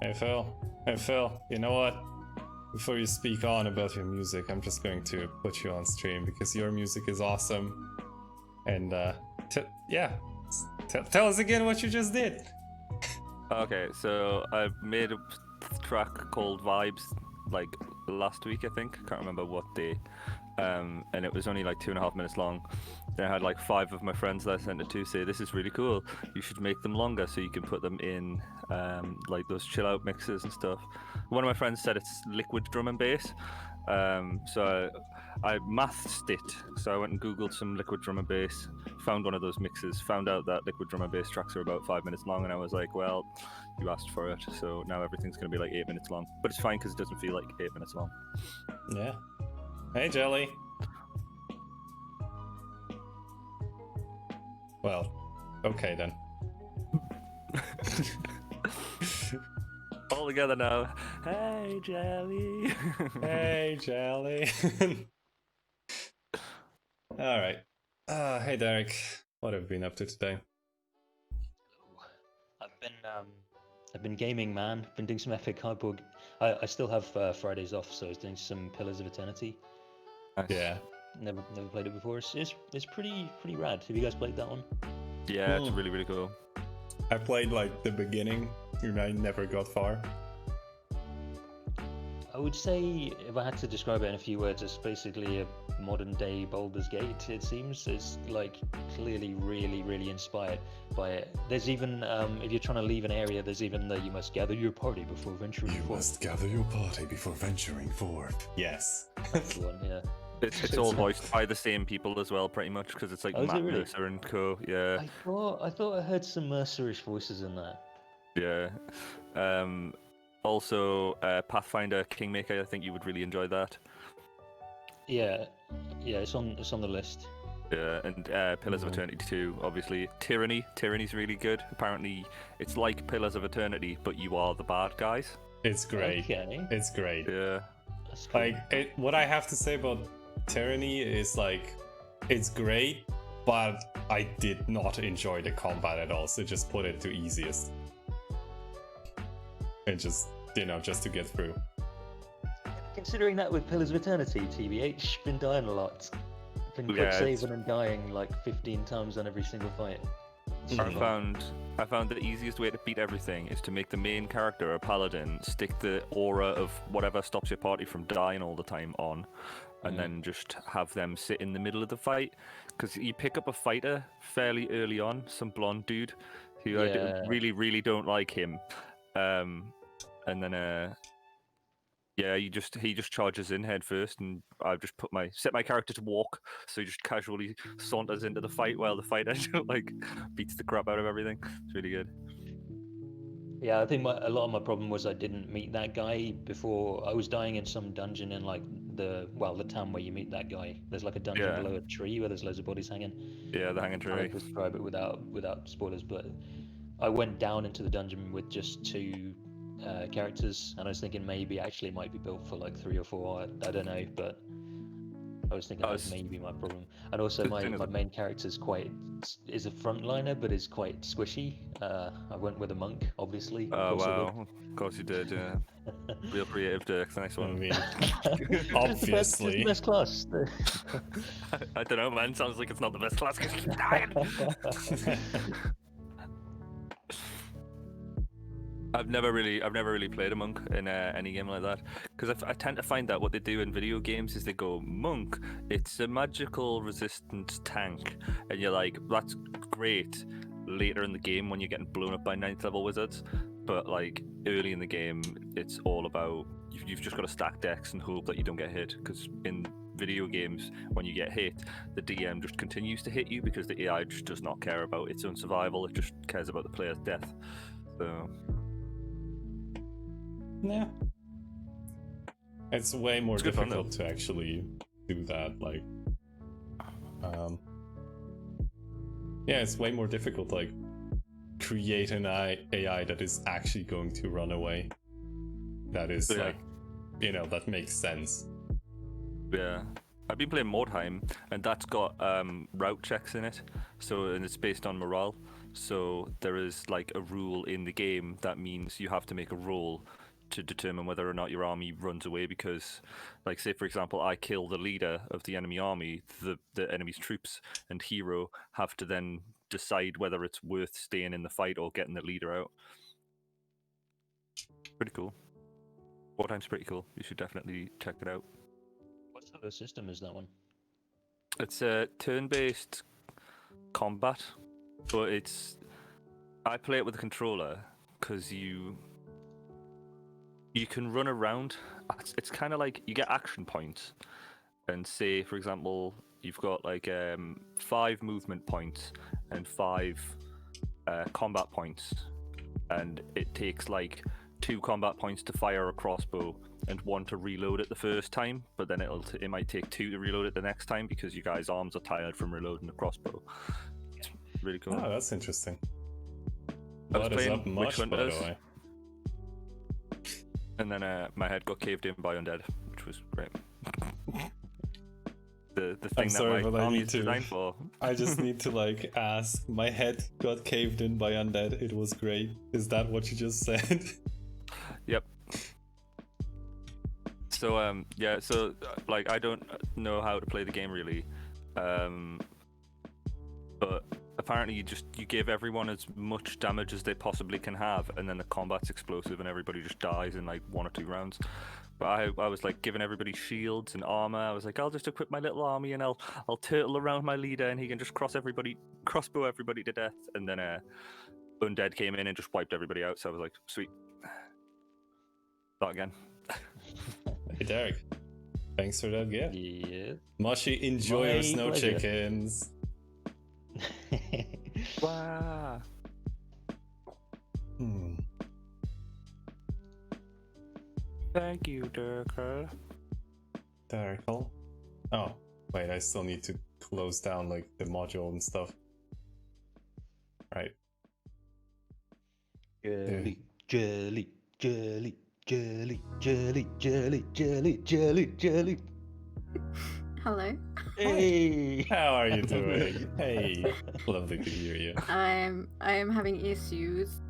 Hey Phil, you know what? Before you speak on about your music, I'm just going to put you on stream because your music is awesome. And tell us again what you just did. Okay, so I made a track called Vibes like last week, I think. Can't remember what day. And it was only like 2.5 minutes long. Then I had like 5 of my friends that I sent it to say, "This is really cool. You should make them longer so you can put them in like those chill out mixes and stuff." One of my friends said it's liquid drum and bass. So I mathed it. So I went and googled some liquid drum and bass, found one of those mixes, found out that liquid drum and bass tracks are about 5 minutes long, and I was like, well, you asked for it, so now everything's going to be like 8 minutes long. But it's fine because it doesn't feel like 8 minutes long. Yeah. Hey, Jelly. Well, okay then. All together now. Hey, Jelly. Hey, Jelly. All right. Hey, Derek. What have you been up to today? I've been gaming, man. Been doing some epic hardboard. I still have Fridays off, so I was doing some Pillars of Eternity. Nice. Yeah. Never played it before. It's pretty rad. Have you guys played that one? Yeah, it's really, really cool. I played like the beginning, and I never got far. I would say, if I had to describe it in a few words, it's basically a modern day Baldur's Gate. It seems it's like clearly really inspired by it. There's even if you're trying to leave an area, there's even the you must gather your party before venturing forth. You must gather your party before venturing forth. Yes. That's the one, yeah. It's all voiced by the same people as well, pretty much, because it's like Oh, is Matt it really? Mercer and co. Yeah. I thought I heard some Mercerish voices in that. Yeah. Also, Pathfinder Kingmaker. I think you would really enjoy that. Yeah, it's on the list. Yeah, and Pillars of Eternity 2, obviously. Tyranny's really good. Apparently, it's like Pillars of Eternity, but you are the bad guys. It's great. Okay. It's great. Yeah. That's cool. Like, what I have to say about Tyranny is like, it's great, but I did not enjoy the combat at all, so just put it to easiest. And just, just to get through. Considering that with Pillars of Eternity, TBH, been dying a lot. Been quick saving and dying like 15 times on every single fight. I found the easiest way to beat everything is to make the main character a paladin, stick the aura of whatever stops your party from dying all the time on, and then just have them sit in the middle of the fight. Because you pick up a fighter fairly early on, some blonde dude, who I really don't like him, and then he just charges in head first, and I've just set my character to walk, so he just casually saunters into the fight while the fighter like beats the crap out of everything. It's really good. Yeah, I think a lot of my problem was I didn't meet that guy before. I was dying in some dungeon in like the town where you meet that guy. There's like a dungeon below a tree where there's loads of bodies hanging. Yeah, the hanging tree. I can describe it without spoilers, but I went down into the dungeon with just 2 characters, and I was thinking maybe actually it might be built for like 3 or 4. I don't know, but I was thinking that may be my problem. And also my main character is a frontliner, but is quite squishy. I went with a monk, obviously. Oh wow, of course you did. Yeah, real creative, Dirk. Nice one. I mean, obviously. It's the best class. I don't know, man. Sounds like it's not the best class because you're dying. I've never really played a monk in any game like that, because I tend to find that what they do in video games is they go, monk, it's a magical resistance tank, and you're like, that's great later in the game when you're getting blown up by 9th level wizards, but like early in the game it's all about you've just got to stack decks and hope that you don't get hit, because in video games when you get hit the DM just continues to hit you because the AI just does not care about its own survival, it just cares about the player's death. So yeah, it's way more difficult to actually do that. Like, it's way more difficult. Like, create an AI that is actually going to run away. That is like, that makes sense. Yeah. I've been playing Mordheim, and that's got route checks in it. And it's based on morale. So there is like a rule in the game that means you have to make a roll to determine whether or not your army runs away. Because, like, say for example, I kill the leader of the enemy army, the enemy's troops and hero have to then decide whether it's worth staying in the fight or getting the leader out. Pretty cool. Wartime's pretty cool. You should definitely check it out. What sort of system is that one? It's a turn-based combat, but I play it with a controller because you can run around. It's kind of like you get action points, and say for example you've got like 5 movement points and 5 combat points, and it takes like 2 combat points to fire a crossbow and 1 to reload it the first time, but then it might take 2 to reload it the next time because you guys' arms are tired from reloading the crossbow. It's really cool. Oh, that's interesting. I was What is playing up, Mush, by the Witchhunters, way? and then my head got caved in by undead, which was great. The thing I'm sorry, that but my I army need is to. designed for. I just need to like ask. My head got caved in by undead. It was great. Is that what you just said? Yep. So yeah, so like I don't know how to play the game really, but apparently you give everyone as much damage as they possibly can have, and then the combat's explosive and everybody just dies in like 1 or 2 rounds. But I was like giving everybody shields and armor. I was like, I'll just equip my little army and I'll turtle around my leader and he can just crossbow everybody to death. And then undead came in and just wiped everybody out. So I was like, sweet. Start again. Hey Derek, thanks for that gift. Yeah. Mushy, enjoy My your snow pleasure. chickens. Wow. Thank you, Dirk. Derek. Oh, wait, I still need to close down like the module and stuff. Right. Jelly, jelly, jelly, jelly, jelly, jelly, jelly, jelly, jelly. Hello. Hey! How are you doing? Hey, lovely to hear you. I am having issues.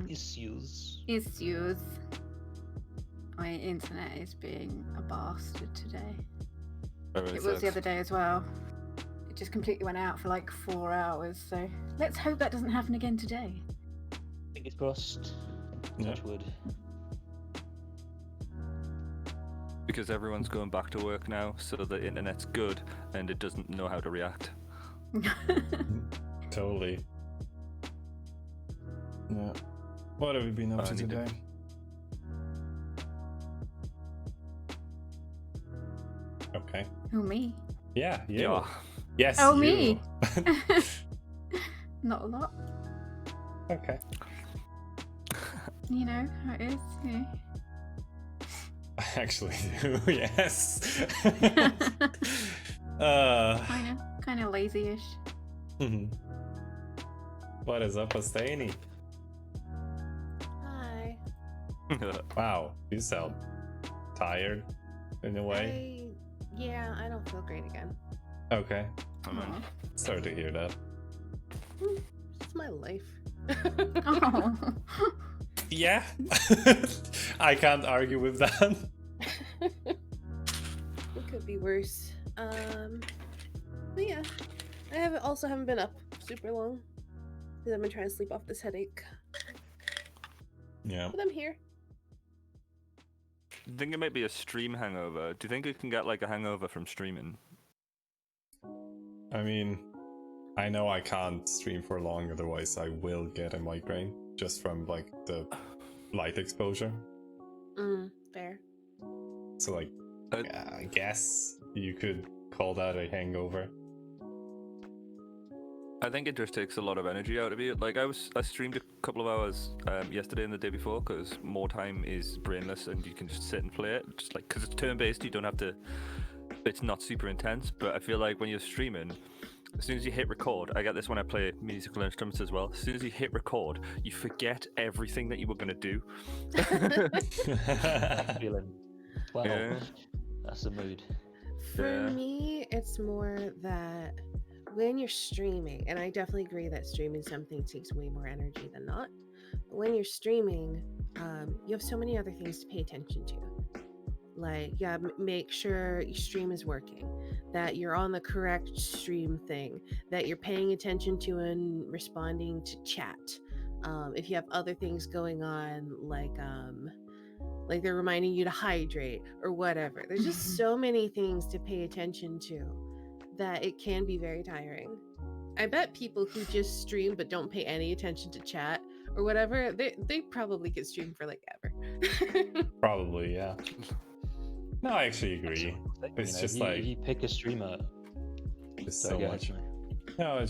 Issues. Issues. My internet is being a bastard today. It was the other day as well. It just completely went out for like 4 hours. So let's hope that doesn't happen again today. Fingers crossed. Yeah. Touch wood. Because everyone's going back to work now, so the internet's good and it doesn't know how to react. Totally. Yeah. What have you been up to today? Okay. Oh, me? Yeah, you. Yeah. Yes, Oh, you. me? Not a lot. Okay. You know how it is. Yeah. I actually do, yes. Kind of lazy-ish. What is up, Astani? Hi. Wow, you sound tired in a way. Yeah, I don't feel great again. Okay, Aw. sorry to hear that. It's my life. Oh. Yeah, I can't argue with that. It could be worse. But yeah, I haven't been up super long because I've been trying to sleep off this headache. Yeah. But I'm here. I think it might be a stream hangover. Do you think you can get like a hangover from streaming? I mean, I know I can't stream for long, otherwise I will get a migraine just from like the light exposure. Fair. So like, I guess you could call that a hangover. I think it just takes a lot of energy out of you. Like I streamed a couple of hours yesterday and the day before because more time is brainless and you can just sit and play it. Just like because it's turn-based, you don't have to. It's not super intense, but I feel like when you're streaming, as soon as you hit record, I get this when I play musical instruments as well. As soon as you hit record, you forget everything that you were gonna do. Feeling. Wow. Yeah. That's the mood. For me, it's more that when you're streaming, and I definitely agree that streaming something takes way more energy than not. But when you're streaming, you have so many other things to pay attention to. Like, yeah, make sure your stream is working, that you're on the correct stream thing, that you're paying attention to and responding to chat. If you have other things going on, like they're reminding you to hydrate or whatever. There's just so many things to pay attention to that it can be very tiring. I bet people who just stream but don't pay any attention to chat or whatever, they probably could stream for like ever. Probably, yeah. No, I actually agree. It's just like if you pick a streamer, just so much. No,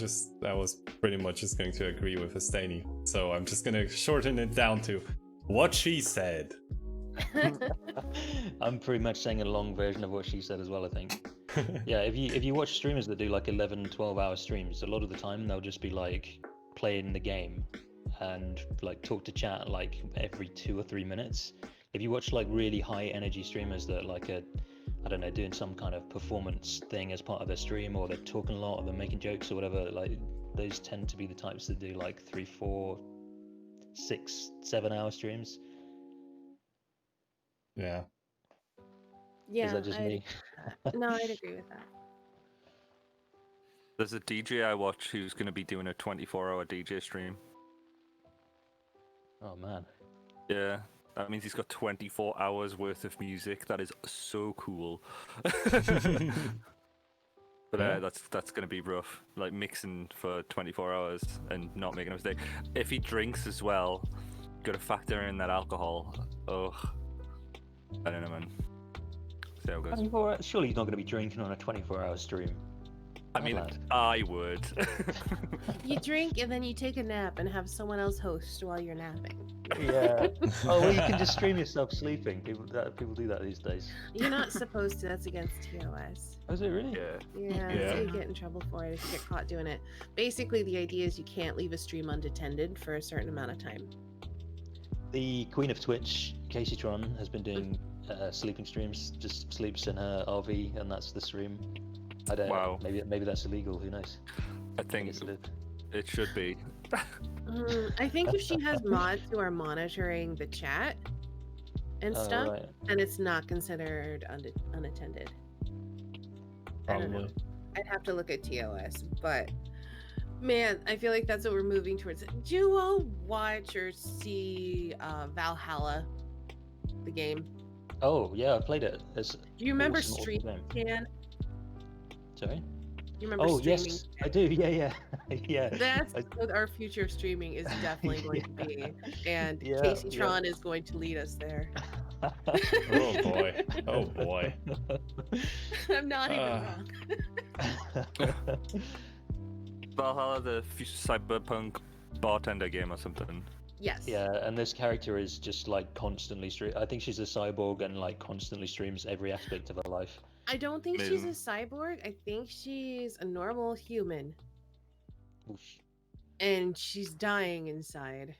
I was pretty much just going to agree with Estani. So I'm just gonna shorten it down to what she said. I'm pretty much saying a long version of what she said as well, I think. Yeah, if you watch streamers that do like 11, 12-hour streams, a lot of the time they'll just be like playing the game and like talk to chat like every 2 or 3 minutes. If you watch like really high energy streamers that like I don't know, doing some kind of performance thing as part of their stream, or they're talking a lot, or they're making jokes or whatever, like those tend to be the types that do like 3, 4, 6, 7-hour streams. Yeah. Yeah. Is that just me? No, I'd agree with that. There's a DJ I watch who's going to be doing a 24-hour DJ stream. Oh man. Yeah. That means he's got 24 hours worth of music. That is so cool. But that's going to be rough. Like mixing for 24 hours and not making a mistake. If he drinks as well, got to factor in that alcohol. Oh, I don't know, man. See how it goes. 24 hours? Surely he's not going to be drinking on a 24-hour stream. I mean, I would. You drink and then you take a nap and have someone else host while you're napping. Yeah. Oh, well, you can just stream yourself sleeping. People do that these days. You're not supposed to. That's against TOS. Oh, is it really? Yeah. So you get in trouble for it if you get caught doing it. Basically, the idea is you can't leave a stream unattended for a certain amount of time. The Queen of Twitch, Casey Tron, has been doing sleeping streams. Just sleeps in her RV, and that's the stream. I don't know. Maybe that's illegal. Who knows? I think it should be. I think if she has mods who are monitoring the chat and stuff, right. then it's not considered unattended. I don't know. I'd have to look at TOS, but man, I feel like that's what we're moving towards. Do you all watch or see Valhalla, the game? Oh yeah, I played it. Do you remember Stream Can? Sorry? You remember streaming? Yes, I do. Yeah. Yeah. That's what our future of streaming is definitely going to be. And Casey Tron is going to lead us there. Oh boy. Oh boy. I'm not even wrong. Valhalla, the cyberpunk bartender game or something. Yes. Yeah, and this character is just like constantly I think she's a cyborg and like constantly streams every aspect of her life. I don't think she's a cyborg. I think she's a normal human. Oof. And she's dying inside.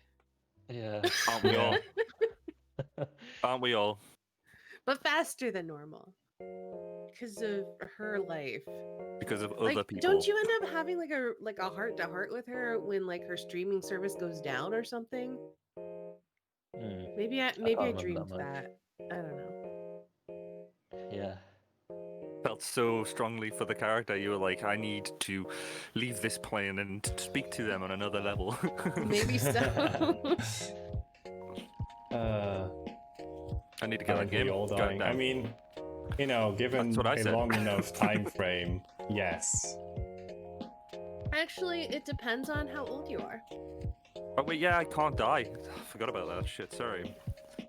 Yeah. Aren't we all? Aren't we all? But faster than normal. Because of her life. Because of other people. Don't you end up having like a heart to heart with her when like her streaming service goes down or something? Maybe I dreamed that. I don't know. Yeah. Felt so strongly for the character. You were like, I need to leave this plane and speak to them on another level. Maybe so. I need to get that game. All dying. I mean, you know, given a long enough time frame, yes. Actually, it depends on how old you are. Oh wait, yeah, I can't die. I forgot about that shit. Sorry.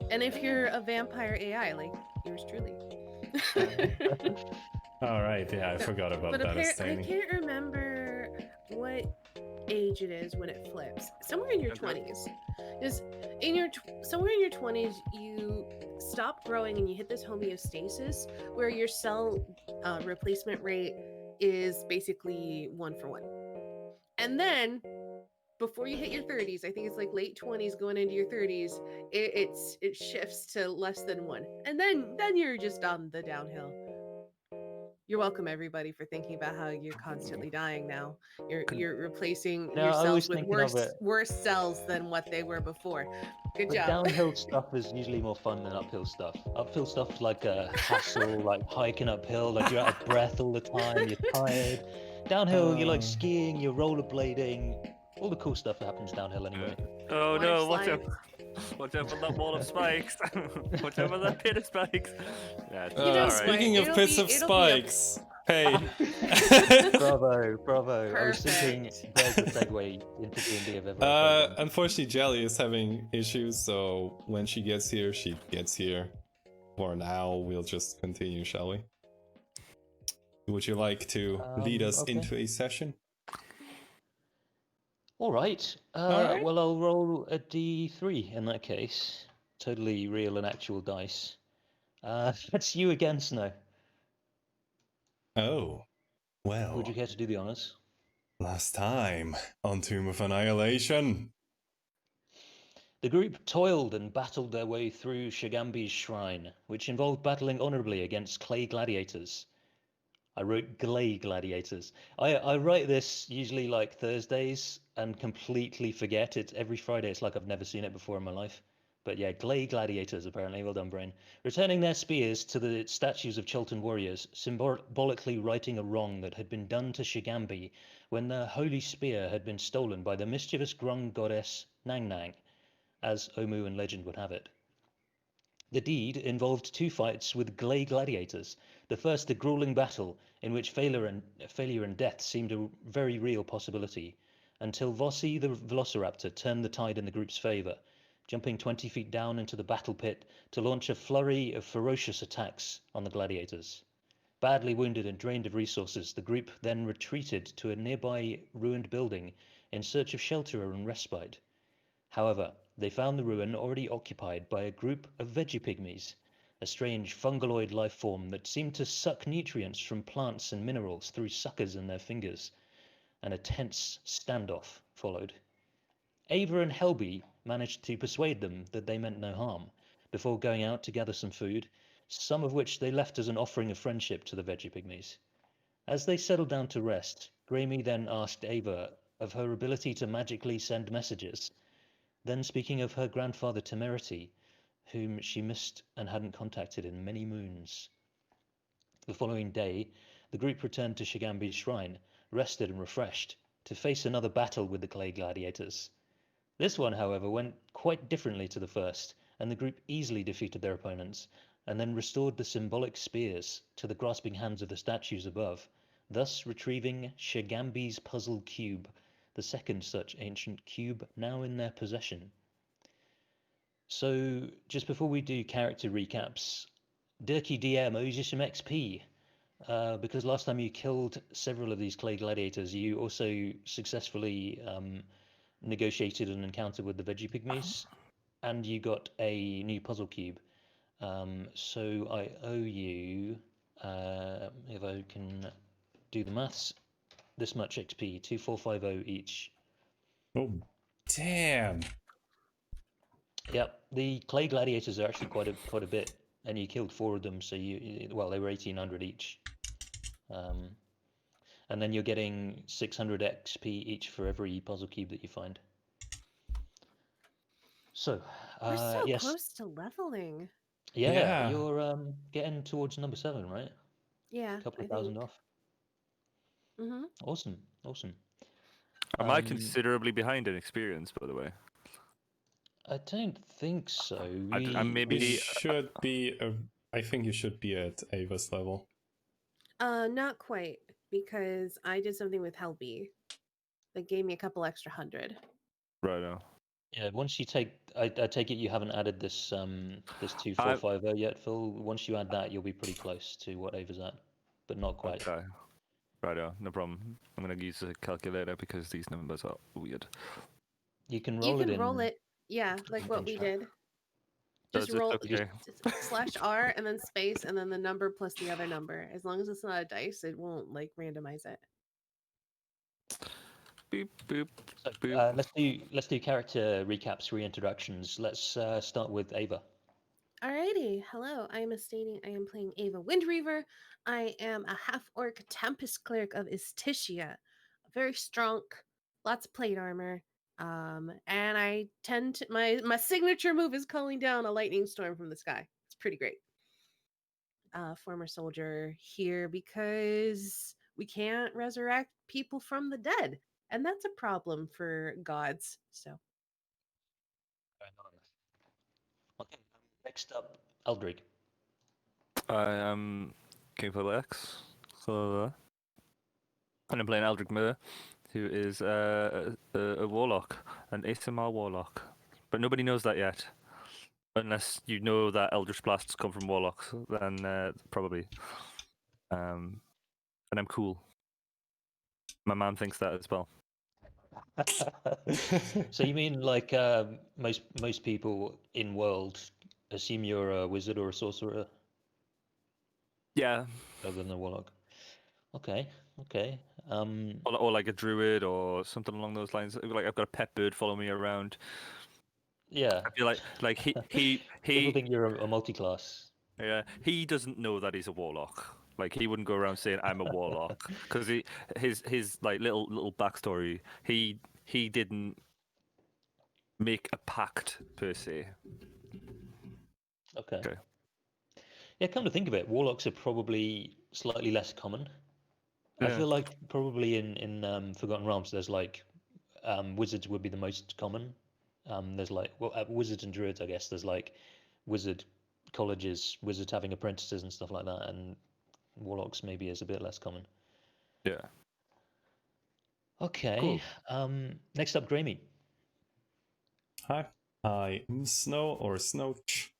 And if you're a vampire AI, like yours truly. All right, yeah, I forgot about that. I can't remember what age it is when it flips. Somewhere in your 20s. Is somewhere in your 20s you stop growing and you hit this homeostasis where your cell replacement rate is basically 1-for-1. And then before you hit your 30s, I think it's like late 20s going into your 30s, it shifts to less than 1. And then you're just on the downhill. You're welcome, everybody, for thinking about how you're constantly dying now. You're replacing No, I was yourselves with thinking of it. worse cells than what they were before. Good But job. downhill stuff is usually more fun than uphill stuff. Uphill stuff is like a hassle, like hiking uphill, like you're out of breath all the time, you're tired. Downhill, you're like skiing, you're rollerblading, all the cool stuff that happens downhill anyway. Oh Water no, watch out. slides. Watch out for that wall of spikes. Watch out for that pit of spikes. Yeah, it's You know alright. Speaking of It'll pits be- of it'll be a- spikes, hey. Bravo. I was thinking Perfect. there's the segue into D&D if ever I tried one. Unfortunately, Jelly is having issues, so when she gets here, she gets here. For now, we'll just continue, shall we? Would you like to lead us Okay. into a session? All right. Alright. Well, I'll roll a d3 in that case. Totally real and actual dice. That's you again, Snow. Oh, well. Would you care to do the honors? Last time on Tomb of Annihilation. The group toiled and battled their way through Shigambi's shrine, which involved battling honorably against clay gladiators. I wrote Glay gladiators. I write this usually like Thursdays and completely forget it. Every Friday, it's like I've never seen it before in my life. But yeah, Glay gladiators, apparently. Well done, brain. Returning their spears to the statues of Chiltern warriors, symbolically righting a wrong that had been done to Shigambi when their holy spear had been stolen by the mischievous grung goddess Nang Nang, as Omu and legend would have it. The deed involved 2 fights with Glay gladiators. The first, a grueling battle in which failure and death seemed a very real possibility, until Vossi the Velociraptor turned the tide in the group's favor, jumping 20 feet down into the battle pit to launch a flurry of ferocious attacks on the gladiators. Badly wounded and drained of resources, the group then retreated to a nearby ruined building in search of shelter and respite. However, they found the ruin already occupied by a group of veggie-pygmies, a strange fungaloid life form that seemed to suck nutrients from plants and minerals through suckers in their fingers, and a tense standoff followed. Ava and Helby managed to persuade them that they meant no harm, before going out to gather some food, some of which they left as an offering of friendship to the veggie-pygmies. As they settled down to rest, Grammy then asked Ava of her ability to magically send messages. Then, speaking of her grandfather Temerity, whom she missed and hadn't contacted in many moons. The following day, the group returned to Shigambi's shrine, rested and refreshed, to face another battle with the clay gladiators. This one, however, went quite differently to the first, and the group easily defeated their opponents, and then restored the symbolic spears to the grasping hands of the statues above, thus retrieving Shigambi's puzzle cube, the second such ancient cube now in their possession. So, just before we do character recaps, Dirky DM owes you some XP, because last time you killed several of these clay gladiators, you also successfully negotiated an encounter with the veggie pygmies, and you got a new puzzle cube. So I owe you, if I can do the maths, this much XP, 2450 each. Oh, damn. Yep, the clay gladiators are actually quite a bit, and you killed 4 of them, so they were 1800 each. And then you're getting 600 XP each for every puzzle cube that you find. So, We're so yes. close to leveling. Yeah, you're getting towards number 7, right? Yeah, A couple of I thousand think. off. Mm-hmm. Awesome. Am I considerably behind in experience, by the way? I don't think so. I'm maybe. You should be. I think you should be at Ava's level. Not quite, because I did something with Helby that gave me a couple extra 100. Right now. Yeah, once you take, I take it you haven't added this 2450 yet, Phil. Once you add that, you'll be pretty close to what Ava's at, but not quite. Okay. Right, no problem. I'm gonna use a calculator because these numbers are weird. You can You roll can it in. roll it, yeah, like what we did. Just Does it? roll Okay. /R and then space and then the number plus the other number. As long as it's not a dice, it won't like randomize it. Boop boop. So, boop. let's do character recaps, reintroductions. Let's start with Ava. Alrighty, hello. I am stating I am playing Ava Windreaver. I am a half-orc Tempest Cleric of Istitia. Very strong, lots of plate armor. And I tend to my signature move is calling down a lightning storm from the sky. It's pretty great. Former soldier here because we can't resurrect people from the dead, and that's a problem for gods. So Okay, next up, Eldrig. I am King X. So, and I'm playing Eldrick Mur, who is a warlock, an ASMR warlock. But nobody knows that yet. Unless you know that Eldritch Blasts come from warlocks, then probably. And I'm cool. My mom thinks that as well. So you mean like most people in world assume you're a wizard or a sorcerer Yeah. other than a warlock? Okay, okay. Or like a druid or something along those lines. Like I've got a pet bird following me around. Yeah. I feel like he People think you're a multi-class. yeah, he doesn't know that he's a warlock. Like he wouldn't go around saying I'm a warlock because his like little backstory. He didn't make a pact per se. Okay. Okay. Yeah, come to think of it, warlocks are probably slightly less common. I Yeah. feel like probably in Forgotten Realms, there's like wizards would be the most common. There's like wizards and druids, I guess. There's like wizard colleges, wizards having apprentices and stuff like that, and warlocks maybe is a bit less common. Yeah. Okay. Cool. Next up, Grammy. Hi, I am Snow or Snooch.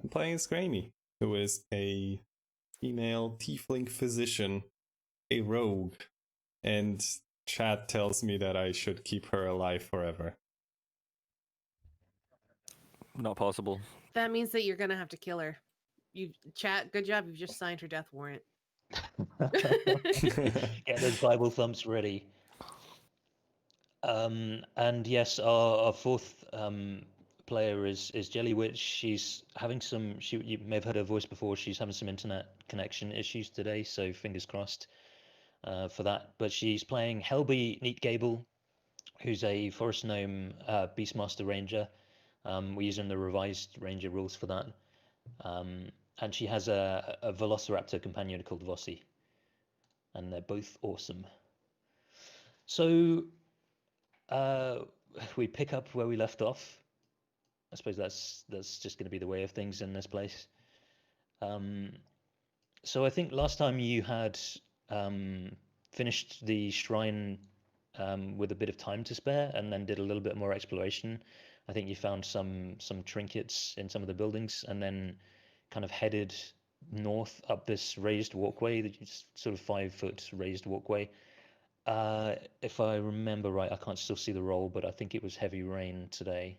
I'm playing as Grammy, who is a female tiefling physician, a rogue, and chat tells me that I should keep her alive forever. Not possible. that means that you're gonna have to kill her. You chat. Good job. You've just signed her death warrant. Get those Bible thumps ready. And yes, our fourth player is Jelly Witch. She's having some. You may have heard her voice before. She's having some internet connection issues today, so fingers crossed for that. But she's playing Helby Neat Gable, who's a Forest Gnome Beastmaster Ranger. We're using the revised Ranger rules for that. And she has a Velociraptor companion called Vossi, and they're both awesome. So we pick up where we left off. I suppose that's just going to be the way of things in this place. So I think last time you had finished the shrine with a bit of time to spare, and then did a little bit more exploration. I think you found some trinkets in some of the buildings, and then kind of headed north up this raised walkway, sort of 5-foot raised walkway. If I remember right, I can't still see the roll, but I think it was heavy rain today.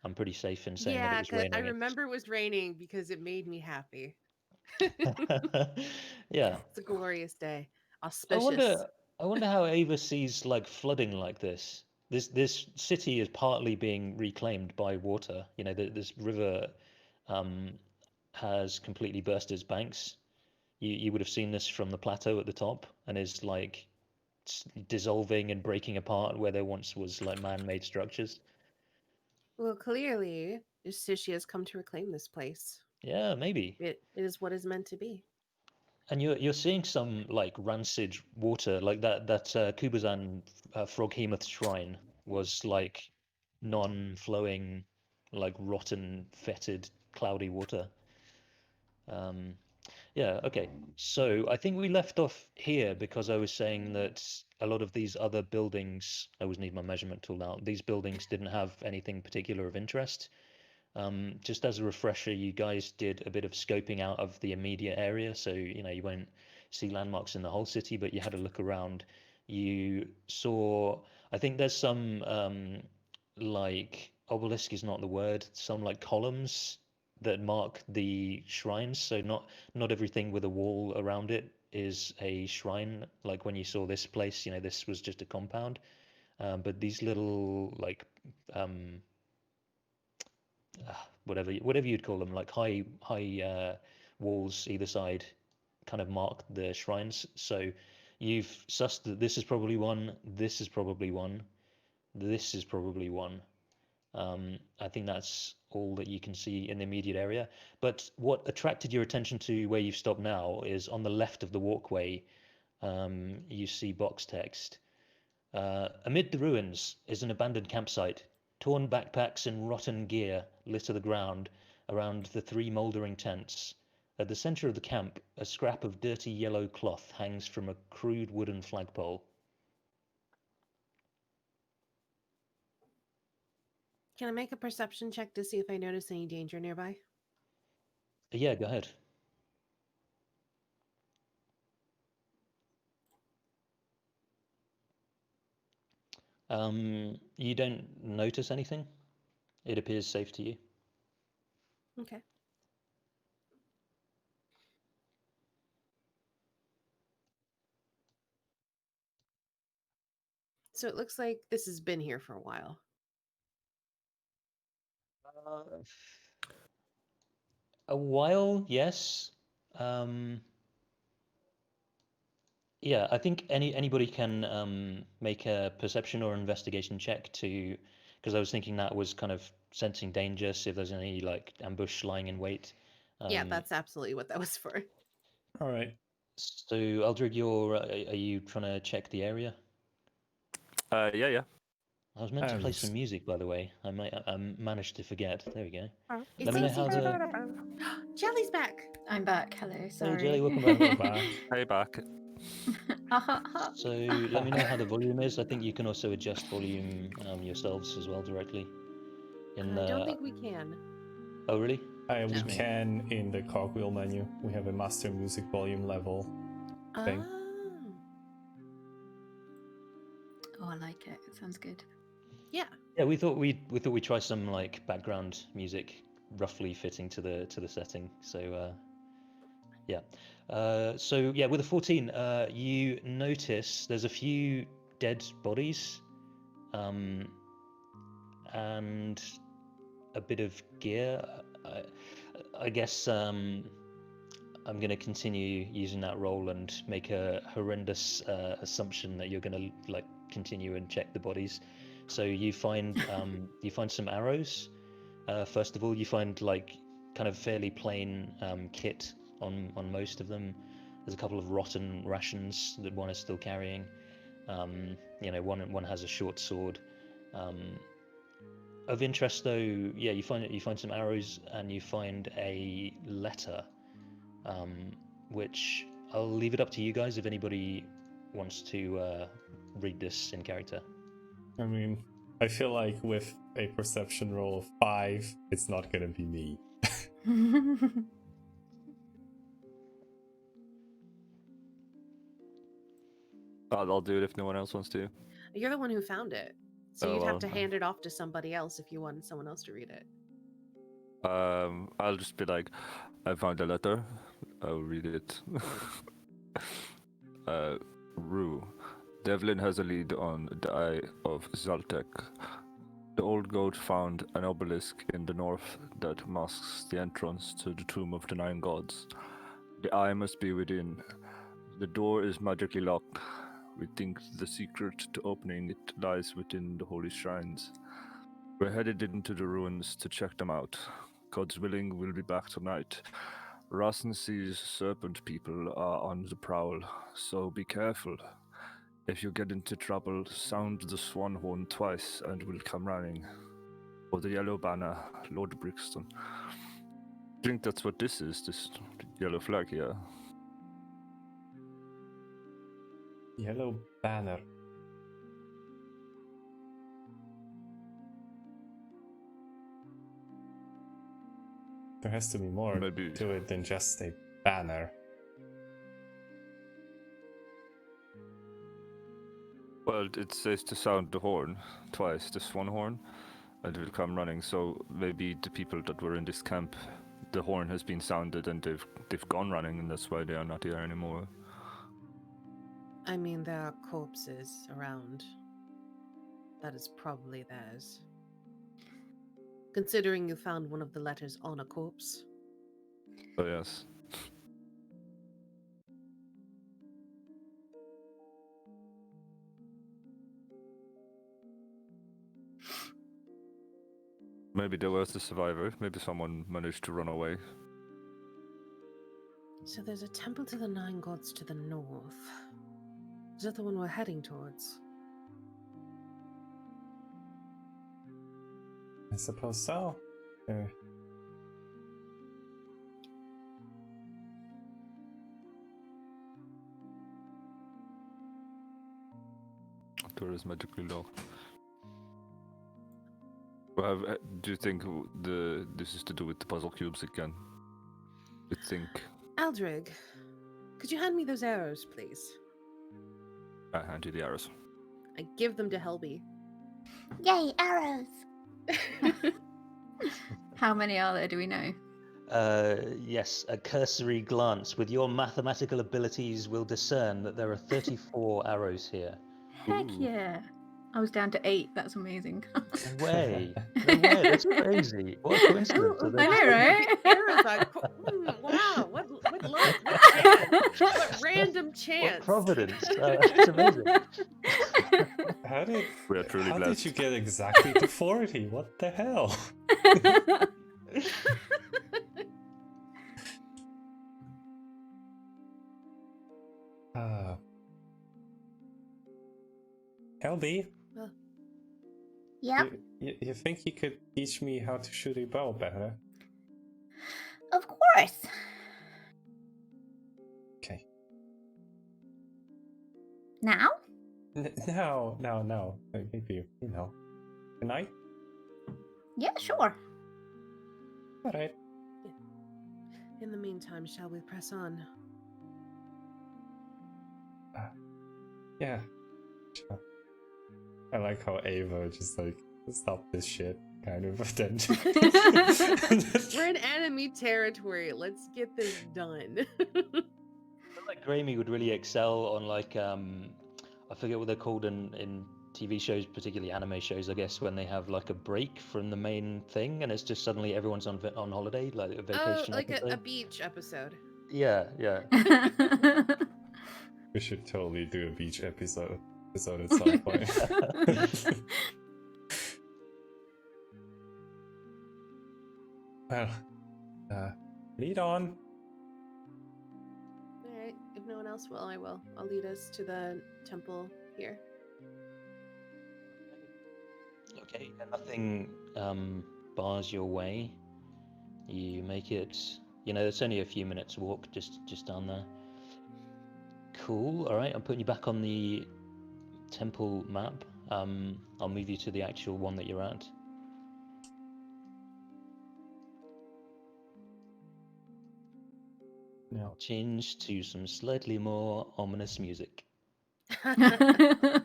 I'm pretty safe in saying that it Yeah, was 'cause I raining. remember it was raining because it made me happy. Yeah. It's a glorious day. I Auspicious. wonder how Ava sees like flooding like this. This city is partly being reclaimed by water. You know, this river has completely burst its banks. You would have seen this from the plateau at the top, and is like dissolving and breaking apart where there once was like man-made structures. Well, clearly, Istitia has come to reclaim this place. Yeah, maybe. It is what is meant to be. And you're seeing some like rancid water, like that Kubazan Froghemoth shrine was like non-flowing, like rotten, fetid, cloudy water. Yeah, okay. So I think we left off here because I was saying that a lot of these other buildings, I always need my measurement tool out. These buildings didn't have anything particular of interest. Just as a refresher, you guys did a bit of scoping out of the immediate area, so you won't see landmarks in the whole city, but you had a look around. You saw, I think there's some like obelisk is not the word, some like columns that mark the shrines. So not everything with a wall around it is a shrine. Like when you saw this place, this was just a compound. But these little like whatever you'd call them, like high walls either side, kind of mark the shrines. So you've sussed that this is probably one, this is probably one, this is probably one. I think that's all that you can see in the immediate area. But what attracted your attention to where you've stopped now is on the left of the walkway. You see box text. Amid the ruins is an abandoned campsite. Torn backpacks and rotten gear litter the ground around the 3 mouldering tents. At the center of the camp, a scrap of dirty yellow cloth hangs from a crude wooden flagpole. Can I make a perception check to see if I notice any danger nearby? Yeah, go ahead. You don't notice anything. It appears safe to you. Okay. So it looks like this has been here for a while. A while, yes. Yeah, I think anybody can make a perception or investigation check to, because I was thinking that was kind of sensing danger, see if there's any like ambush lying in wait. Yeah, that's absolutely what that was for. All right. So Eldred, are you trying to check the area? Yeah. I was meant to play I'm some music, by the way. I managed to forget. There we go. It's Let me know easy how the. Jelly's back. I'm back. Hello. Sorry. Hey Jelly, welcome back. Hello back. Hey, back. So let me know how the volume is. I think you can also adjust volume yourselves as well directly. In I don't think we can. Oh really? We Just me. can in the cogwheel menu. We have a master music volume level thing. Oh, I like it. It sounds good. Yeah. Yeah, we thought we'd try some like background music roughly fitting to the setting. So yeah. So yeah, with a 14, you notice there's a few dead bodies, and a bit of gear. I guess I'm going to continue using that role and make a horrendous assumption that you're going to like continue and check the bodies. So you find some arrows. First of all, you find like kind of fairly plain kit on most of them. There's a couple of rotten rations that one is still carrying. One has a short sword. Of interest, though, yeah, you find some arrows and you find a letter, which I'll leave it up to you guys if anybody wants to read this in character. I mean, I feel like with a perception roll of 5, it's not gonna be me. I'll do it if no one else wants to. You're the one who found it. So Oh, you'd have well. to hand it off to somebody else if you wanted someone else to read it. I'll just be like, I found a letter. I'll read it. Rue. Devlin has a lead on the Eye of Zaltek. The old goat found an obelisk in the north that masks the entrance to the Tomb of the Nine Gods. The eye must be within. The door is magically locked. We think the secret to opening it lies within the holy shrines. We're headed into the ruins to check them out. God's willing, we'll be back tonight. Rassensee's serpent people are on the prowl, so be careful. If you get into trouble, sound the swan horn twice and we'll come running. Or the yellow banner, Lord Brixton. I think that's what this is, this yellow flag here. Yellow banner. There has to be more Maybe. to it than just a banner. Well, it says to sound the horn twice, the swan horn, and it will come running. So maybe the people that were in this camp, the horn has been sounded and they've gone running, and that's why they are not here anymore. I mean, there are corpses around. That is probably theirs. considering you found one of the letters on a corpse. Oh yes. Maybe there was a survivor. Maybe someone managed to run away. So there's a temple to the 9 gods to the north. Is that the one we're heading towards? I suppose so. Door is magically locked. Well, do you think this is to do with the puzzle cubes again? I think. Aldrig, could you hand me those arrows, please? I hand you the arrows. I give them to Helby. Yay, arrows! How many are there, do we know? Yes, a cursory glance with your mathematical abilities will discern that there are 34 arrows here. Heck Ooh. yeah. I was down to 8, that's amazing. No way. No way, that's crazy. What a coincidence. Ooh, I know, right? Arrows are wow, what luck, what chance, what random What chance. providence. That's amazing. We are truly How did blessed. you get exactly to 40? What the hell? Helby, Yep, you think you could teach me how to shoot a bow better? of course. Okay. Now? No. Maybe, tonight? Yeah, sure. Alright. In the meantime, shall we press on? Yeah. Sure. I like how Ava just like, stop this shit kind of attention. We're in enemy territory. Let's get this done. I feel like Grammy would really excel on like I forget what they're called in TV shows, particularly anime shows, I guess, when they have like a break from the main thing and it's just suddenly everyone's on holiday, like a vacation like episode. a beach episode. Yeah. We should totally do a beach episode at some point. Well, lead on. All right. If no one else will, I will. I'll lead us to the temple here. Okay, and nothing bars your way. You make it. It's only a few minutes walk, just down there. Cool. All right, I'm putting you back on the temple map. I'll move you to the actual one that you're at. No. Change to some slightly more ominous music. Alright.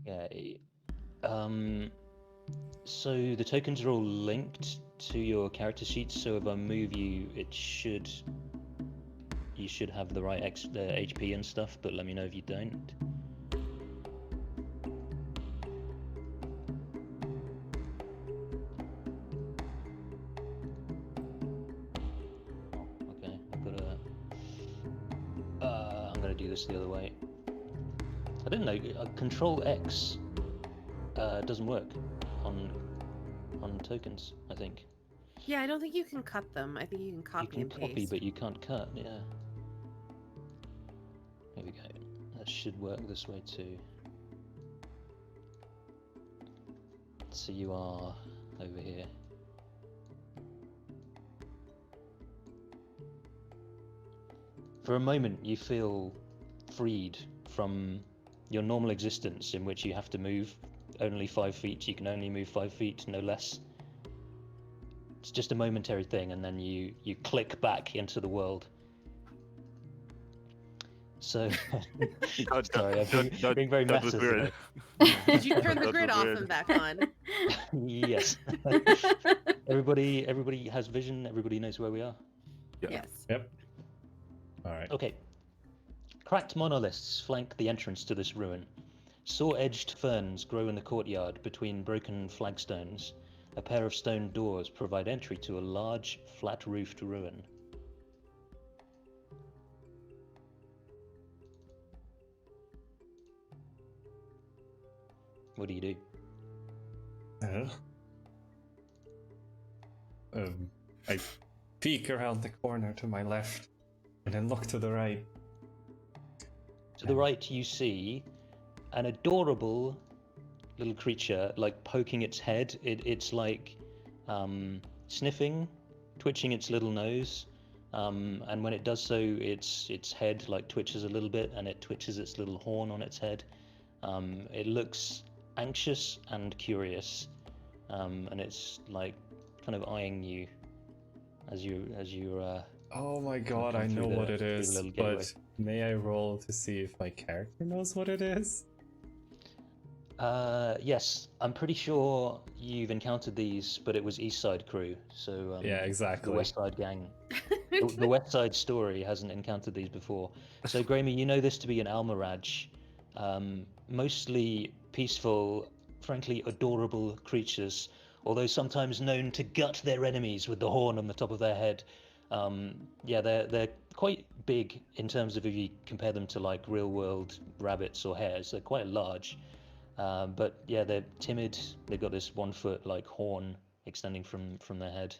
Okay. So the tokens are all linked to your character sheet. So if I move you, you should have the right the HP and stuff. But let me know if you don't. Okay, I'm gonna do this the other way. I didn't know Control X doesn't work on tokens, I think. Yeah, I don't think you can cut them. I think you can copy and paste. Copy, but you can't cut. Yeah. There we go. That should work this way too. So you are over here. For a moment, you feel freed from your normal existence in which you have to move only 5 feet. You can only move 5 feet, no less. It's just a momentary thing, and then you click back into the world. So, God, sorry, I'm being very that was meta weird. today. Did you turn the That grid was off weird. and back on? Yes. Everybody has vision. Everybody knows where we are. Yeah. Yes. Yep. All right. Okay. Cracked monoliths flank the entrance to this ruin. Saw-edged ferns grow in the courtyard between broken flagstones. A pair of stone doors provide entry to a large, flat-roofed ruin. What do you do? Uh, I peek around the corner to my left, and then look to the right. To the right, you see an adorable little creature, like poking its head. It's like sniffing, twitching its little nose, and when it does so, its head like twitches a little bit, and it twitches its little horn on its head. It looks anxious and curious, and it's like kind of eyeing you as you. Oh my god, come I know through what the- it through the is, little gateway. but may I roll to see if my character knows what it is? Yes, I'm pretty sure you've encountered these, but it was East Side crew, so Yeah, the exactly. West Side gang. The West Side story hasn't encountered these before. So, Grammy, you know this to be an Almiraj. Mostly peaceful, frankly adorable creatures, although sometimes known to gut their enemies with the horn on the top of their head. Yeah, they're quite big in terms of if you compare them to like real world rabbits or hares. They're quite large. But yeah, they're timid. They've got this 1 foot like horn extending from their head.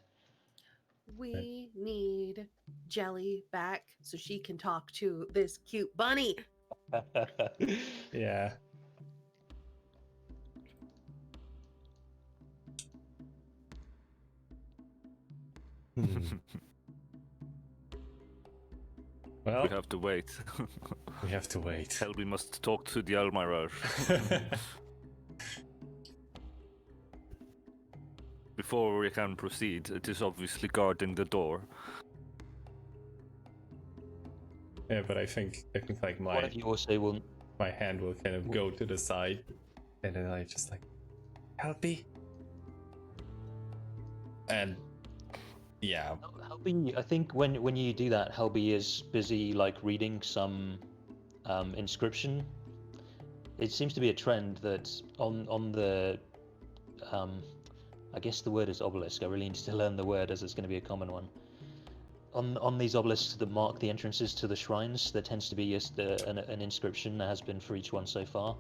We need Jelly back so she can talk to this cute bunny. Yeah. Hmm. Well, We have to wait. we have to wait. Helby must talk to the Almiraj. Before we can proceed, it is obviously guarding the door. Yeah, but I think like One of you also will. my hand will kind of go to the side, and then I just like, Helpy. And yeah, Helby, I think when you do that, Helby is busy like reading some inscription. It seems to be a trend that on the I guess the word is obelisk. I really need to learn the word as it's going to be a common one. On these obelisks that mark the entrances to the shrines, there tends to be an inscription. There has been for each one so far.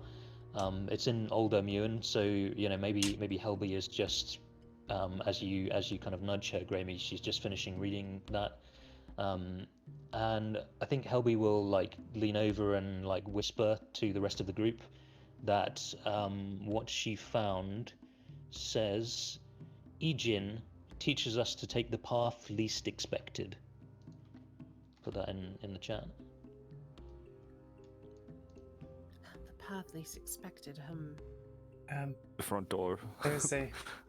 It's in Old Omuan, so you know maybe Helby is just as you kind of nudge her, Grammy, she's just finishing reading that. And I think Helby will like lean over and like whisper to the rest of the group that what she found says Ejin teaches us to take the path least expected. Put that in the chat. The path least expected. The front door.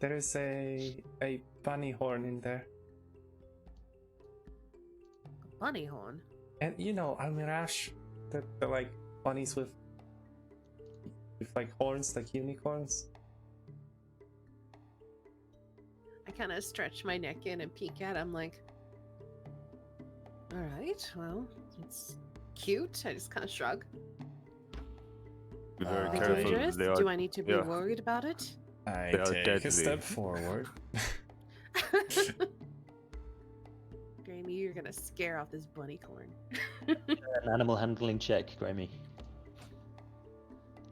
there is a bunny horn in there, A bunny horn. and you know Almiraj, the like bunnies with like horns, like unicorns. I kind of stretch my neck in and peek at him like, all right, well, it's cute. I just kind of shrug. Be very They careful. Dangerous? They are, Do I need to be yeah. worried about it? I They are take a deadly. step forward. Grammy, you're gonna scare off this bunny corn. An animal handling check, Grammy.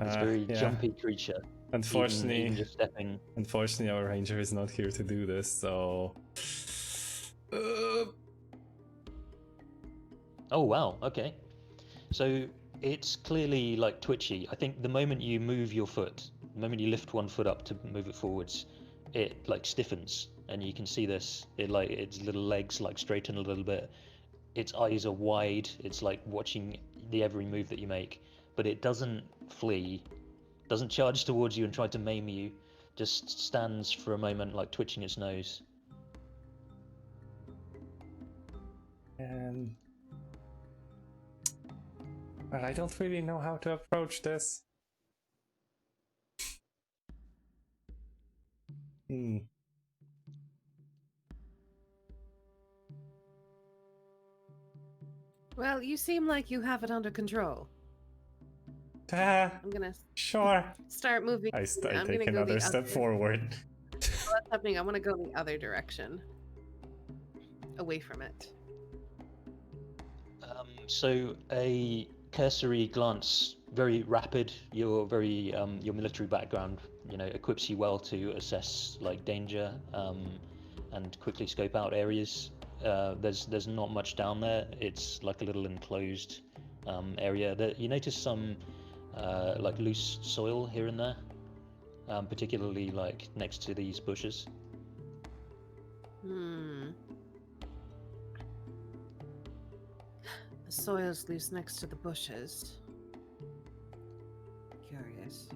It's a very yeah. jumpy creature. Unfortunately, Even just stepping. Unfortunately, our ranger is not here to do this, so. Oh wow, okay. So it's clearly like twitchy. I think the moment you move your foot, the moment you lift 1 foot up to move it forwards, it like stiffens, and you can see this. It like its little legs like straighten a little bit. Its eyes are wide. It's like watching the every move that you make, but it doesn't flee, doesn't charge towards you and try to maim you. Just stands for a moment, like twitching its nose. And Well, I don't really know how to approach this. Well, you seem like you have it under control. I'm gonna sure. start moving. I I'm take gonna go another the step other. forward. What's happening? I want to go the other direction, away from it. So a cursory glance, very rapid. Your military background, equips you well to assess like danger, and quickly scope out areas. There's not much down there. It's like a little enclosed area. That you notice some like loose soil here and there, particularly like next to these bushes. The soil's loose next to the bushes. Curious.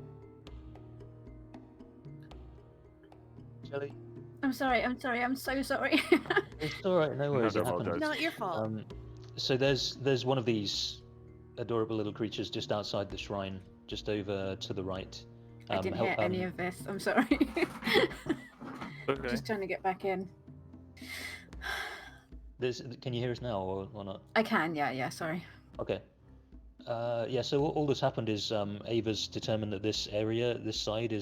Jelly? I'm sorry. I'm so sorry. It's all right. No worries. don't It happened. apologize. Not your fault. So there's one of these adorable little creatures just outside the shrine, just over to the right. I didn't hear any of this. I'm sorry. Okay. Just trying to get back in. Can you hear us now or not? I can. Yeah. Sorry. Okay. Yeah. So all that's happened is Ava's determined that this area, this side,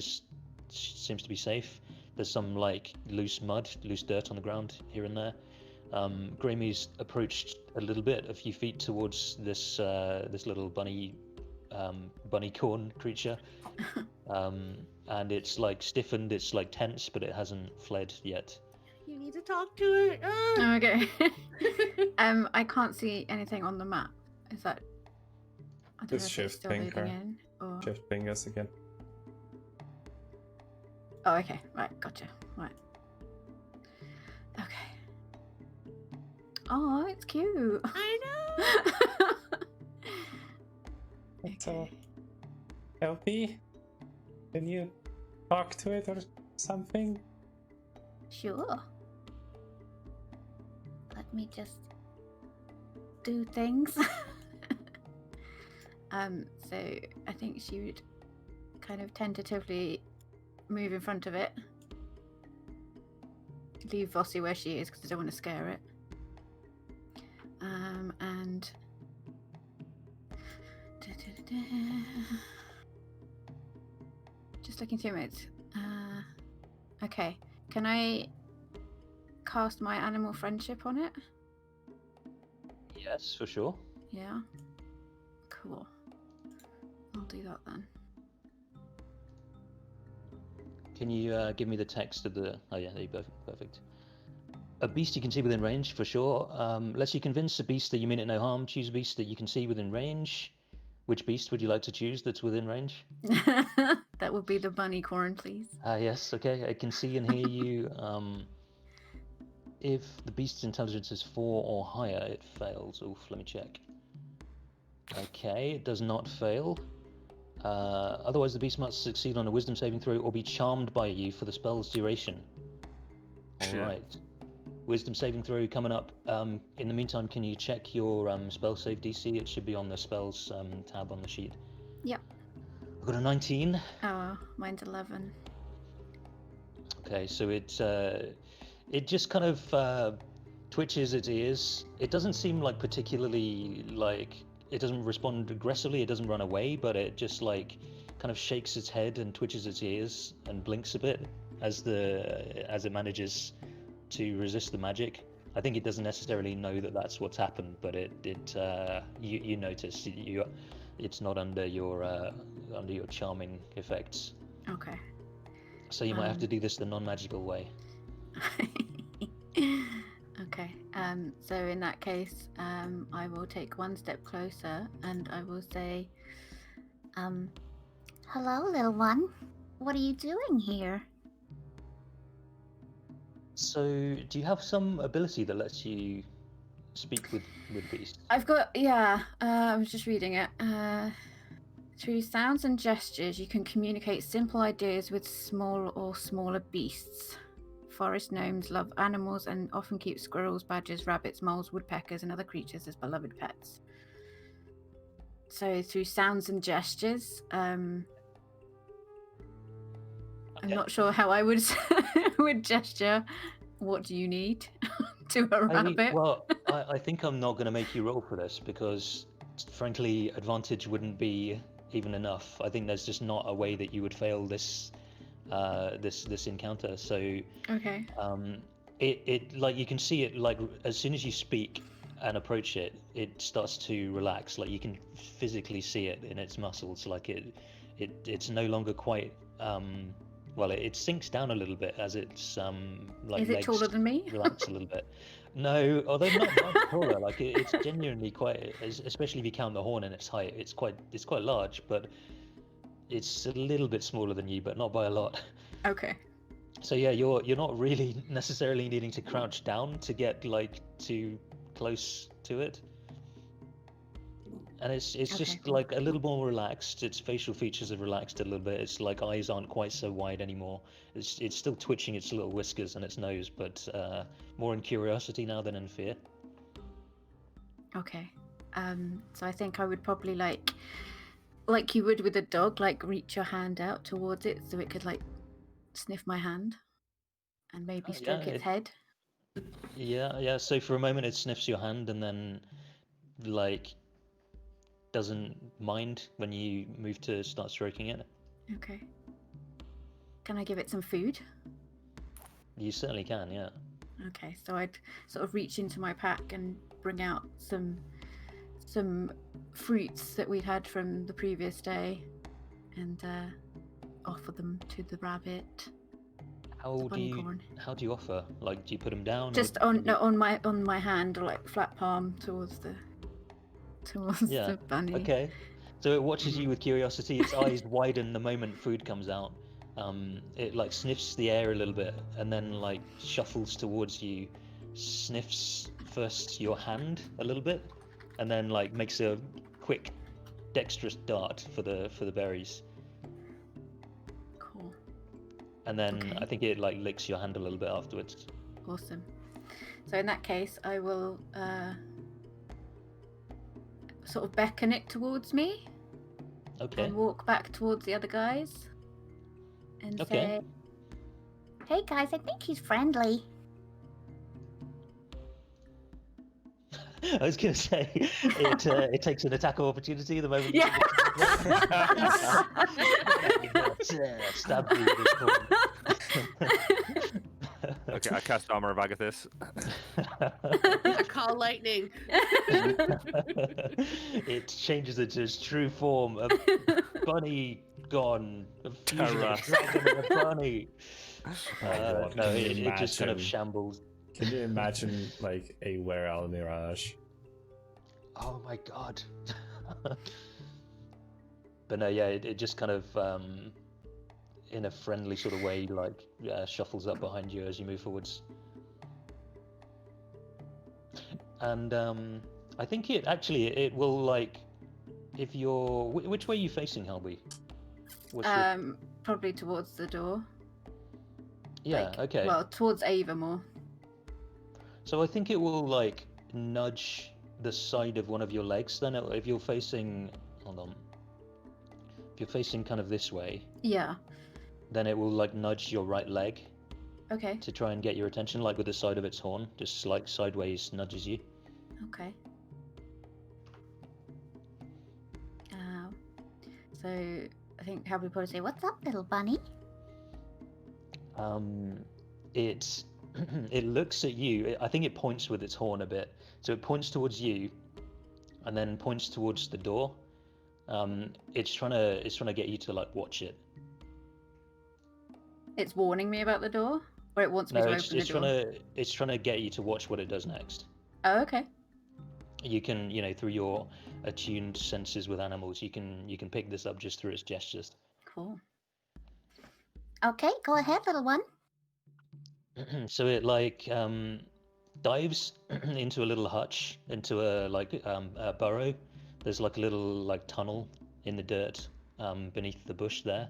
seems to be safe. There's some like loose mud, loose dirt on the ground here and there. Gramy's approached a little bit, a few feet towards this little bunny corn creature, and it's like stiffened. It's like tense, but it hasn't fled yet. You need to talk to it. Okay. I can't see anything on the map. Is that? I don't know Just if it's shift still ping loading her. in or. Shift ping us again. Oh, okay. Right. Gotcha. Right. Okay. Oh, it's cute. I know. So, LP, can you talk to it or something? Sure. Let me just do things. So I think she would kind of tentatively move in front of it. Leave Vossi where she is because I don't want to scare it. And just looking through it. Okay. Can I cast my animal friendship on it? Yes, for sure. Yeah. Cool. I'll do that then. Can you give me the text of the? Oh yeah, there you go. Perfect. A beast you can see within range, for sure. Lets you convince a beast that you mean it no harm. Choose a beast that you can see within range. Which beast would you like to choose that's within range? That would be the bunny corn, please. Yes, okay. I can see and hear you. If the beast's intelligence is 4 or higher, it fails. Oof, let me check. Okay, it does not fail. Otherwise, the beast must succeed on a wisdom saving throw or be charmed by you for the spell's duration. Alright. Wisdom saving throw coming up. In the meantime, can you check your spell save DC? It should be on the spells tab on the sheet. Yep. I've got a 19. Oh, mine's 11. Okay, so it just kind of twitches its ears. It doesn't seem like particularly like it doesn't respond aggressively. It doesn't run away, but it just like kind of shakes its head and twitches its ears and blinks a bit as it manages to resist the magic. I think it doesn't necessarily know that that's what's happened, but you notice it's not under your charming effects. Okay. So you might have to do this the non-magical way. Okay. So in that case, I will take one step closer and I will say, hello, little one. What are you doing here? So, do you have some ability that lets you speak with beasts? I've got, yeah, I was just reading it. Through sounds and gestures, you can communicate simple ideas with small or smaller beasts. Forest gnomes love animals and often keep squirrels, badgers, rabbits, moles, woodpeckers, and other creatures as beloved pets. So through sounds and gestures. I'm not sure how I would would gesture. What do you need to a rabbit? I think I'm not going to make you roll for this because, frankly, advantage wouldn't be even enough. I think there's just not a way that you would fail this this encounter. So Okay. it like you can see it like as soon as you speak and approach it, it starts to relax. Like you can physically see it in its muscles. Like it's no longer quite well, it sinks down a little bit as its like Is it legs taller than me? relax a little bit. No, although not much taller. Like it's genuinely quite, especially if you count the horn and its height. It's quite large, but it's a little bit smaller than you, but not by a lot. Okay. So yeah, you're not really necessarily needing to crouch down to get like too close to it. And it's just cool. like a little more relaxed. Its facial features have relaxed a little bit. Its like eyes aren't quite so wide anymore. It's still twitching its little whiskers and its nose, but more in curiosity now than in fear. Okay. So I think I would probably like you would with a dog, like reach your hand out towards it so it could like sniff my hand and maybe stroke its head. Yeah. So for a moment it sniffs your hand and then like doesn't mind when you move to start stroking it. Okay. Can I give it some food? You certainly can, yeah. Okay, so I'd sort of reach into my pack and bring out some fruits that we'd had from the previous day and offer them to the rabbit. How do you offer? Like, do you put them down? Just on my hand, or like flat palm towards the bunny. Okay. So it watches you with curiosity. Its eyes widen the moment food comes out. It like sniffs the air a little bit and then like shuffles towards you, sniffs first your hand a little bit, and then like makes a quick, dexterous dart for the berries. Cool. And then I think it like licks your hand a little bit afterwards. Awesome. So in that case, I will sort of beckon it towards me. Okay. And walk back towards the other guys. And say, "Hey guys, I think he's friendly." I was going to say it takes an attack of opportunity the moment. Yeah. Stab you with this Okay, I cast Armor of Agathis. I call lightning. It changes into its true form. A bunny gone. A fusion of a dragon and a bunny. No, it just kind of shambles. Can you imagine like a Were Al Mirage? Oh my god. But no, yeah, it just kind of in a friendly sort of way, like shuffles up behind you as you move forwards. And I think it will like, if you're, which way are you facing, Helby? Probably towards the door. Yeah. Like, okay. Well, towards Ava more. So I think it will like nudge the side of one of your legs. Then if you're facing, hold on. If you're facing kind of this way. Yeah. Then it will like nudge your right leg. Okay. To try and get your attention, like with the side of its horn, just like sideways nudges you. Okay. So I think how we probably say, "What's up, little bunny?" It looks at you. I think it points with its horn a bit. So it points towards you, and then points towards the door. It's trying to get you to like watch it. It's warning me about the door, or it wants me to open the door. It's trying to get you to watch what it does next. Oh, okay. You can, through your attuned senses with animals, you can pick this up just through its gestures. Cool. Okay, go ahead, little one. So it like dives into a little hutch, into a burrow. There's like a little like tunnel in the dirt beneath the bush there.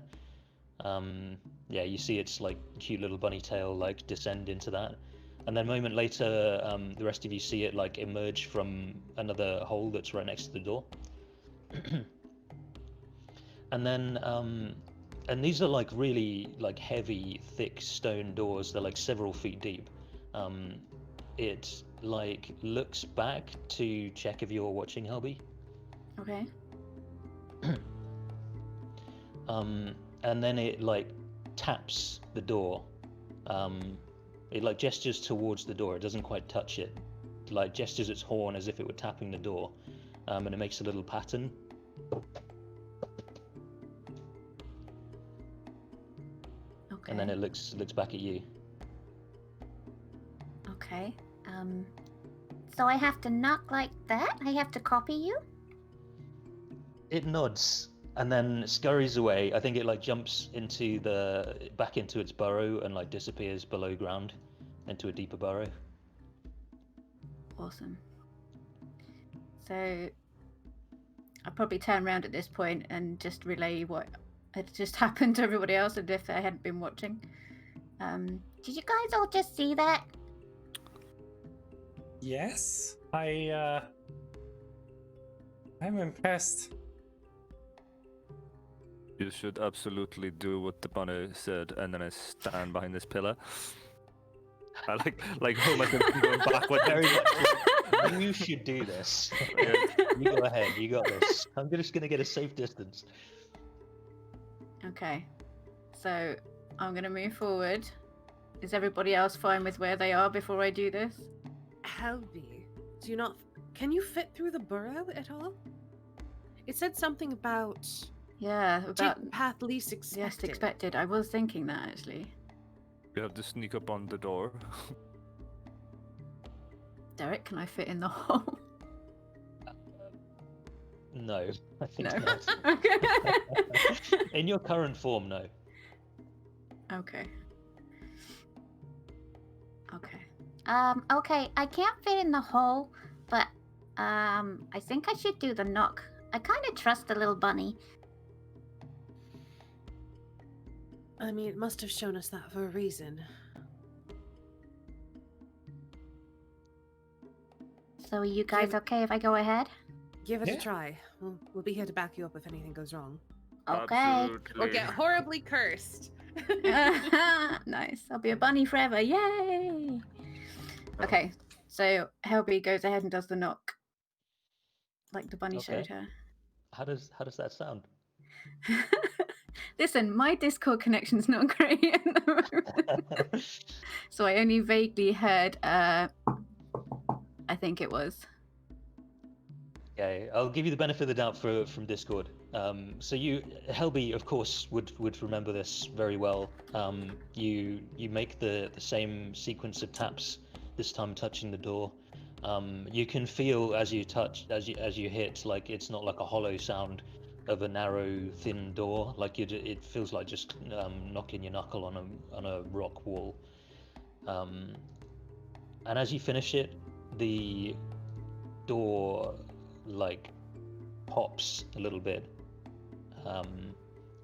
Yeah, you see its like cute little bunny tail like descend into that, and then a moment later, the rest of you see it like emerge from another hole that's right next to the door. And then, and these are like really like heavy, thick stone doors. They're like several feet deep. It like looks back to check if you're watching, Helby. Okay. And then it like taps the door. It like gestures towards the door. It doesn't quite touch it. It, like gestures its horn as if it were tapping the door, and it makes a little pattern. Okay. And then it looks back at you. Okay. So I have to knock like that? I have to copy you? It nods and then scurries away. I think it like jumps back into its burrow and like disappears below ground into a deeper burrow. Awesome. So I'll probably turn around at this point and just relay what had just happened to everybody else, and if they hadn't been watching. Did you guys all just see that? Yes, I'm impressed. You should absolutely do what the bunny said, and then I stand behind this pillar. I like Homer Simpson going backward. Very much. You should do this. Yeah. You go ahead. You got this. I'm just gonna get a safe distance. Okay. So I'm going to move forward. Is everybody else fine with where they are before I do this? Helby, do you not? Can you fit through the burrow at all? It said something about Yeah, about take path least expected. least expected. I was thinking that actually. You have to sneak up on the door. Derek, can I fit in the hole? No, I think No. not. Okay. In your current form, no. Okay. Okay. Okay, I can't fit in the hole, but I think I should do the knock. I kind of trust the little bunny. I mean, it must have shown us that for a reason. So are you guys okay if I go ahead? Give it Yeah. a try. We'll be here to back you up if anything goes wrong. Okay. Or get horribly cursed. Nice. I'll be a bunny forever. Yay! Okay, so Helby goes ahead and does the knock, like the bunny showed Okay. her. How does that sound? Listen, my Discord connection's not great at the moment, so I only vaguely heard. I think it was. Okay, I'll give you the benefit of the doubt from Discord. So you, Helby, of course, would remember this very well. You make the same sequence of taps, this time touching the door. You can feel as you hit, like it's not like a hollow sound of a narrow, thin door. Like it feels like just knocking your knuckle on a rock wall. And as you finish it, the door like pops a little bit,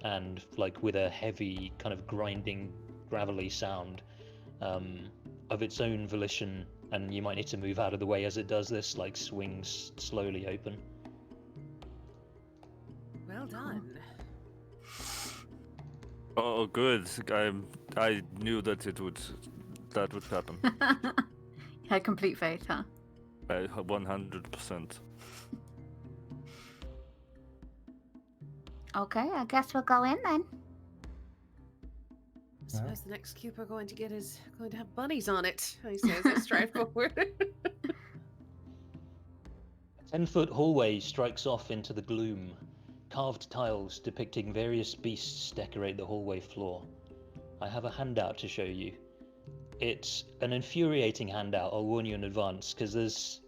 and like with a heavy kind of grinding, gravelly sound of its own volition, and you might need to move out of the way as it does this, like swings slowly open. Well done. Oh, good. I knew that would happen. You had complete faith, huh? 100%. Okay, I guess we'll go in then. I suppose the next cube we're going to get is going to have bunnies on it. I say as I stride forward. 10-foot hallway strikes off into the gloom. Carved tiles depicting various beasts decorate the hallway floor. I have a handout to show you. It's an infuriating handout, I'll warn you in advance, because there's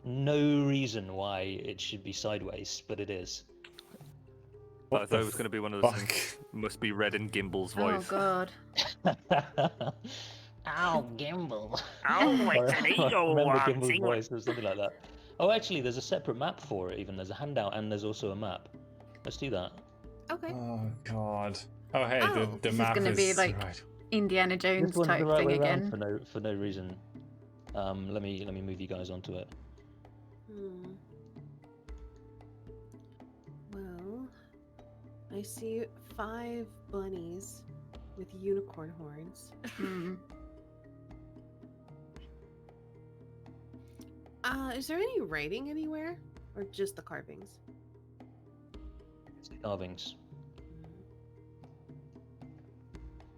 no reason why it should be sideways, but it is. I thought it was going to be one of those things. Must be Red and Gimble's voice. Oh god. Ow, Gimble. Ow, I it's an ego remember one. Gimble's voice or something like that. Oh, actually, there's a separate map for it. Even there's a handout and there's also a map. Let's do that. Okay. Oh god. Oh hey, Oh, the this is map gonna is be like right. Indiana Jones This one's type the right thing way around again. for no reason. Let me move you guys onto it. I see 5 bunnies with unicorn horns. Hmm. Is there any writing anywhere? Or just the carvings? It's the carvings.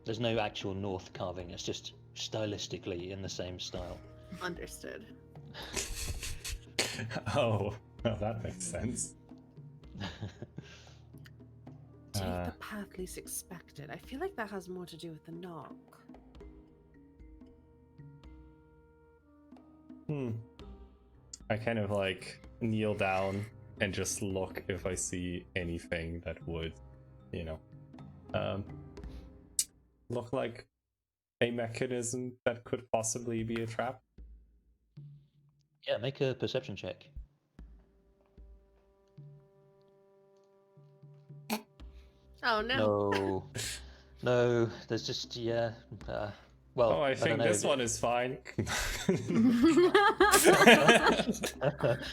There's no actual north carving, it's just stylistically in the same style. Understood. Oh, well, that makes sense. Take Uh, the path least expected. I feel like that has more to do with the knock. I kind of like kneel down and just look if I see anything that would, you know, look like a mechanism that could possibly be a trap. Yeah, make a perception check. Oh no. No. No, there's just, well, Oh, I don't think know. this one is fine. Those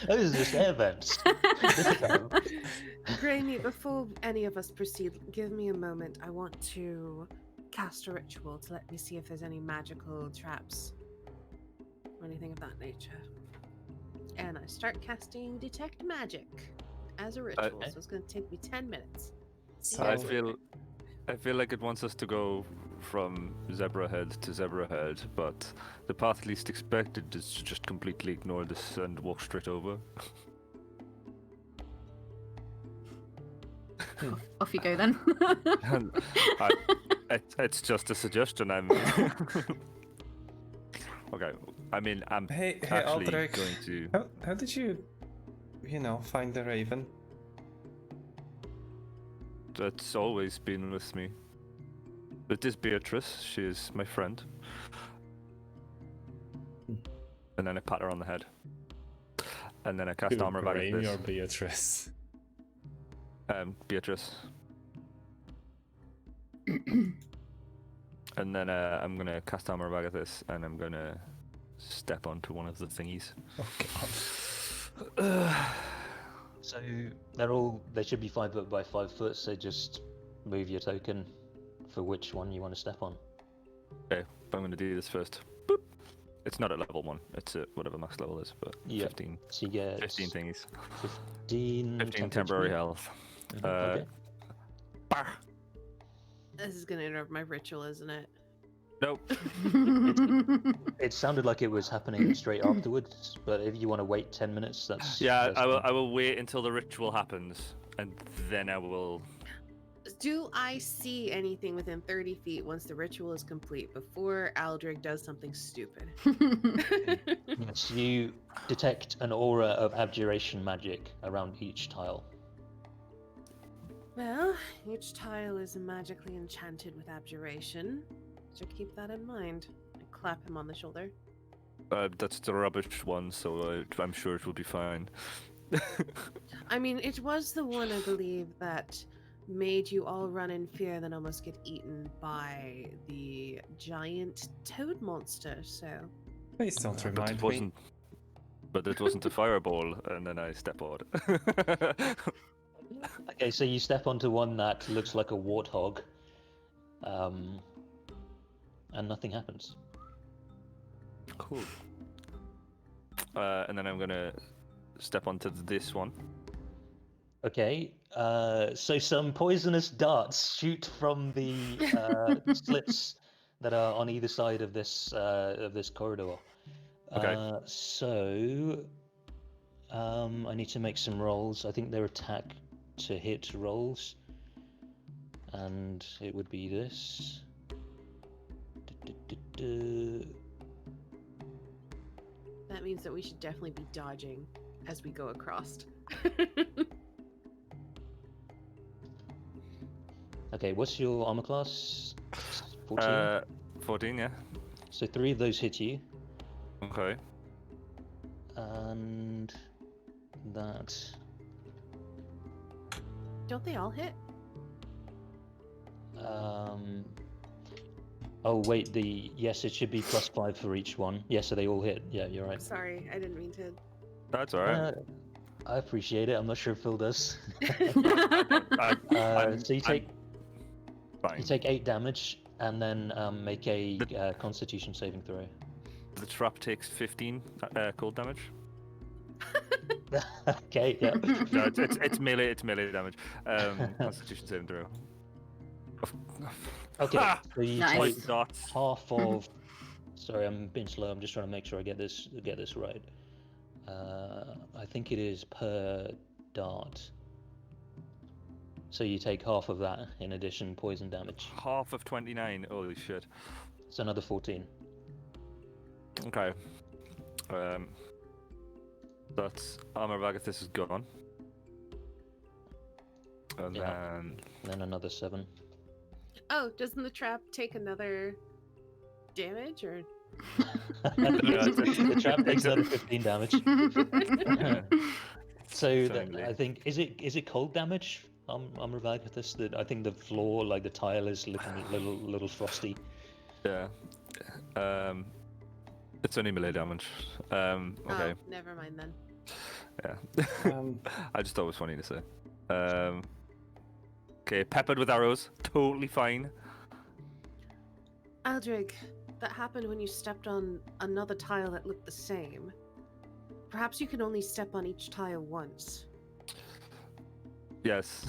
are just air vents. Granny, before any of us proceed, give me a moment. I want to cast a ritual to let me see if there's any magical traps or anything of that nature. And I start casting Detect Magic as a ritual, Okay. so it's going to take me 10 minutes. See So- you I guys feel later. I feel like it wants us to go from zebra head to zebra head, but the path least expected is to just completely ignore this and walk straight over. Off you go then. And it's just a suggestion. I'm okay. I mean, I'm Hey, actually Aldrich. going to. How did you find the raven? That's always been with me. It is Beatrice. She is my friend. And then I pat her on the head. And then I cast To armor back at Graeme this. or Beatrice? Beatrice. And then I'm gonna cast armor back at this, and I'm gonna step onto one of the thingies. Oh god. So they should be 5 foot by 5 foot, so just move your token for which one you want to step on. Okay, but I'm gonna do this first. Boop. It's not at level 1, it's at whatever max level is, but Yeah. 15. So you get 15 thingies. 15 temporary HP. health. Okay. Bah! This is going to interrupt my ritual, isn't it? Nope. It sounded like it was happening straight afterwards, but if you want to wait 10 minutes, that's Yeah, that's I will. fine. I will wait until the ritual happens, and then I will. Do I see anything within 30 feet once the ritual is complete before Aldrich does something stupid? Yes, you detect an aura of abjuration magic around each tile. Well, each tile is magically enchanted with abjuration, so keep that in mind. I clap him on the shoulder. That's the rubbish one, so I'm sure it will be fine. I mean, it was the one, I believe, that made you all run in fear and then almost get eaten by the giant toad monster, so... Please don't But remind it me. wasn't. But it wasn't a fireball, and then I step on. Okay, so you step onto one that looks like a warthog, and nothing happens. Cool. And then I'm gonna step onto this one. Okay, so some poisonous darts shoot from the slits that are on either side of this corridor. Okay. I need to make some rolls. I think they're attack to hit rolls, and it would be this. That means that we should definitely be dodging as we go across. Okay, what's your armor class? 14. 14, yeah. So 3 of those hit you, Okay. and that. Don't they all hit? Oh wait, yes, it should be +5 for each one. Yeah, so they all hit. Yeah, you're right. Sorry, I didn't mean to. That's alright. I appreciate it. I'm not sure if Phil does. I'm So you take fine. 8 damage, and then make a Constitution saving throw. The trap takes 15 cold damage. Okay, yeah. No, it's melee. It's melee damage. Constitution saving throw. Okay, Ah! so you Nice. take Dots. half of. Sorry, I'm being slow. I'm just trying to make sure I get this right. I think it is per dart. So you take half of that in addition poison damage. Half of 29. Holy shit. It's another 14. Okay. That's armor of Agathis is gone. And Yeah. Then another 7. Oh, doesn't the trap take another damage or? The trap takes another 15 damage. So Timely. I think is it cold damage? I'm revived with this. That I think the floor, like the tile, is looking a little frosty. Yeah. It's only melee damage. Okay. Oh, never mind then. Yeah. I just thought it was funny to say. Okay, peppered with arrows, totally fine. Aldrig, that happened when you stepped on another tile that looked the same. Perhaps you can only step on each tile once. Yes.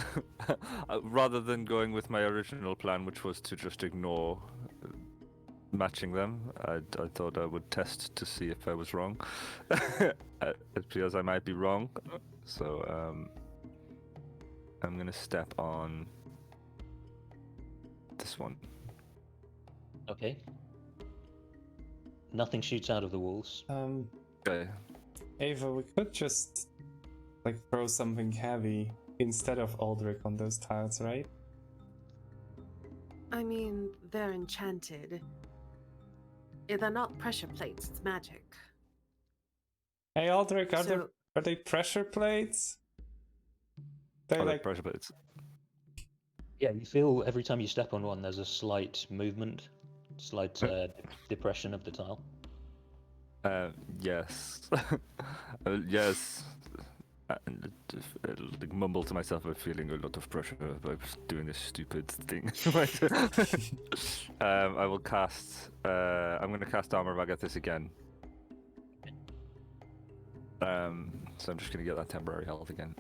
Rather than going with my original plan, which was to just ignore matching them, I thought I would test to see if I was wrong. Because I might be wrong. So, I'm gonna step on this one. Okay. Nothing shoots out of the walls. Okay. Ava, we could just like throw something heavy instead of Aldrich on those tiles, right? I mean, they're enchanted. They're not pressure plates, it's magic. Hey Aldrich, are So- they pressure plates? They I like like pressure plates. Yeah, you feel every time you step on one, there's a slight movement, slight depression of the tile. Yes. Yes. Like mumble to myself, I'm feeling a lot of pressure by doing this stupid thing. I will cast. I'm going to cast Armor of Agathis again. So I'm just going to get that temporary health again.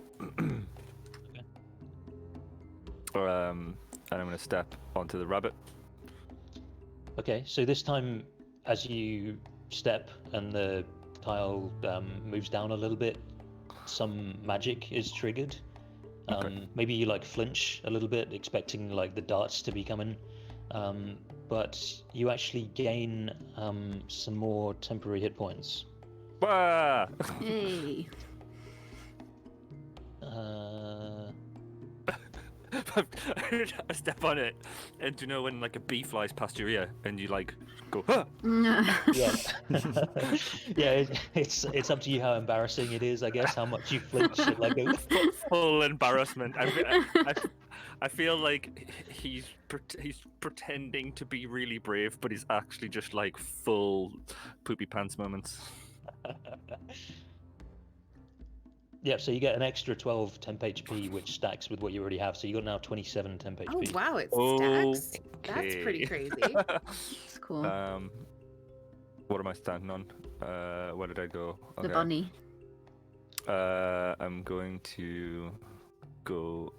And I'm going to step onto the rabbit. Okay, so this time, as you step and the tile moves down a little bit, some magic is triggered. Okay. Maybe you like flinch a little bit, expecting like the darts to be coming, but you actually gain some more temporary hit points. Ah! Hey. I step on it, and do you know when like a bee flies past your ear and you like go, huh? Yeah, yeah. It's up to you how embarrassing it is, I guess. How much you flinch and like go. Full embarrassment. I feel like he's pretending to be really brave, but he's actually just like full poopy pants moments. Yeah, so you get an extra 12 temp HP, which stacks with what you already have. So you got now 27 temp HP. Oh wow, it stacks. That's pretty Okay. crazy. It's cool. What am I standing on? Where did I go? The bunny. I'm going to go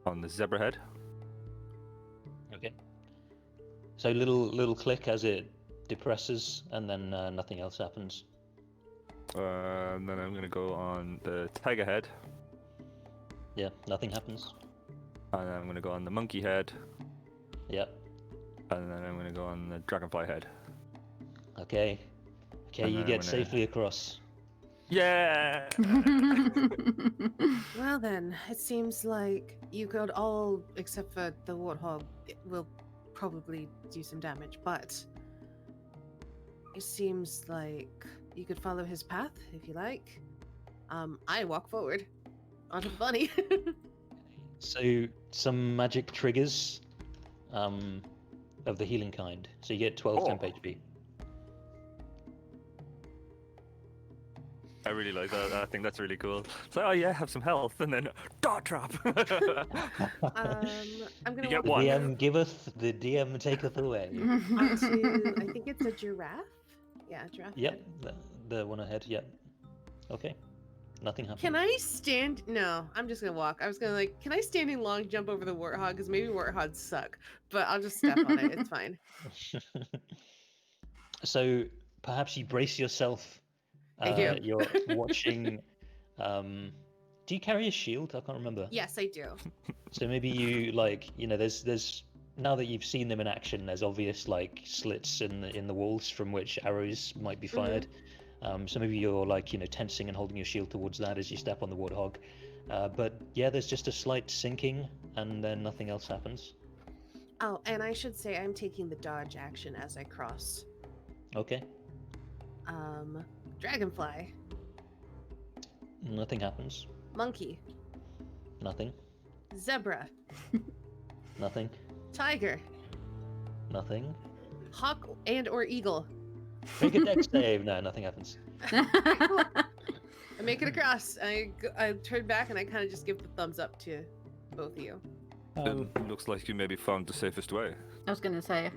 on the zebra head. Okay. So little click as it depresses, and then nothing else happens. And then I'm going to go on the tiger head. Yeah, nothing happens. And then I'm going to go on the monkey head. Yep. And then I'm going to go on the dragonfly head. Okay. Okay, And you then get I'm gonna- safely across. Yeah! Well then, it seems like you could all, except for the warthog, will probably do some damage, but it seems like you could follow his path if you like. I walk forward onto the bunny. So some magic triggers of the healing kind. So you get 12 temp HP. I really like that. I think that's really cool. It's like, oh yeah, have some health, and then dart trap. I'm gonna You get walk one. The you DM giveth, the DM taketh away. onto. I think it's a giraffe. Yeah, a giraffe. Yep, head. the one ahead. Yep. Okay. Nothing happens. Can I stand? No, I'm just gonna walk. I was gonna like, can I standing long jump over the warthog? Because maybe warthogs suck, but I'll just step on it. It's fine. So perhaps you brace yourself. I do. You're watching. Do you carry a shield? I can't remember. Yes, I do. So maybe you like, there's now that you've seen them in action, there's obvious like slits in the walls from which arrows might be fired. So maybe you're like, tensing and holding your shield towards that as you step on the warthog. But yeah, there's just a slight sinking, and then nothing else happens. Oh, and I should say I'm taking the dodge action as I cross. Okay. Dragonfly, Nothing happens. monkey, Nothing. zebra, Nothing. tiger, Nothing. hawk and or eagle. Make a dex save. No, nothing happens. I make it across. I turn back and I kind of just give the thumbs up to both of you. It looks like you maybe found the safest way. I was going to say,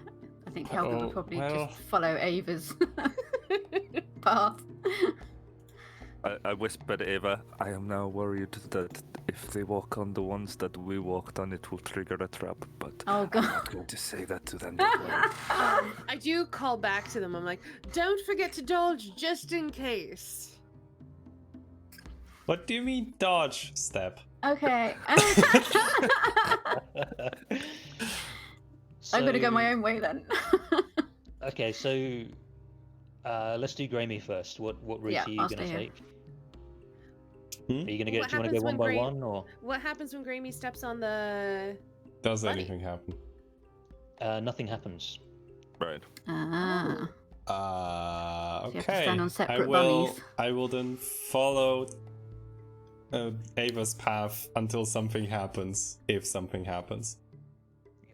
I think Helga Oh, would probably well. just follow Ava's path. I whispered to Ava, I am now worried that if they walk on the ones that we walked on, it will trigger a trap, but Oh, I'm God. not going to say that to them. Don't worry. I do call back to them. I'm like, don't forget to dodge just in case. What do you mean dodge step? Okay. I'm going to go my own way then. Okay, so let's do Grammy first. What route Yeah, are you I'll gonna stay here. take? Hmm? Are you gonna What do you want to happens go one when by Gra- one or What happens when Grammy steps on the? Does Bunny. anything happen? nothing happens? Right. Ah. Okay. you have to stand on separate will. bunnies. I will then follow Ava's path until something happens. If something happens.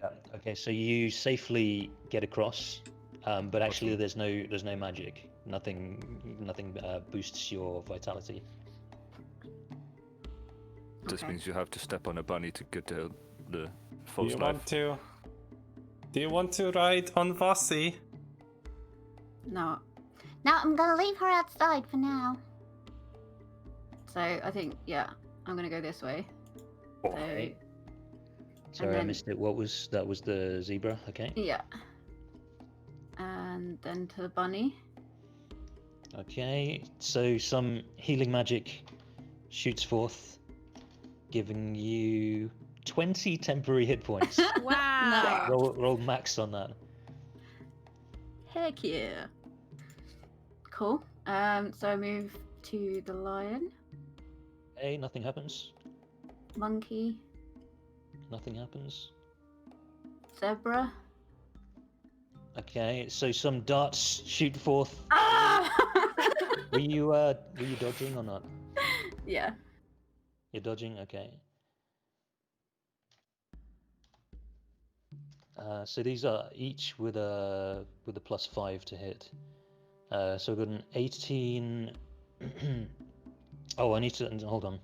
Yeah. Okay, so you safely get across, but actually there's no magic. Nothing boosts your vitality. This Okay. means you have to step on a bunny to get the Do false you life. want to? Do you want to ride on Vossi? No. Now I'm gonna leave her outside for now. So I think, yeah, I'm going to go this way. So, Okay. Sorry, I then- missed it. That was the zebra? Okay. yeah. And then to the bunny. Okay. So some healing magic shoots forth, giving you 20 temporary hit points. Wow. roll max on that. Heck yeah. Cool. So I move to the lion, Okay, nothing happens. monkey, Nothing happens. zebra. Okay, so some darts shoot forth. Ah! Were you dodging or not? Yeah. You're dodging, okay. So these are each with a +5 to hit. So we've got an 18. Oh, I need to hold on.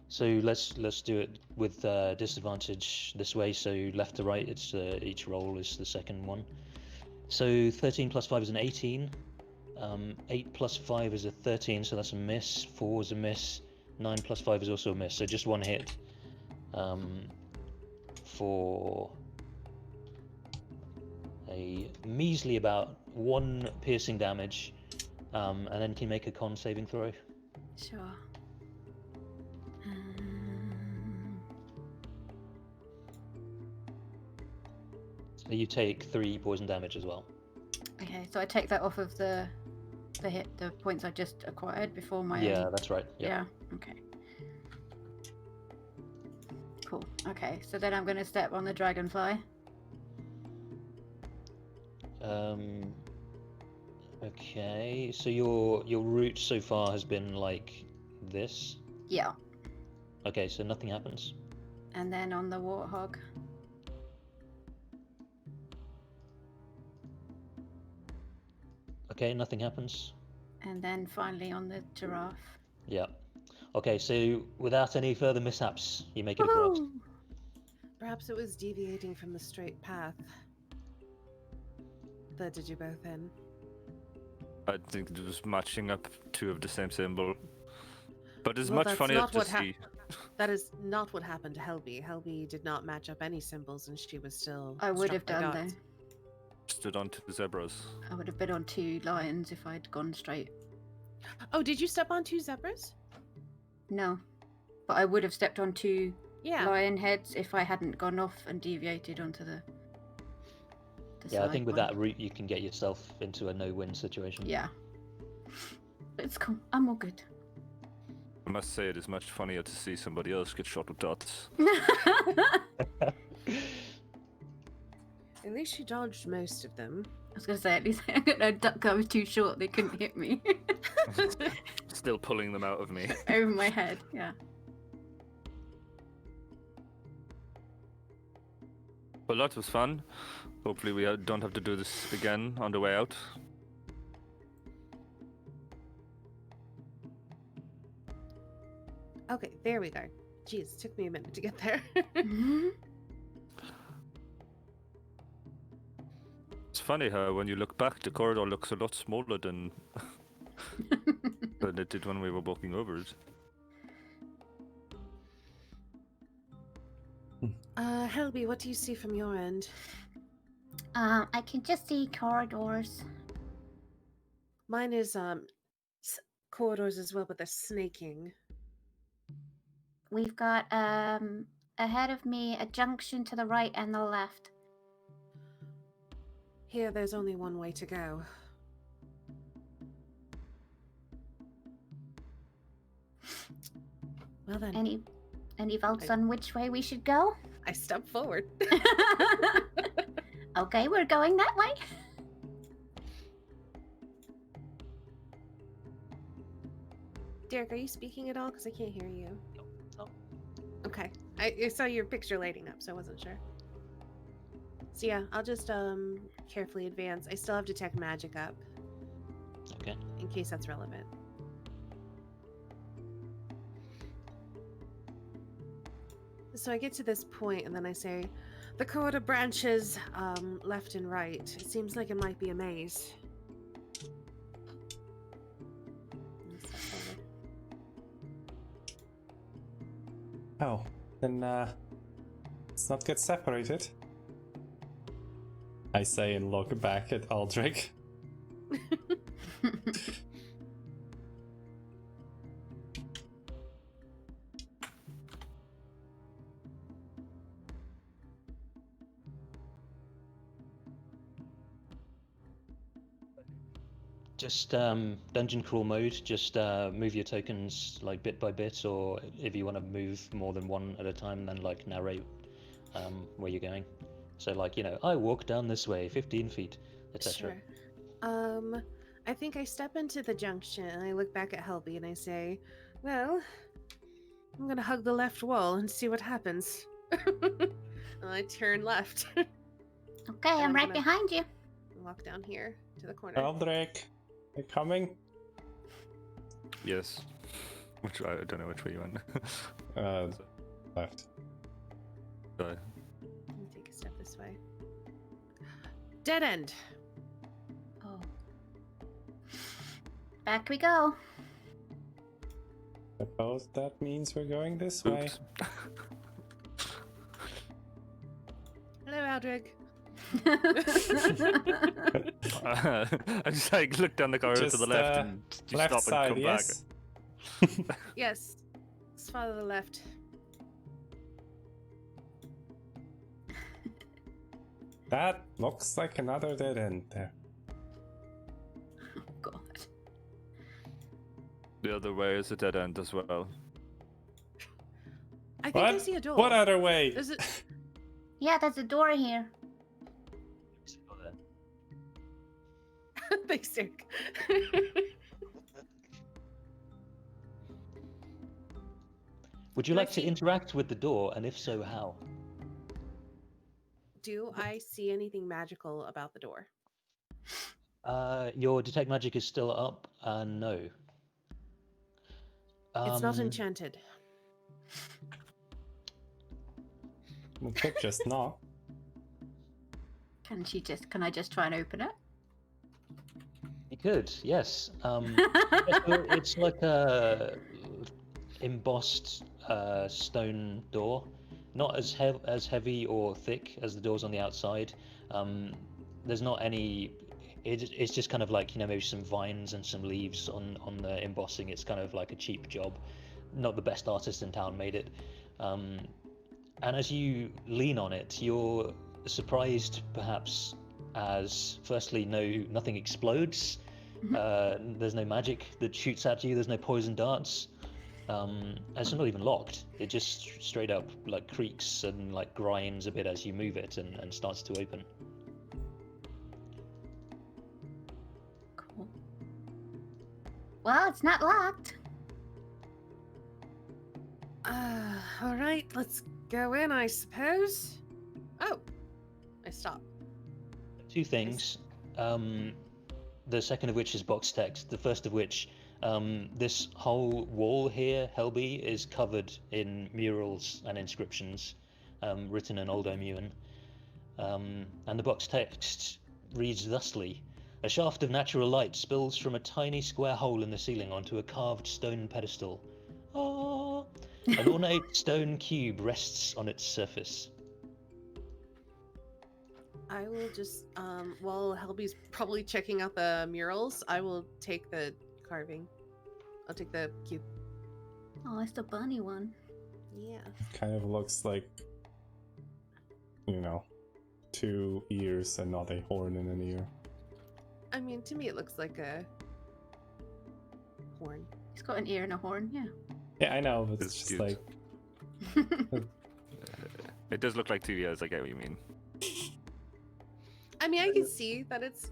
So let's do it with disadvantage this way. So left to right, it's each roll is the second one. So 13 plus 5 is an 18. 8 plus 5 is a 13, so that's a miss. 4 is a miss. 9 plus 5 is also a miss. So just one hit for a measly about 1 piercing damage. And then can you make a con saving throw? Sure. So you take 3 poison damage as well. Okay, so I take that off of the points I just acquired before my. Yeah, that's right. Yeah. Okay. Cool. Okay, so then I'm going to step on the dragonfly. Okay, so your route so far has been like this. Yeah. Okay, so nothing happens. And then on the warthog. Okay, nothing happens. And then finally on the giraffe. Yeah. Okay, so without any further mishaps, you make it across. Woohoo! Perhaps it was deviating from the straight path that did you both in. I think it was matching up two of the same symbol. But it's Well, much that's funnier not to what see. That is not what happened to Helby. Helby did not match up any symbols, and she was still. I would struck have by done dots. though. Stood onto the zebras. I would have been on 2 lions if I'd gone straight. Oh, did you step on 2 zebras? No. But I would have stepped on 2 Yeah. lion heads if I hadn't gone off and deviated onto the Yeah, I side think with one. that route you can get yourself into a no-win situation. Yeah. It's cool. I'm all good. I must say it is much funnier to see somebody else get shot with dots. At least she dodged most of them. I was gonna say at least I'm gonna duck. I was too short. They couldn't hit me Still pulling them out of me. over my head. Yeah. Well, that was fun. Hopefully we don't have to do this again on the way out. Okay, there we go. Jeez, took me a minute to get there. It's funny how when you look back, the corridor looks a lot smaller than it did when we were walking over it. Helby, what do you see from your end? I can just see corridors. Mine is corridors as well, but they're snaking. We've got ahead of me a junction to the right and the left. Here, there's only one way to go. Well then, Any votes on which way we should go? I step forward. Okay, we're going that way. Derek, are you speaking at all? Because I can't hear you. No. Okay. I saw your picture lighting up, so I wasn't sure. So yeah, I'll just carefully advance. I still have detect magic up Okay. in case that's relevant. So I get to this point and then I say, the corridor branches left and right. It seems like it might be a maze. And step forward. Oh, then let's not get separated. I say and look back at Aldrich. Just dungeon crawl mode. Just move your tokens like bit by bit, or if you want to move more than one at a time, then like narrate where you're going. So like I walk down this way, 15 feet, etc. Sure. I think I step into the junction and I look back at Helby and I say, well, I'm gonna hug the left wall and see what happens. And I turn left. Okay, And I'm I'm right gonna- behind you. Walk down here to the corner. Aldrich, you coming? Yes. Which I don't know which way you went. Left. Sorry. Let me take a step this way. Dead end. Oh. Back we go. Suppose that means we're going this way. Oops. Hello, Aldrich. I just like look down the corridor to the Just, left and you Left stop side, and come yes? Yes. Let's follow the left. That looks like another dead end there. Oh god. back. The other way is a dead end as well. I think I What? see a door. What other way? Is it? Yeah, there's a door here. Thanks, Derek. Would you Do I like to see- interact with the door, and if so, how? Do I see anything magical about the door? Your detect magic is still up. No. It's not enchanted. We could just knock. Can I just try and open it? You could, yes. It's like a embossed stone door, not as heavy or thick as the doors on the outside. There's not any. It's just kind of like, maybe some vines and some leaves on the embossing. It's kind of like a cheap job. Not the best artist in town made it. And as you lean on it, you're surprised perhaps as firstly nothing explodes. There's no magic that shoots at you. There's no poison darts. It's not even locked. It just straight up like creaks and like grinds a bit as you move it and starts to open. Cool. Well, it's not locked. All right, let's go in, I suppose. Oh, I stopped. Two things. The second of which is box text. The first of which, this whole wall here, Helby, is covered in murals and inscriptions written in Old Omuan. And the box text reads thusly: a shaft of natural light spills from a tiny square hole in the ceiling onto a carved stone pedestal. Ah! An ornate stone cube rests on its surface. I will just, while Helby's probably checking out the murals, I will take the carving. I'll take the cube. Oh, it's the bunny one. Yeah. Kind of looks like, 2 ears and not a horn in an ear. I mean, to me, it looks like a horn. He's got an ear and a horn, yeah. Yeah, I know, but it's It's just cute. like... It does look like 2 ears. I get what you mean. I mean, I can see that it's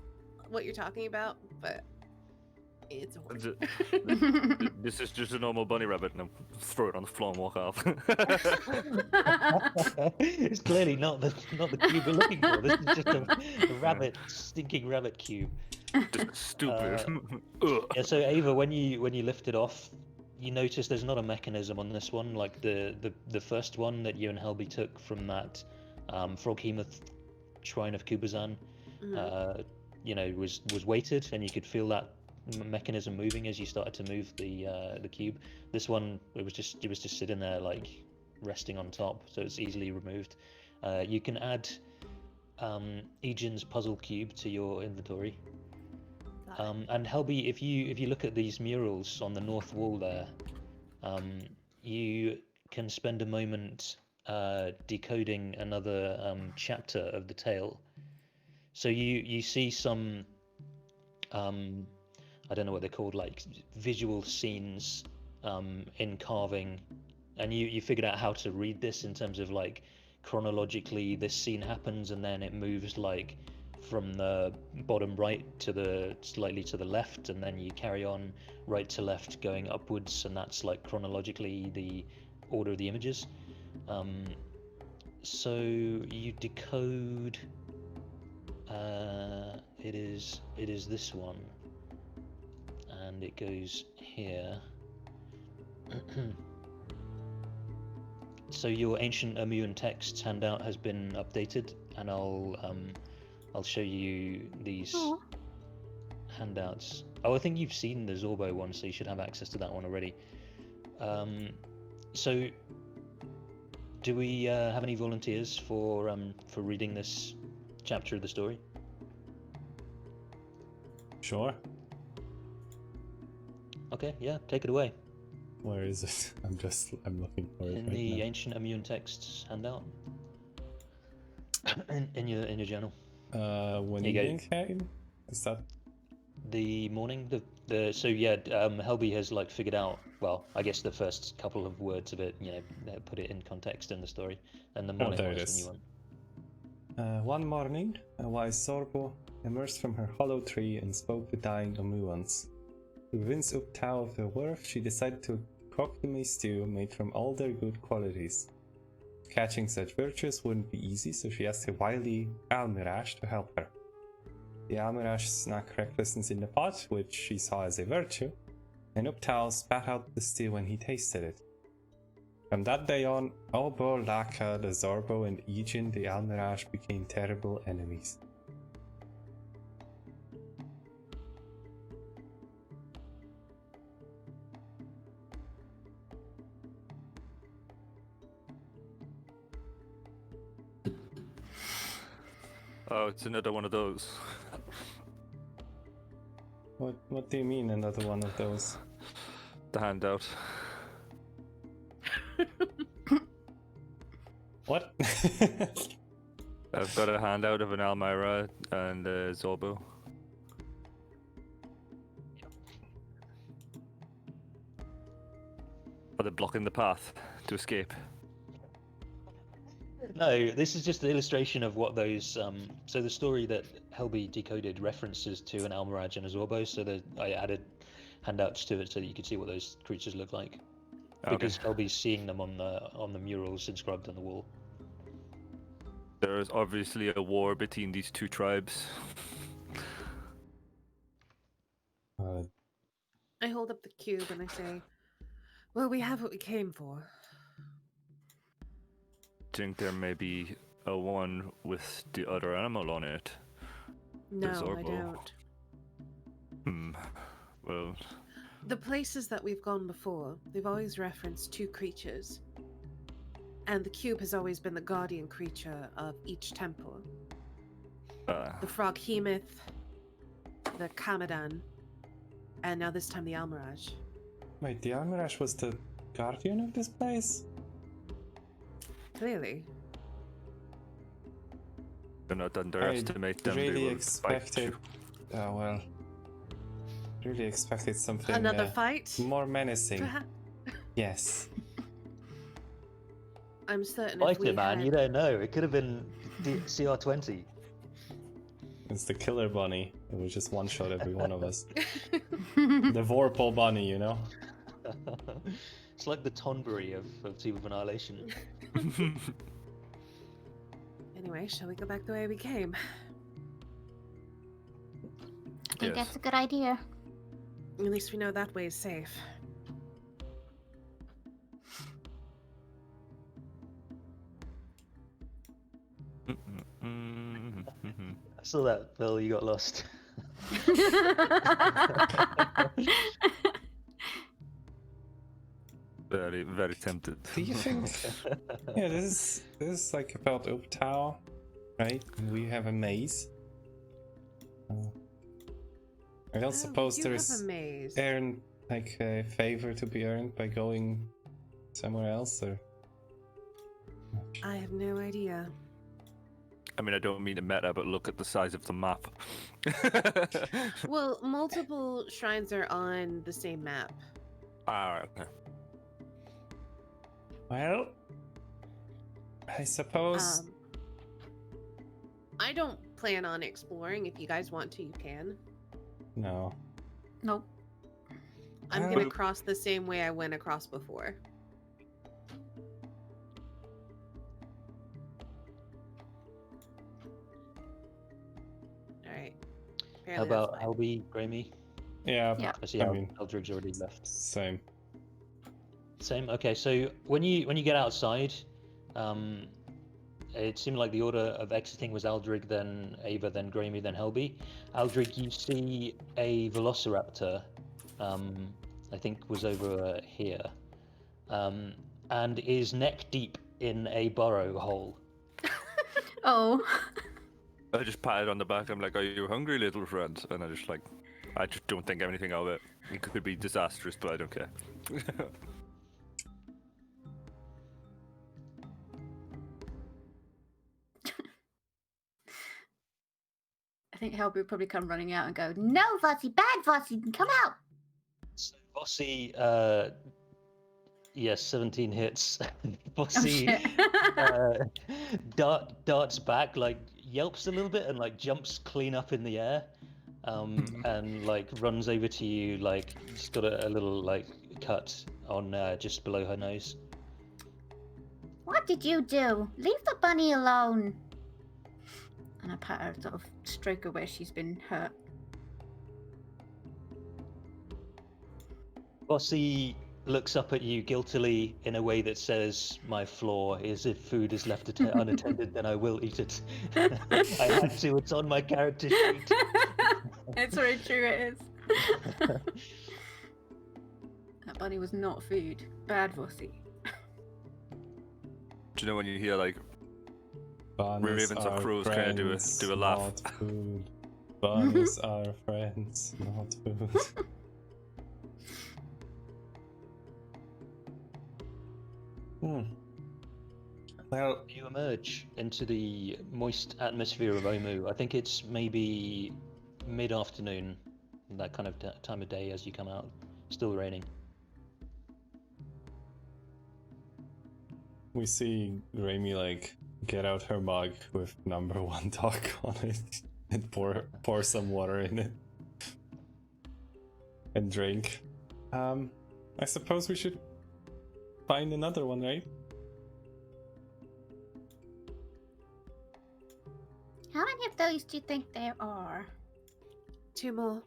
what you're talking about, but it's a horn. This is just a normal bunny rabbit, and throw it on the floor and walk off. It's clearly not the cube we're looking for. This is just a stinking rabbit cube. Just stupid. Ugh. Yeah. So Ava, when you lift it off, you notice there's not a mechanism on this one like the first one that you and Helby took from that Froghemoth Shrine of Kubazan. Was weighted, and you could feel that mechanism moving as you started to move the cube. This one, it was just sitting there like resting on top, so it's easily removed. You can add Ejin's puzzle cube to your inventory. And Helby, if you look at these murals on the north wall there, you can spend a moment decoding another chapter of the tale. So you see some, I don't know what they're called, like visual scenes in carving, and you figured out how to read this in terms of like chronologically this scene happens and then it moves like from the bottom right to the slightly to the left, and then you carry on right to left going upwards, and that's like chronologically the order of the images. So you decode it is this one, and it goes here. So your ancient Omuan texts handout has been updated, and I'll show you these handouts. Oh, I think you've seen the Zorbo one, so you should have access to that one already. So, do we have any volunteers for reading this chapter of the story? Sure. Okay, yeah, take it away. Where is it? I'm looking for it In right the now. ancient Omuan texts handout. in your journal. When Here you evening came? Is that... The morning, Helby has like figured out. Well, I guess the first couple of words of it, put it in context in the story, and the morning there it was the is. new one. One morning, a wise Zorbo emerged from her hollow tree and spoke to dying Omuans. To rinse up Tao of their worth, she decided to cook them a stew made from all their good qualities. Catching such virtues wouldn't be easy, so she asked a wily Almirash to help her. The Almirage snuck recklessness in the pot, which she saw as a virtue, and Uptal spat out the steel when he tasted it. From that day on, Obo, Laka, the Zorbo, and Aegean the Almirage became terrible enemies. Oh, it's another one of those. What do you mean another one of those? The handout. What? I've got a handout of an Almira and a Zorbo. Are they blocking the path to escape? No, this is just the illustration of what those. So the story that Helby decoded references to an Almirage and a Zorbo, so that I added handouts to it so that you could see what those creatures look like. Okay. Because Helby's seeing them on the murals inscribed on the wall. There is obviously a war between these two tribes. I hold up the cube and I say, well, we have what we came for. Think there may be a one with the other animal on it. No, I Zorbo. don't. Well, The places that we've gone before, they've always referenced two creatures. And the cube has always been the guardian creature of each temple. The Froghemoth, the Kamadan, and now this time the Almirage. Wait, the Almirage was the guardian of this place? Clearly. do not underestimate them. Really they will expected. bite you. Oh well. Really expected something Another fight? more menacing. Perhaps. Yes. I'm certain Fight if we it, man. had... You don't know. It could have been CR20. It's the killer bunny. It was just one shot every one of us. The Vorpal bunny, you know? It's like the Tonberry of Team of Annihilation. Anyway, shall we go back the way we came? I think Yes. that's a good idea. At least we know that way is safe. I saw that, Phil. You got lost. Very, very tempted. Do you think? Yeah, this is like about Uptao, right? And we have a maze. I don't suppose we do there's have a maze. earned like a favor to be earned by going somewhere else, or I have no idea. I mean, I don't mean to meta, but look at the size of the map. Well, multiple shrines are on the same map. Okay. well, I suppose. I don't plan on exploring. If you guys want to, you can. No. Nope. I'm Well- gonna cross the same way I went across before. Alright. How about Albie, Grammy? Yeah. Yeah. I see I mean- Eldridge already left. Same. Same. Okay, so when you get outside, it seemed like the order of exiting was Aldrig, then Ava, then Grammy, then Helby. Aldrig, you see a Velociraptor. I think was over here, and is neck deep in a burrow hole. Oh. I just patted on the back. I'm like, "Are you hungry, little friend?" And I just don't think anything of it. It could be disastrous, but I don't care. I think Helby would probably come running out and go, "No, Vossi, bad Vossi, come out. So Bossy, yes, 17 hits. oh Bossy shit." darts back, like yelps a little bit, and like jumps clean up in the air, and like runs over to you, like she's got a little like cut on just below her nose. What did you do? Leave the bunny alone. And I pat her, sort of stroke her where she's been hurt. Bossy looks up at you guiltily in a way that says, "My flaw is if food is left unattended, then I will eat it." I had to. It's on my character sheet. It's very true. It is. That bunny was not food. Bad Vossi. Do you know when you hear like Bunnies ravens or are crows kind of friends, do a laugh? not food. Bunnies are friends, not food. Well, You emerge into the moist atmosphere of Omu. I think it's maybe mid-afternoon, that kind of time of day as you come out. Still raining. we see Raimi like get out her mug with number one dog on it and pour some water in it and drink. I suppose we should find another one, right? How many of those do you think there are? 2 more.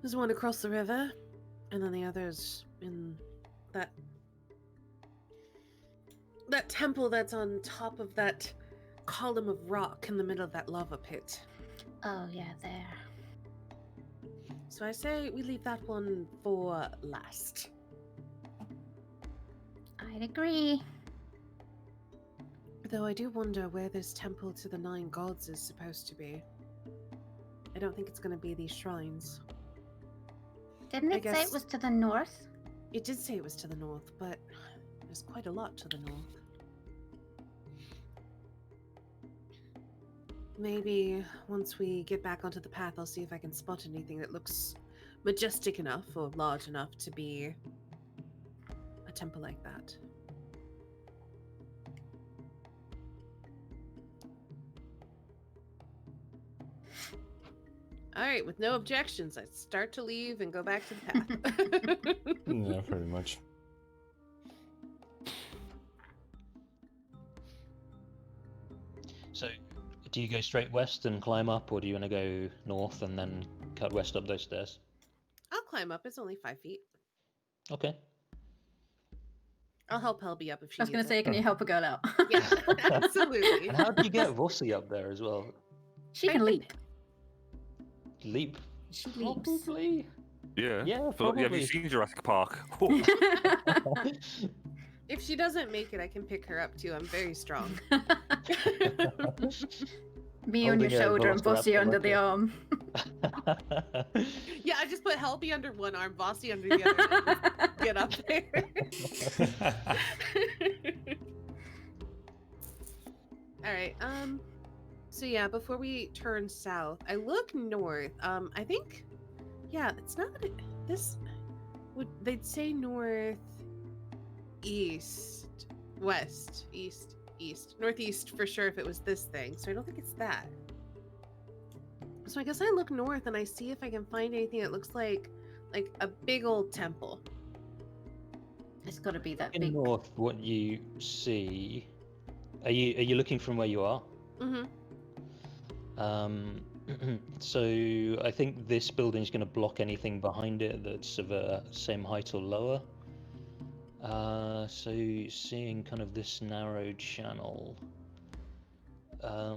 There's one across the river, and then the others in that temple that's on top of that column of rock in the middle of that lava pit. Oh, yeah, there. So I say we leave that one for last. I'd agree. Though I do wonder where this temple to the 9 gods is supposed to be. I don't think it's going to be these shrines. Didn't I it say guess- it was to the north? It did say it was to the north, but there's quite a lot to the north. Maybe once we get back onto the path, I'll see if I can spot anything that looks majestic enough or large enough to be a temple like that. All right, with no objections, I start to leave and go back to the path. Yeah, pretty much. So, do you go straight west and climb up, or do you want to go north and then cut west up those stairs? I'll climb up. It's only 5 feet. Okay. I'll help Helby up if she I was going needs to say, can you help a girl out? it. Yeah, absolutely. And how do you get Vossi up there as well? She can leap. Leap? She leaps. Probably. Yeah. Yeah, But have probably. you seen Jurassic Park? If she doesn't make it, I can pick her up too. I'm very strong. Me on your Holding a shoulder and velociraptor Bossy under like the a- arm. Yeah, I just put Helby under one arm, Bossy under the other, and just get up there. All right. So yeah, before we turn south, I look north. I think, yeah, it's not this. They'd say north, east, west, east, northeast for sure if it was this thing. So I don't think it's that. So I guess I look north and I see if I can find anything that looks like a big old temple. It's got to be that In big. north, what you see? Are you looking from where you are? Mm-hmm. So I think this building is going to block anything behind it that's of a same height or lower. So seeing kind of this narrow channel. I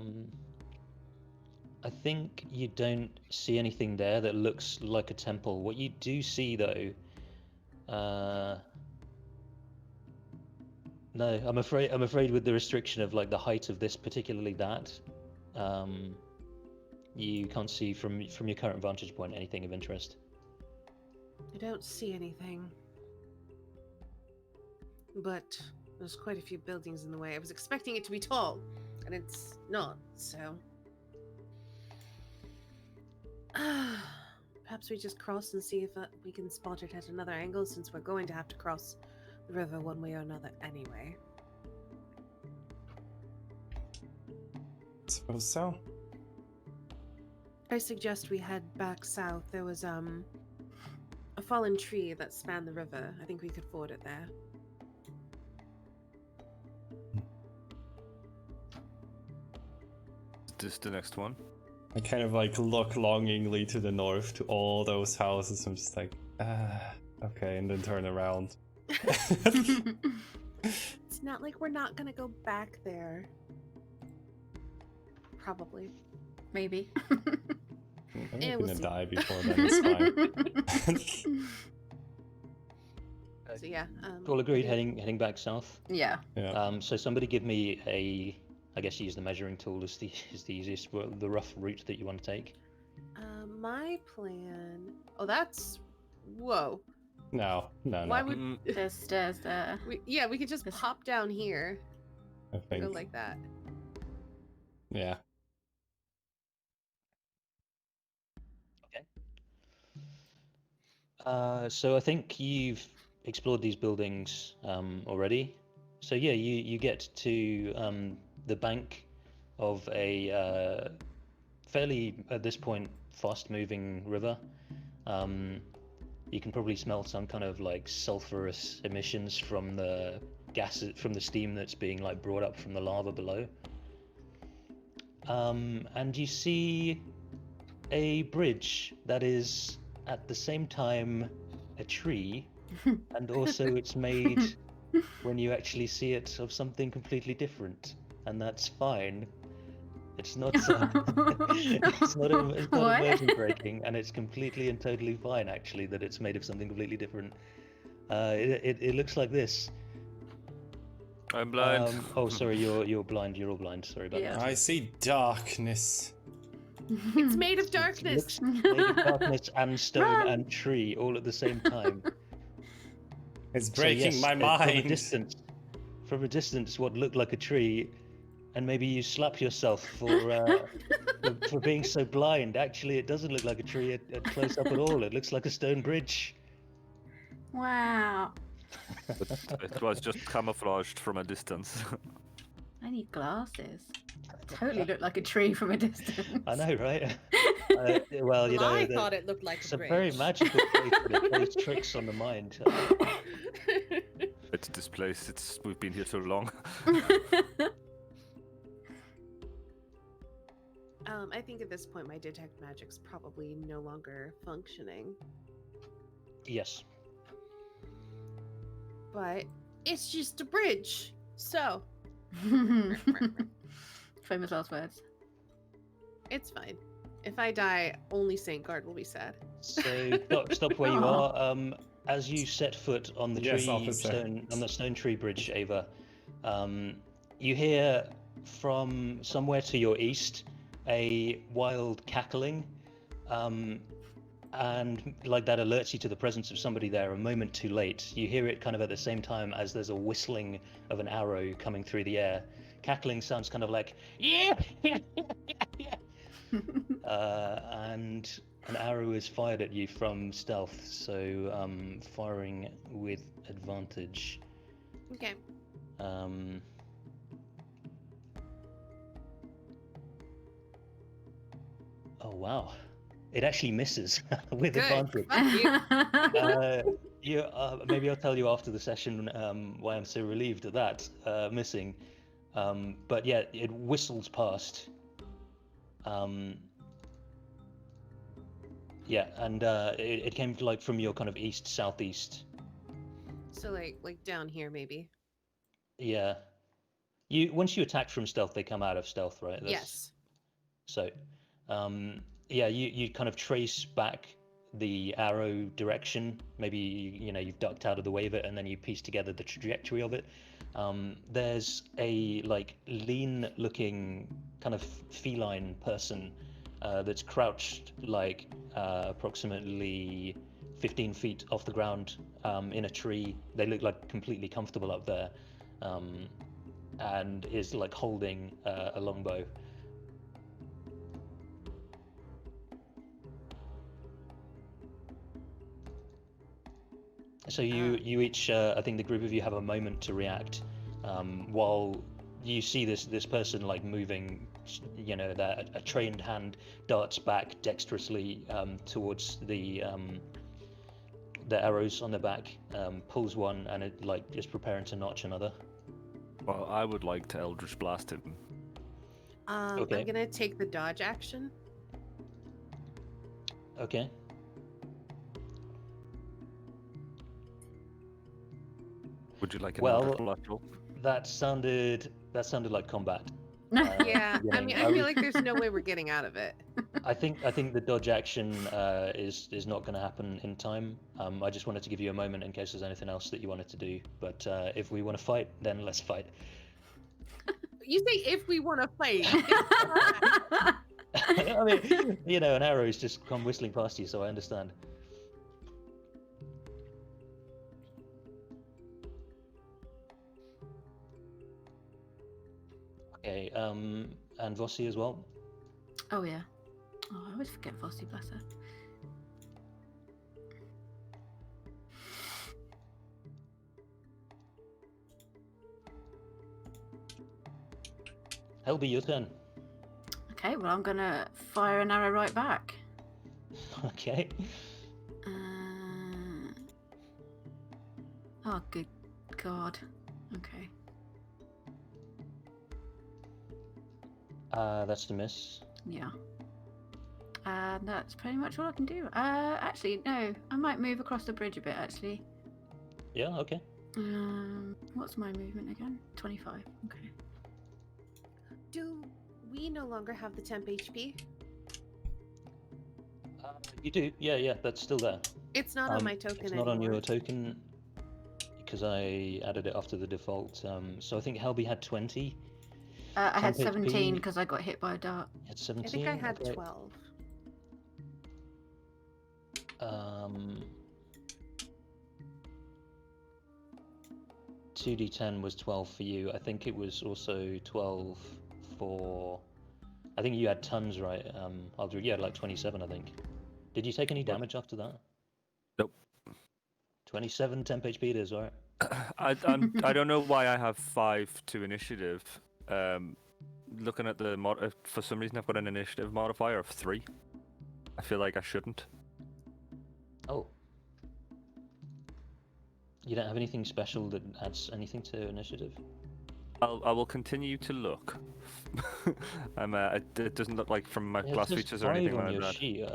think you don't see anything there that looks like a temple. What you do see though, no, I'm afraid with the restriction of like the height of this, particularly that, you can't see from your current vantage point anything of interest. I don't see anything. But there's quite a few buildings in the way. I was expecting it to be tall, and it's not, so. Perhaps we just cross and see if we can spot it at another angle, since we're going to have to cross the river one way or another anyway. Suppose so. I suggest we head back south. There was a fallen tree that spanned the river. I think we could ford it there. this the next one? I kind of like look longingly to the north to all those houses. I'm just like, okay, and then turn around. It's not like we're not gonna go back there. Probably. Maybe. I'm Yeah, gonna we'll see. die before then. It's fine. So yeah. All agreed. Heading back south. Yeah. Yeah. So somebody give me a. I guess use the measuring tool is the easiest. The rough route that you want to take. My plan. Oh, that's. Whoa. No. Why would? There's stairs there. We could just pop down here. I think. Go like that. Yeah. Okay. So I think you've explored these buildings already. So yeah, you get to the bank of a fairly, at this point, fast-moving river. You can probably smell some kind of like sulfurous emissions from the from the steam that's being like brought up from the lava below. And you see a bridge that is at the same time a tree, and also it's made, when you actually see it, of something completely different, and that's fine. It's not it's not immersion breaking, and it's completely and totally fine actually that it's made of something completely different. It looks like this. I'm blind. Oh, sorry, you're blind. You're all blind. Sorry about Yeah. that. I see darkness. It's made of darkness. It looks made of darkness and stone and tree all at the same time. It's breaking So, my yes, mind. From a distance, what looked like a tree, and maybe you slap yourself for being so blind. Actually, it doesn't look like a tree at close up at all. It looks like a stone bridge. Wow. It was just camouflaged from a distance. I need glasses. Totally look like a tree from a distance. I know, right? Well, you know, I thought it looked like it's a a bridge. very magical place, but it plays tricks on the mind. It's this place. We've been here so long. I think at this point my detect magic's probably no longer functioning. Yes. But it's just a bridge. So Famous last words. it's fine. If I die, only Saint Guard will be sad. So stop where you are. As you set foot on the Yes, officer. on the stone tree bridge, Ava, you hear from somewhere to your east a wild cackling, and like that alerts you to the presence of somebody there a moment too late. You hear it kind of at the same time as there's a whistling of an arrow coming through the air. Cackling sounds kind of like yeah, and an arrow is fired at you from stealth, so firing with advantage. Okay. Oh wow, it actually misses with Good. advantage. Fuck you. Maybe I'll tell you after the session why I'm so relieved at that missing. But yeah, it whistles past. Yeah, and it came like from your kind of east southeast. So like down here maybe. Yeah. Once you attack from stealth, they come out of stealth, right? Yes. So, yeah, you kind of trace back the arrow direction. Maybe you've ducked out of the way of it, and then you piece together the trajectory of it. There's a like lean-looking kind of feline person that's crouched like approximately 15 feet off the ground in a tree. They look like completely comfortable up there, and is like holding a longbow. So you each, I think the group of you have a moment to react, while you see this person like moving. That a trained hand darts back dexterously towards the arrows on the back, pulls one, and it is preparing to notch another. Well, I would like to Eldritch Blast him. Okay. I'm gonna take the dodge action. Okay. Would you like an Well, Eldritch Blast roll? that sounded like combat. Yeah, I mean, I feel like there's no was- way we're getting out of it. I think the dodge action is not going to happen in time. I just wanted to give you a moment in case there's anything else that you wanted to do. But if we want to fight, then let's fight. You say if we want to fight. I mean, an arrow's just come whistling past you, so I understand. Okay, and Vossi as well. Oh yeah. Oh, I always forget Vossi, bless her. Helby, your turn. Okay, well I'm gonna fire an arrow right back. Okay. Oh good God. Okay. That's the miss. Yeah. And that's pretty much all I can do. Actually, no. I might move across the bridge a bit, actually. Yeah, okay. What's my movement again? 25. Okay. Do we no longer have the temp HP? You do, yeah, that's still there. It's not on my token It's not anymore. on your token because I added it after the default. So I think Helby had 20. I had Temp 17 HP. because I got hit by a dart. You had I 17. think I had okay. 12. 2d10 was 12 for you. I think it was also 12 for. I think you had tons, right? Aldrich, you had like 27, I think. Did you take any damage after that? Nope. 27 temp HP it is, alright. I don't know why I have 5 to initiative. Looking at the mod, for some reason I've got an initiative modifier of 3. I feel like I shouldn't. Oh. You don't have anything special that adds anything to initiative? I will continue to look. It doesn't look like from my Yeah, class it says features or 5 anything on like your that. sheet,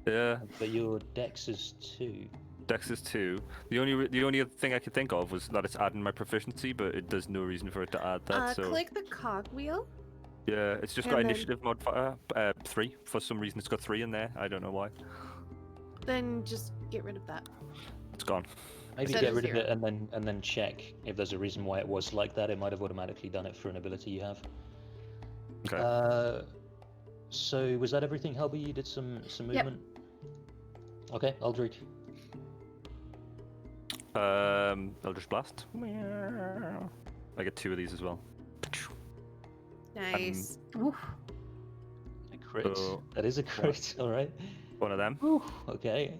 Yeah, but your dex is 2. Dex is 2. The only other thing I could think of was that it's adding my proficiency, but there's no reason for it to add that. So Click the cog wheel. yeah, it's just and got then- initiative modifier 3. For some reason, it's got 3 in there. I don't know why. Then just get rid of that. It's gone. Maybe Instead get of rid of 0. it and then check if there's a reason why it was like that. It might have automatically done it for an ability you have. Okay. So was that everything, Helby? You did some Yep. movement? Okay, Aldrich. Eldritch Blast. I get 2 of these as well. Nice. Oof. A crit. So- That is a crit, alright. One of them. Okay.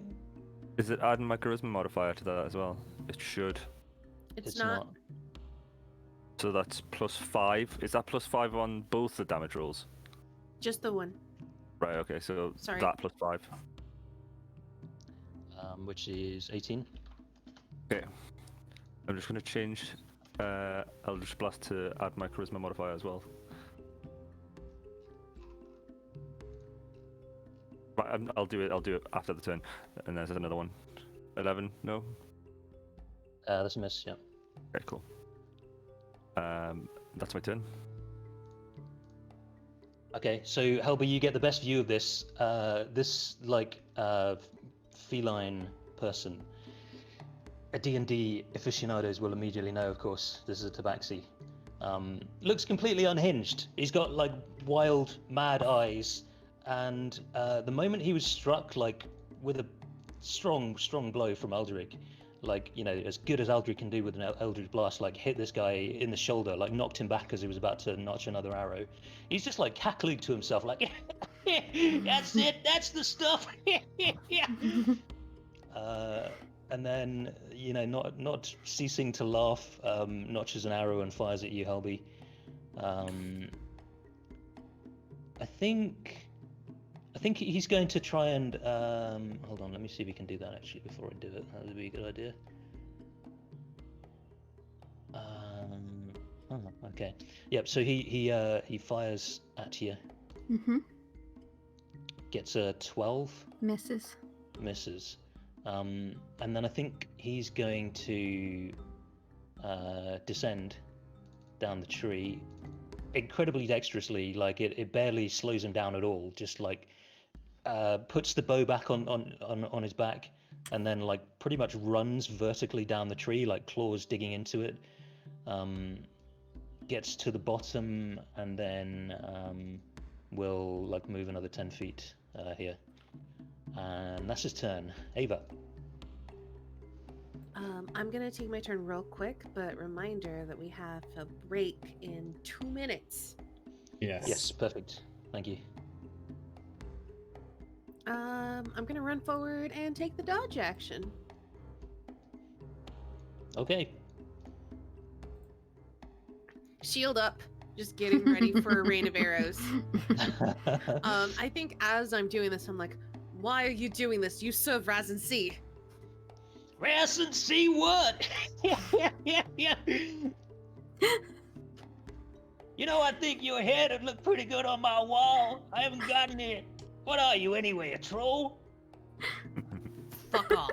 Is it adding my charisma modifier to that as well? It should. It's not. So that's +5. Is that +5 on both the damage rolls? Just the one. Right. Okay. So Sorry. that +5. Which is 18. Okay. I'm just gonna change Eldritch Blast to add my charisma modifier as well. Right. I'll do it after the turn. And there's another one. 11. No. That's a miss, yeah. Okay. Cool. That's my turn. Okay, so Helby, you get the best view of this. This feline person. A D&D aficionados will immediately know, of course, this is a tabaxi. Looks completely unhinged. He's got like wild, mad eyes, and the moment he was struck with a strong blow from Eldrick, as good as Eldrick can do with an Eldritch Blast, hit this guy in the shoulder, knocked him back as he was about to notch another arrow. He's just cackling to himself, that's it, that's the stuff. And then, not ceasing to laugh, notches an arrow and fires at you, Helby. I think he's going to try and hold on. Let me see if he can do that actually before I do it. That would be a good idea. I Okay. Yep. So he fires at you. Mm-hmm. Gets a 12. Misses. Misses. And then I think he's going to descend down the tree incredibly dexterously. Like it barely slows him down at all. Just like puts the bow back on his back, and then like pretty much runs vertically down the tree, like claws digging into it. Gets to the bottom, and then will like move another 10 feet here. And that's his turn. Ava. I'm gonna take my turn real quick, but reminder that we have a break in 2 minutes. Yes, perfect. Thank you. I'm gonna run forward and take the dodge action. Okay. Shield up, just getting ready for a rain of arrows. I think as I'm doing this, I'm like, why are you doing this? You serve Raz and C. Raz and C what? You know, I think your head would look pretty good on my wall. I haven't gotten it. What are you anyway, a troll? Fuck off.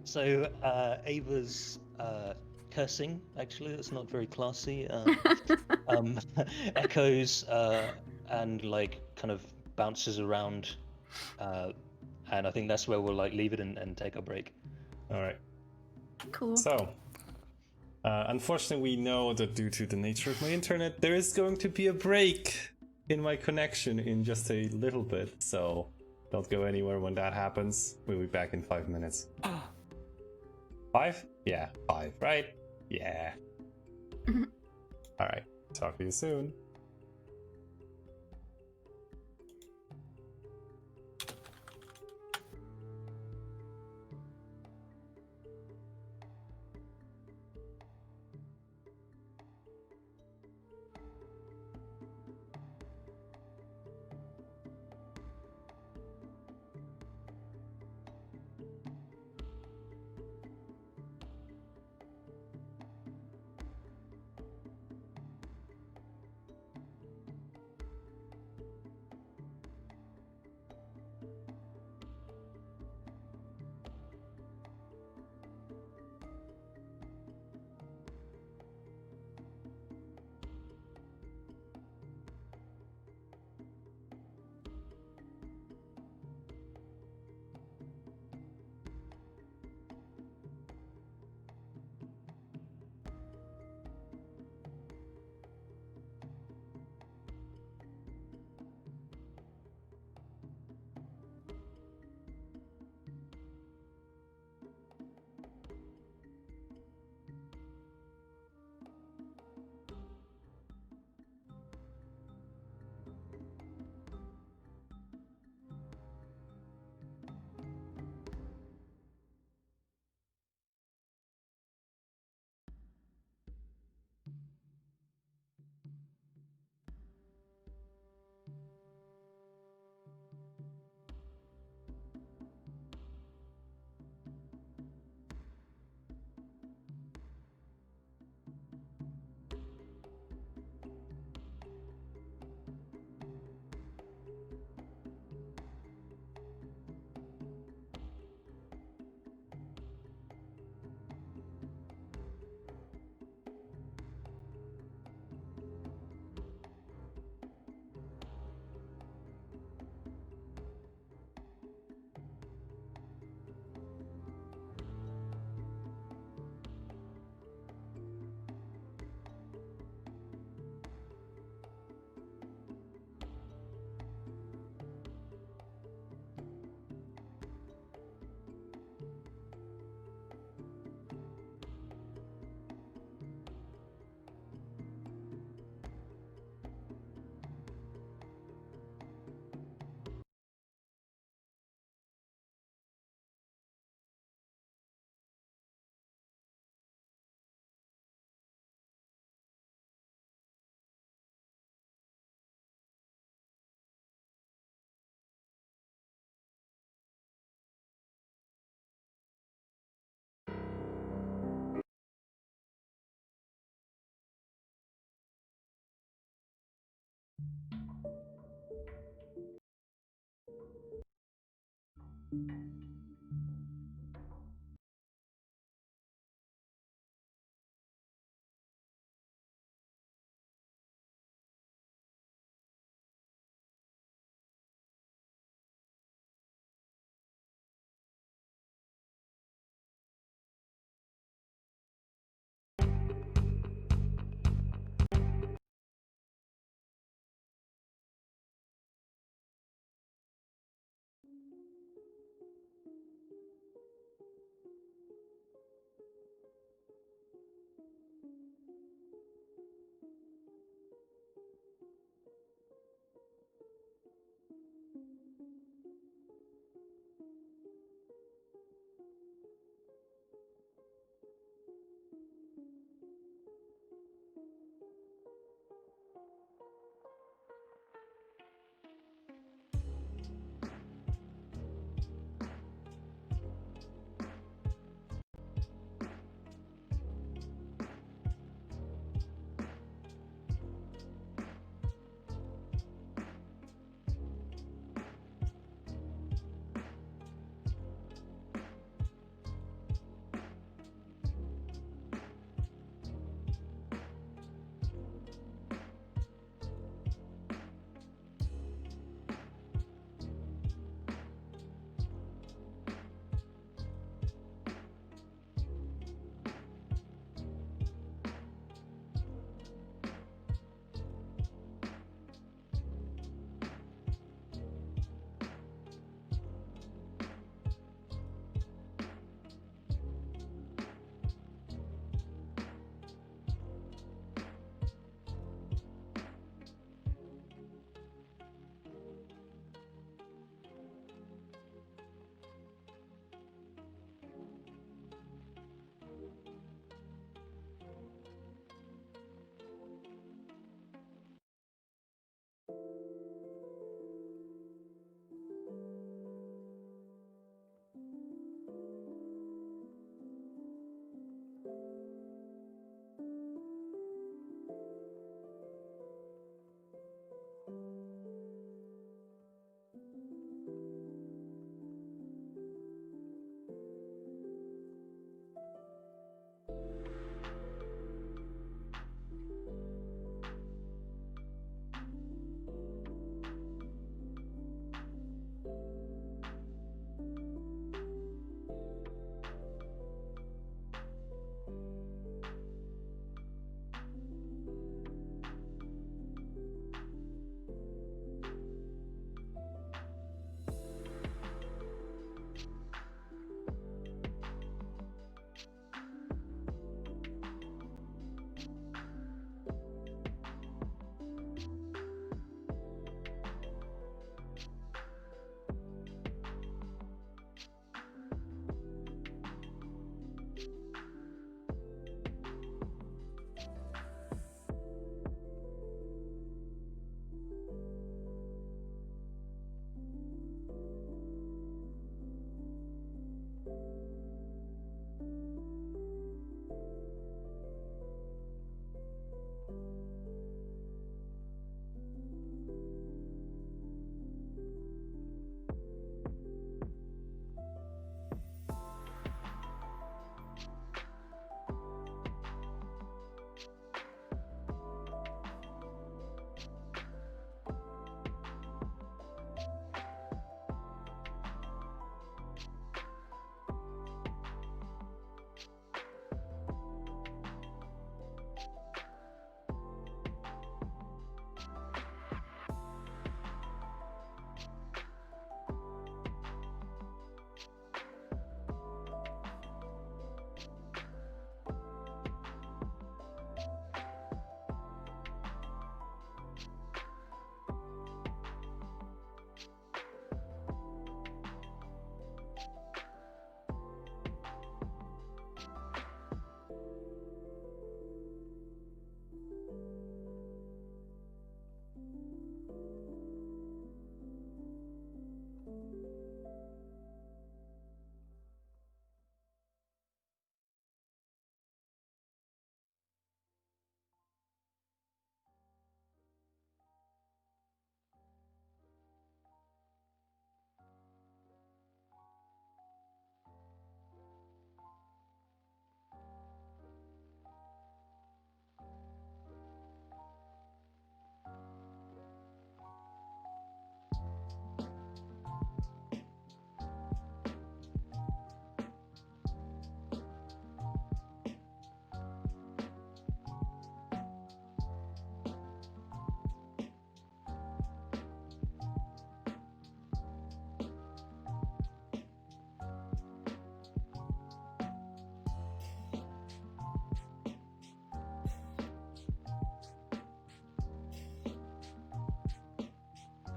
So Ava's cursing. Actually, that's not very classy. Echoes and like kind of bounces around, and I think that's where we'll like leave it and take a break. All right. Cool. So, unfortunately, we know that due to the nature of my internet, there is going to be a break in my connection in just a little bit. So, don't go anywhere when that happens. We'll be back in 5 minutes. 5? Yeah, 5, right? Yeah. All right. Talk to you soon.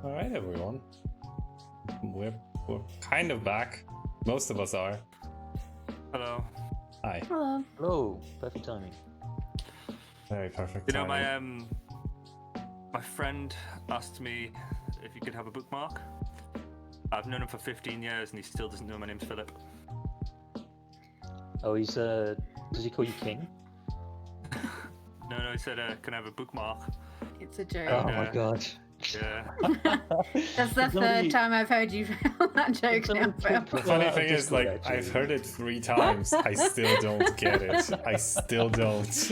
Alright, everyone. We're kind of back. Most of us are. Hello. Hi. Hello. Hello, perfect timing. Very perfect. You know, timing. my friend asked me if he could have a bookmark. I've known him for 15 years and he still doesn't know my name's Philip. Oh, he's does he call you King? No, he said, can I have a bookmark? It's a joke. Oh my god. Yeah. That's the third time I've heard you tell that joke now, Phil. The funny thing is, like, I've heard it 3 times. I still don't get it. I still don't.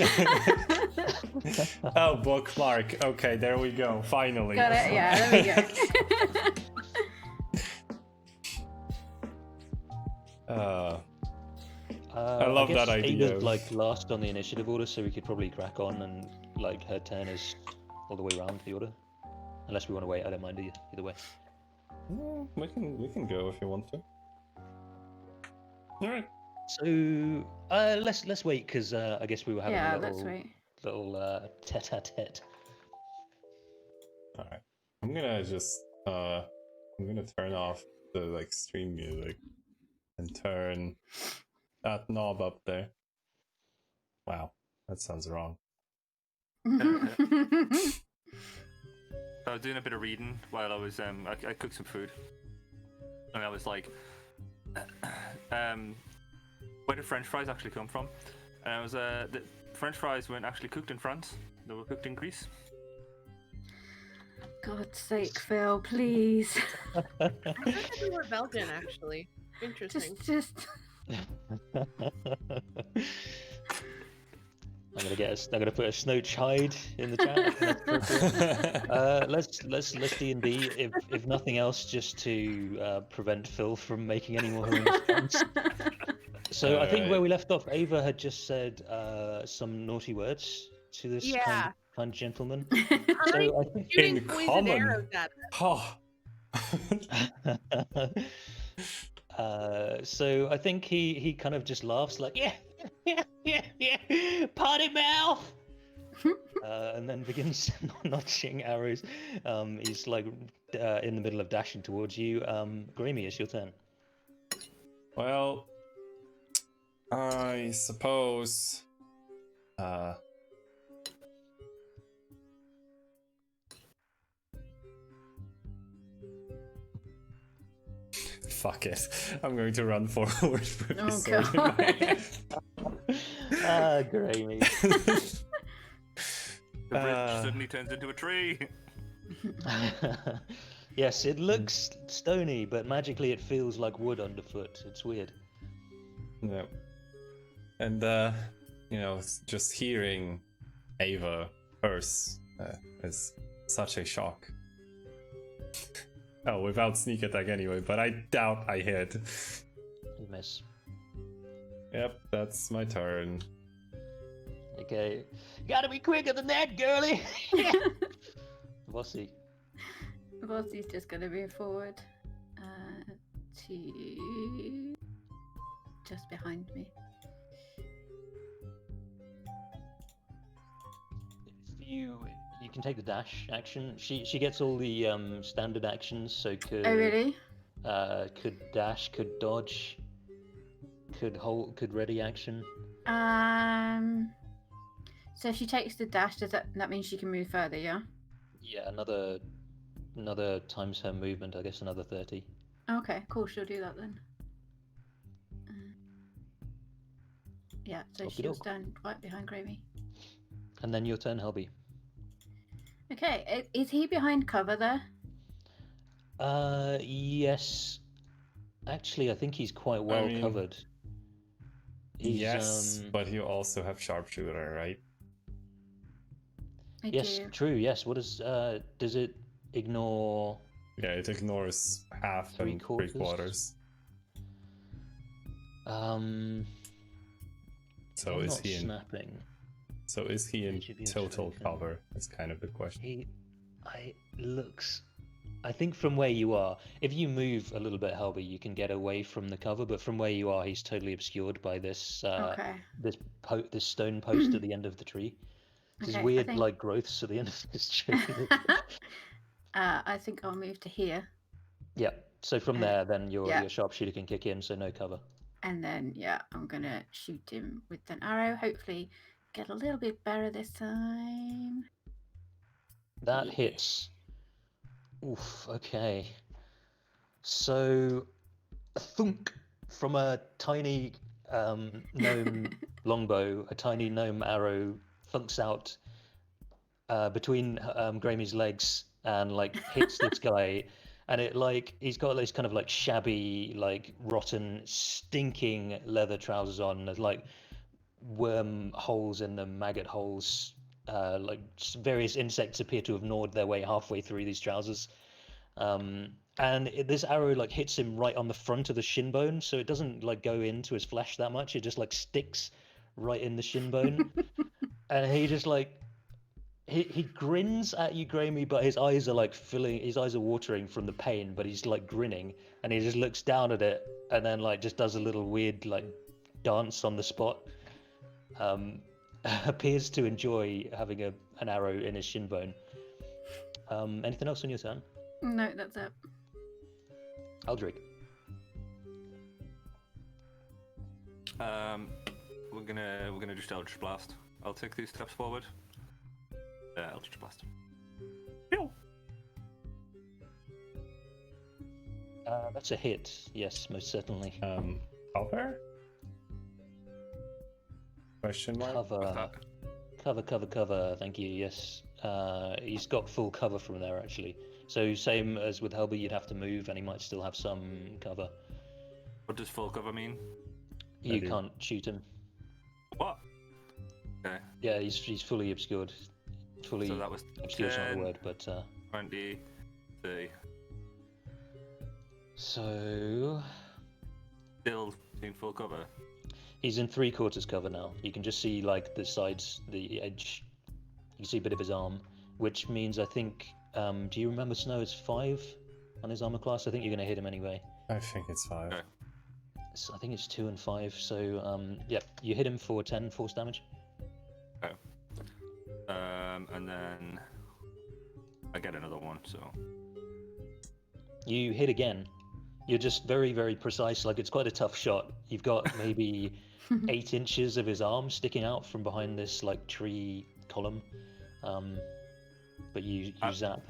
Oh, bookmark. Okay, there we go. Finally. Got it. Yeah, there we go. I love guess that idea. Ava's like last on the initiative order, so we could probably crack on, and like her turn is all the way around the order. Unless we want to wait, I don't mind either way. We can go if you want to. All right. So let's wait because I guess we were having Yeah, a let's little wait. tete-a-tete. All right. I'm gonna just I'm gonna turn off the like stream music and turn that knob up there. Wow, that sounds wrong. I was doing a bit of reading while I was I cooked some food, and I was like, where did French fries actually come from? And I was the French fries weren't actually cooked in France; they were cooked in Greece. God's sake, Phil, please. I thought that we were Belgian, actually. Interesting. Just. I'm gonna put a Snoach hide in the chat. Let's D&D if nothing else, just to prevent Phil from making any more horrendous. So I think where we left off, Ava had just said some naughty words to this kind gentleman. So I think Shooting poison arrows at Oh. So I think he kind of just laughs like, yeah, potty mouth, and then begins notching arrows. He's like in the middle of dashing towards you. Grammy, it's your turn. Well, I suppose. Fuck it. I'm going to run forward with Oh, the sword in my hand. Grammy. The bridge suddenly turns into a tree. Yes, it looks stony, but magically it feels like wood underfoot. It's weird. Yeah. And, you know, just hearing Ava curse is such a shock. Oh, without sneak attack anyway, but I doubt I hit. You miss. Yep, that's my turn. Okay. Gotta be quicker than that, girly! Bossy. Bossy's just gonna move forward to just behind me. You can take the dash action. She gets all the standard actions, so could Oh really? Could dash, could dodge, could hold, could ready action. So if she takes the dash, does that mean she can move further? Yeah. Yeah, another times her movement. I guess another 30. Okay, cool. She'll do that then. Yeah, so Okey she'll doke. stand right behind Gravy. And then your turn, Helby. Okay, is he behind cover there? Yes. Actually, I think he's quite well covered. Yes, but you also have sharpshooter, right? I yes, do. true. Yes. What does it ignore? Yeah, it ignores half and 3/4. So I'm is not he in? snapping? So is he in Should be a total strength, cover? That's kind of the question. I think from where you are, if you move a little bit, Helby, you can get away from the cover. But from where you are, he's totally obscured by this this stone post at the end of the tree. There's Okay, weird like growths at the end of this tree. I think I'll move to here. Yeah. So from there, then your sharpshooter can kick in, so no cover. And then, yeah, I'm going to shoot him with an arrow. Hopefully get a little bit better this time. That hits. Oof, okay. So, a thunk from a tiny gnome longbow, a tiny gnome arrow thunks out between Grammy's legs and like hits this guy. And it like he's got these kind of like shabby, like rotten, stinking leather trousers on. There's like worm holes in them, maggot holes. Like various insects appear to have gnawed their way halfway through these trousers. And this arrow like hits him right on the front of the shin bone, so it doesn't like go into his flesh that much. It just like sticks right in the shin bone, and he just like he grins at you, Grammy, but his eyes are like filling. His eyes are watering from the pain, but he's like grinning, and he just looks down at it, and then like just does a little weird like dance on the spot. Appears to enjoy having an arrow in his shin bone. Anything else on your turn? No, that's it. Aldrich. We're gonna just Eldritch Blast. I'll take 2 steps forward. Eldritch Blast. That's a hit. Yes, most certainly. Cover? Question mark? Cover. Thank you. Yes. He's got full cover from there actually. So same as with Helby, you'd have to move, and he might still have some cover. What does full cover mean? You can't shoot him. What? Okay. Yeah, he's fully obscured. Fully. So that was obscured's not 10, the word, but 20, 30. So Still in full cover. he's in 3/4 cover now. You can just see like the sides, the edge. You can see a bit of his arm, which means I think. Do you remember Snow is 5 on his armor class? I think you're going to hit him anyway. I think it's 5. Okay. So I think it's 2 and 5. So yeah, you hit him for 10 force damage. Okay. And then I get another one. So You hit again. You're just very, very precise. Like it's quite a tough shot. You've got maybe 8 inches of his arm sticking out from behind this like tree column. But you zap.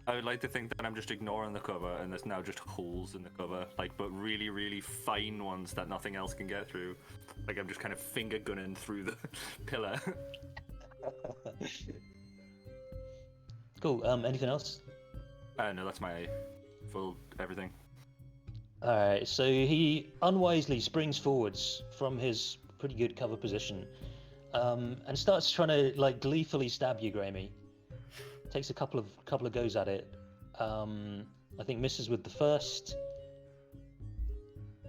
I would like to think that I'm just ignoring the cover, and there's now just holes in the cover, like but really, really fine ones that nothing else can get through. Like I'm just kind of finger gunning through the pillar. Cool. Anything else? No, that's my full everything. Alright, so he unwisely springs forwards from his pretty good cover position and starts trying to like gleefully stab you, Grammy. Takes a couple of goes at it. I think misses with the first.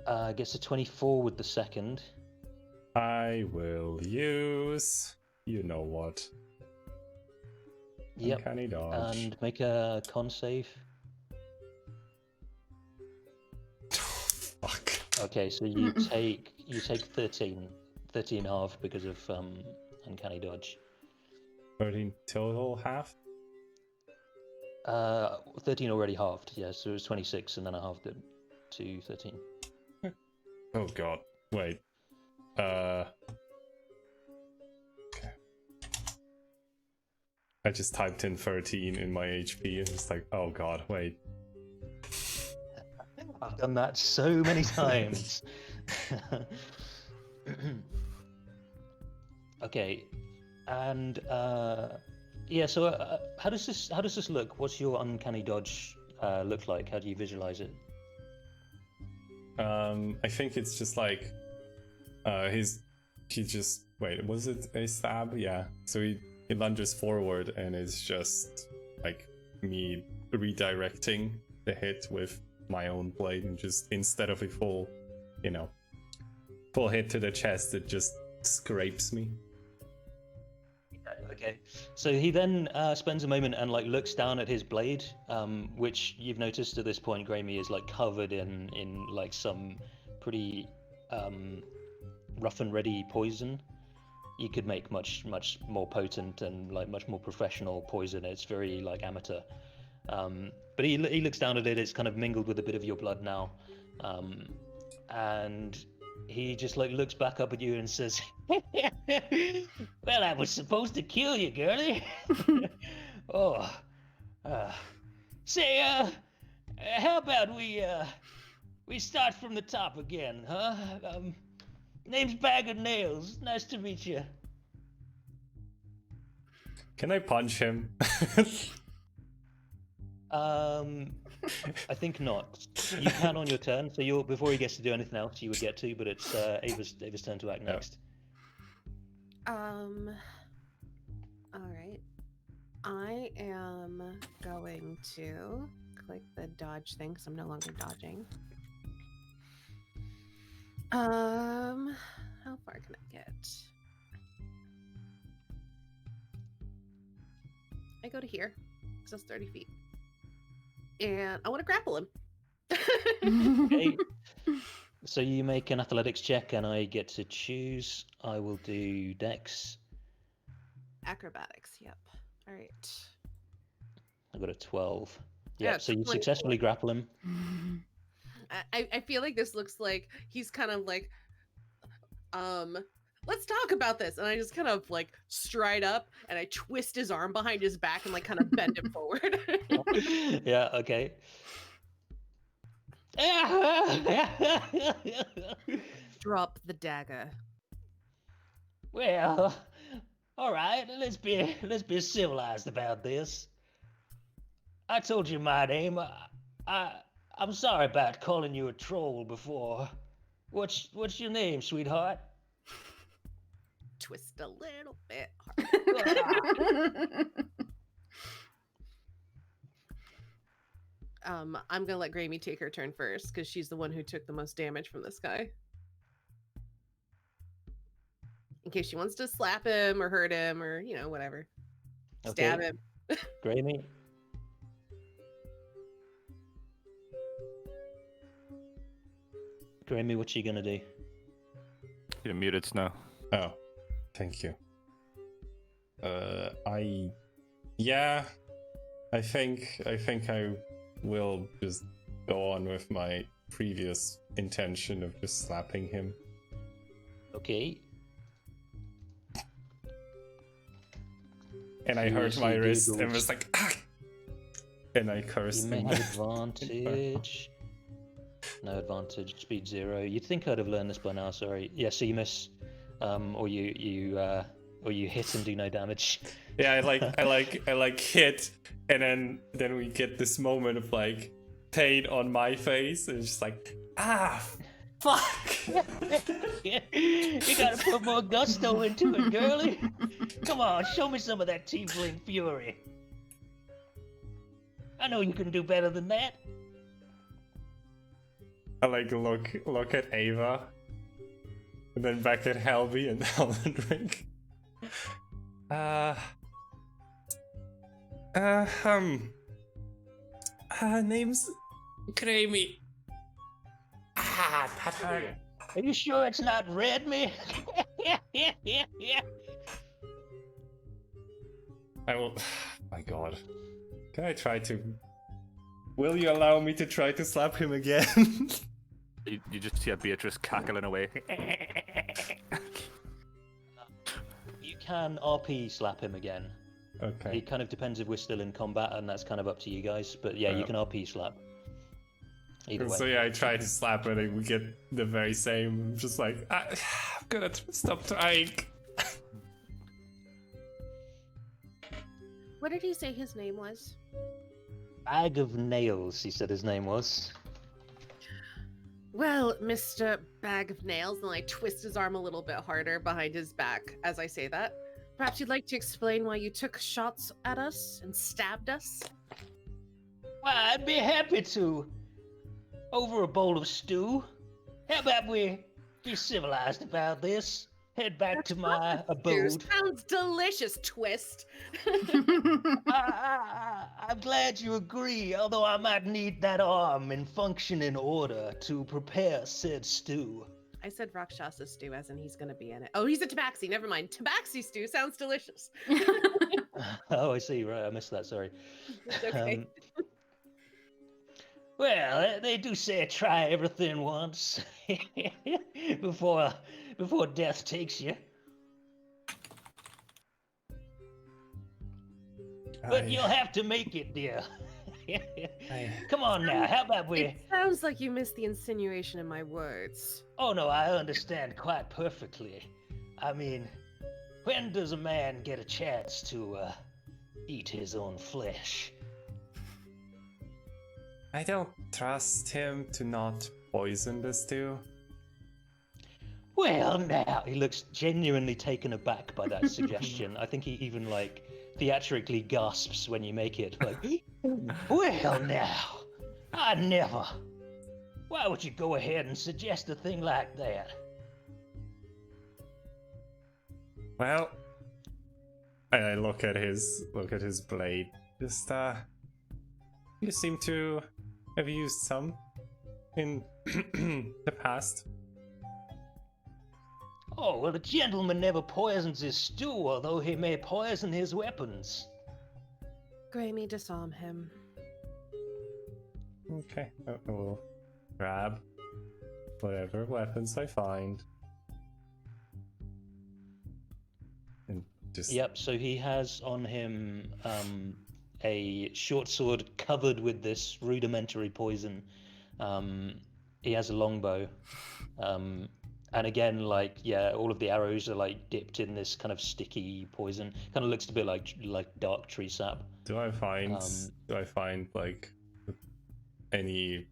Gets a 24 with the second. I will use... you know what. Yep. Uncanny dodge. And make a con save. Fuck. Okay, so you take 13 and a half because of uncanny dodge. 13 total half? 13 already halved, yeah, so it was 26 and then I halved it to 13. Oh god. Wait. Okay. I just typed in 13 in my HP and it's like, oh god, wait. I've done that so many times. Okay, and yeah. So how does this look? What's your uncanny dodge look like? How do you visualize it? I think it's just like he just wait, was it a stab? Yeah. So he lunges forward and it's just like me redirecting the hit with my own blade, and just instead of a full hit to the chest, it just scrapes me. Okay, so he then spends a moment and like looks down at his blade, which you've noticed at this point, Grammy, is like covered in like some pretty rough and ready poison. You could make much more potent and like much more professional poison. It's very like amateur. But he looks down at it. It's kind of mingled with a bit of your blood now, and he just like looks back up at you and says, "Well, I was supposed to kill you, girlie." Oh, say, how about we start from the top again, huh? Name's Bag of Nails. Nice to meet you. Can I punch him? I think not. You can on your turn, so before he gets to do anything else, you would get to, but it's Ava's turn to act next. All right. I am going to click the dodge thing because I'm no longer dodging. How far can I get? I go to here because that's 30 feet. And I want to grapple him. Okay. So you make an athletics check and I get to choose. I will do Dex. Acrobatics, yep. All right. I got a 12. Yeah, Yeah, so you 24. successfully grapple him. I feel like this looks like he's kind of like, let's talk about this. And I just kind of like stride up and I twist his arm behind his back and like kind of bend him forward. Yeah, okay. Drop the dagger. Well, all right, let's be civilized about this. I told you my name. I'm sorry about calling you a troll before. What's your name, sweetheart? Twist a little bit hard. I'm gonna let Grammy take her turn first because she's the one who took the most damage from this guy. In case she wants to slap him or hurt him or whatever. Stab him. Grammy. Grammy, what you gonna do? You're muted, Snow. Oh, thank you. I think I will just go on with my previous intention of just slapping him. Okay. And I hurt my wrist and was like, ah! And I cursed You may him. have advantage. No advantage, speed 0. You'd think I'd have learned this by now, sorry. Yeah, so you miss, or you hit and do no damage. Yeah, I like hit, and then we get this moment of like pain on my face, and it's just like, ah, fuck. You gotta put more gusto into it, girlie. Come on, show me some of that tiefling fury. I know you can do better than that. I like look at Ava, and then back at Helby and Elden Ring. Name's Grammy. That hurt. Are you sure it's not Redme? I will. My God. Can I try to? Will you allow me to try to slap him again? You just hear Beatrice cackling away. You can RP slap him again. Okay. It kind of depends if we're still in combat, and that's kind of up to you guys. But yeah, you can RP slap. Either way. So yeah, I try to slap it and we get the very same. I'm just like, I'm gonna stop trying. What did he say his name was? Bag of Nails, he said his name was. Well, Mr. Bag of Nails, and I twist his arm a little bit harder behind his back as I say that. Perhaps you'd like to explain why you took shots at us and stabbed us? Well, I'd be happy to. Over a bowl of stew. How about we be civilized about this? Head back to my abode. Sounds delicious, Twist. I'm glad you agree, although I might need that arm in functioning order to prepare said stew. I said Rakshasa stew as in he's going to be in it. Oh, he's a tabaxi. Never mind. Tabaxi stew sounds delicious. Oh, I see. Right, I missed that. Sorry. It's okay. Well, they do say try everything once before death takes you. But you'll have to make it, dear. Come on now, how about we... It sounds like you missed the insinuation in my words. Oh no, I understand quite perfectly. I mean, when does a man get a chance to eat his own flesh? I don't trust him to not poison the stew. Well, now he looks genuinely taken aback by that suggestion. I think he even like theatrically gasps when you make it. Like, well, now, I never. Why would you go ahead and suggest a thing like that? Well, I look at his blade. Just you seem to have used some in the past. Oh, well, the gentleman never poisons his stew, although he may poison his weapons. Grammy, disarm him. Okay, I will grab whatever weapons I find. And just... Yep, so he has on him a short sword covered with this rudimentary poison. He has a longbow. And again, like, yeah, all of the arrows are like dipped in this kind of sticky poison. Kind of looks a bit like dark tree sap. Do I find like any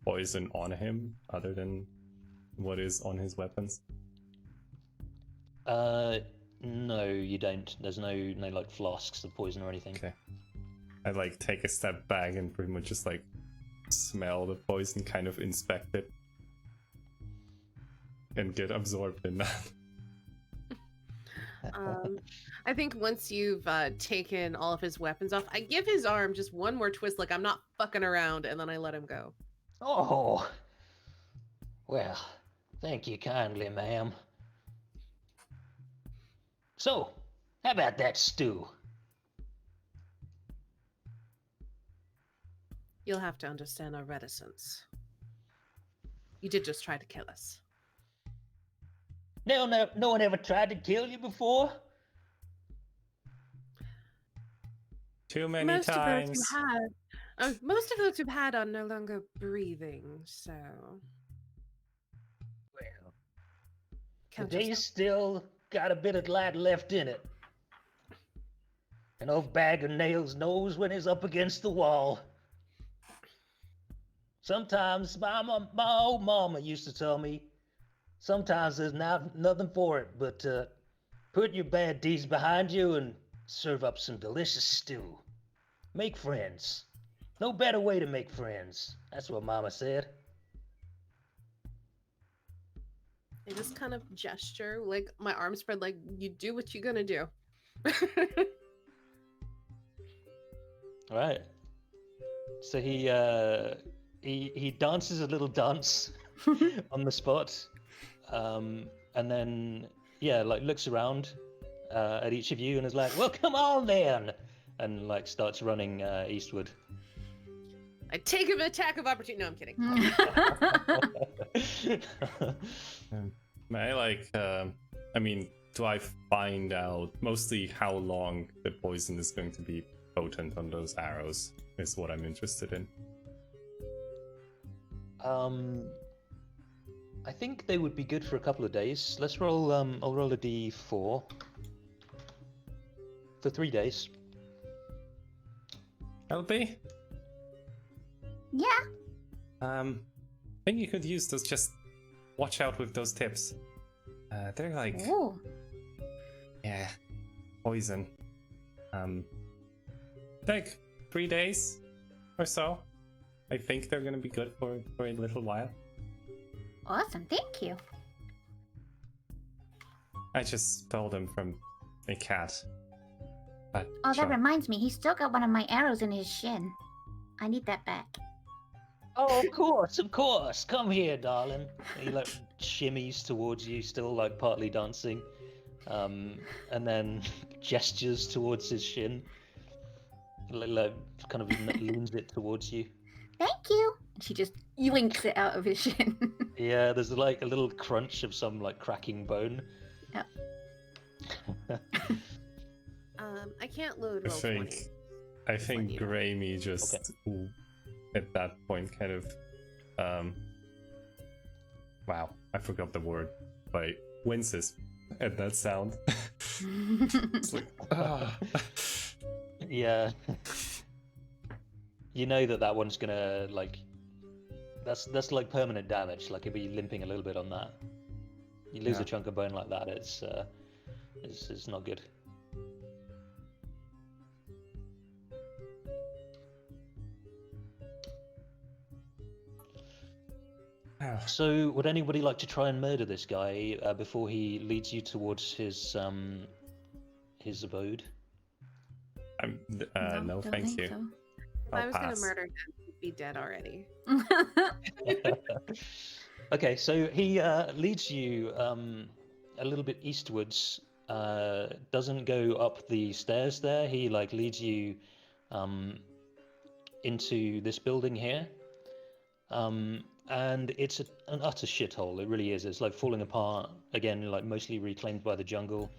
poison on him other than what is on his weapons? No, you don't. There's no like flasks of poison or anything. Okay. I like take a step back and pretty much just like smell the poison, kind of inspect it, and get absorbed in that. I think once you've taken all of his weapons off, I give his arm just one more twist, like I'm not fucking around, and then I let him go. Oh, well, thank you kindly, ma'am. So, how about that stew? You'll have to understand our reticence. You did just try to kill us. No one ever tried to kill you before? Too many Most times. Most of those who've had are no longer breathing, so... Well, Count they yourself. still got a bit of light left in it. An old bag of nails knows when he's up against the wall. Sometimes my old mama used to tell me, sometimes there's nothing for it but put your bad deeds behind you and serve up some delicious stew. Make friends. No better way to make friends. That's what Mama said. I just kind of gesture, like my arms spread, like you do what you're gonna do. All right. So he dances a little dance on the spot, and then like looks around at each of you and is like, "Well, come on then," and like starts running eastward. I take an attack of opportunity. No, I'm kidding. I mean, do I find out mostly how long the poison is going to be potent on those arrows is what I'm interested in. I think they would be good for a couple of days. Let's roll, I'll roll a d4 for 3 days. LB? Yeah. I think you could use those, just watch out with those tips. They're like... Ooh. Yeah, poison. Like 3 days or so. I think they're gonna be good for a little while. Awesome, thank you. I just stole them from a cat. But Oh, sure. that reminds me, he's still got one of my arrows in his shin. I need that back. Oh, of course. Come here, darling. He like shimmies towards you, still like partly dancing, and then gestures towards his shin, like kind of leans it towards you. Thank you. And she just yoinks it out of his shin. Yeah, there's like a little crunch of some like cracking bone. Yep. I can't load I roll think 20. I think you know. Grammy just at that point kind of wow, I forgot the word, but winces at that sound. It's like Yeah. You know that one's gonna like that's like permanent damage. Like if you're limping a little bit on that, you lose Yeah. a chunk of bone like that. It's not good. So, would anybody like to try and murder this guy before he leads you towards his abode? No, don't thank think you. so. If I I'll was gonna pass. murder him, he'd be dead already. Okay, so he leads you a little bit eastwards. Doesn't go up the stairs there. He like leads you into this building here. And it's an utter shithole. It really is. It's like falling apart again, like mostly reclaimed by the jungle.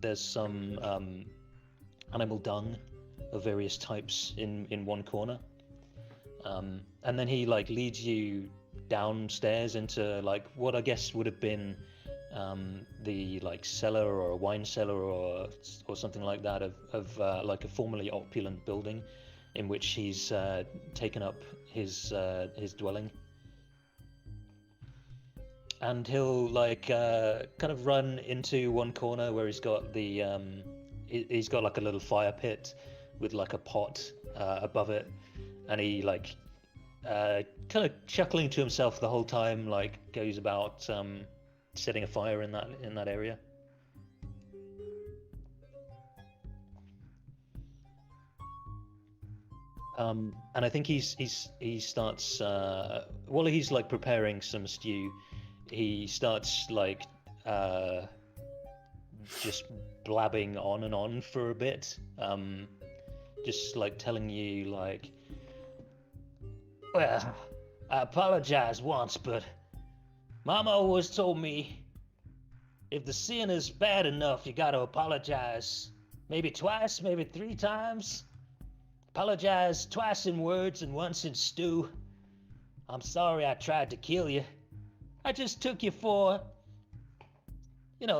There's some animal dung of various types in one corner. And then he like leads you downstairs into like what I guess would have been the like cellar or a wine cellar or something like that of like a formerly opulent building in which he's taken up his dwelling. And he'll like kind of run into one corner where he's got the he's got like a little fire pit with like a pot above it, and he like kind of chuckling to himself the whole time, like goes about setting a fire in that area. And I think he starts while he's like preparing some stew, he starts like just blabbing on and on for a bit, just like telling you like, well, I apologize once, but Mama always told me if the sin is bad enough, you gotta apologize maybe twice, maybe 3 times. Apologize twice in words and once in stew. I'm sorry I tried to kill you. I just took you for,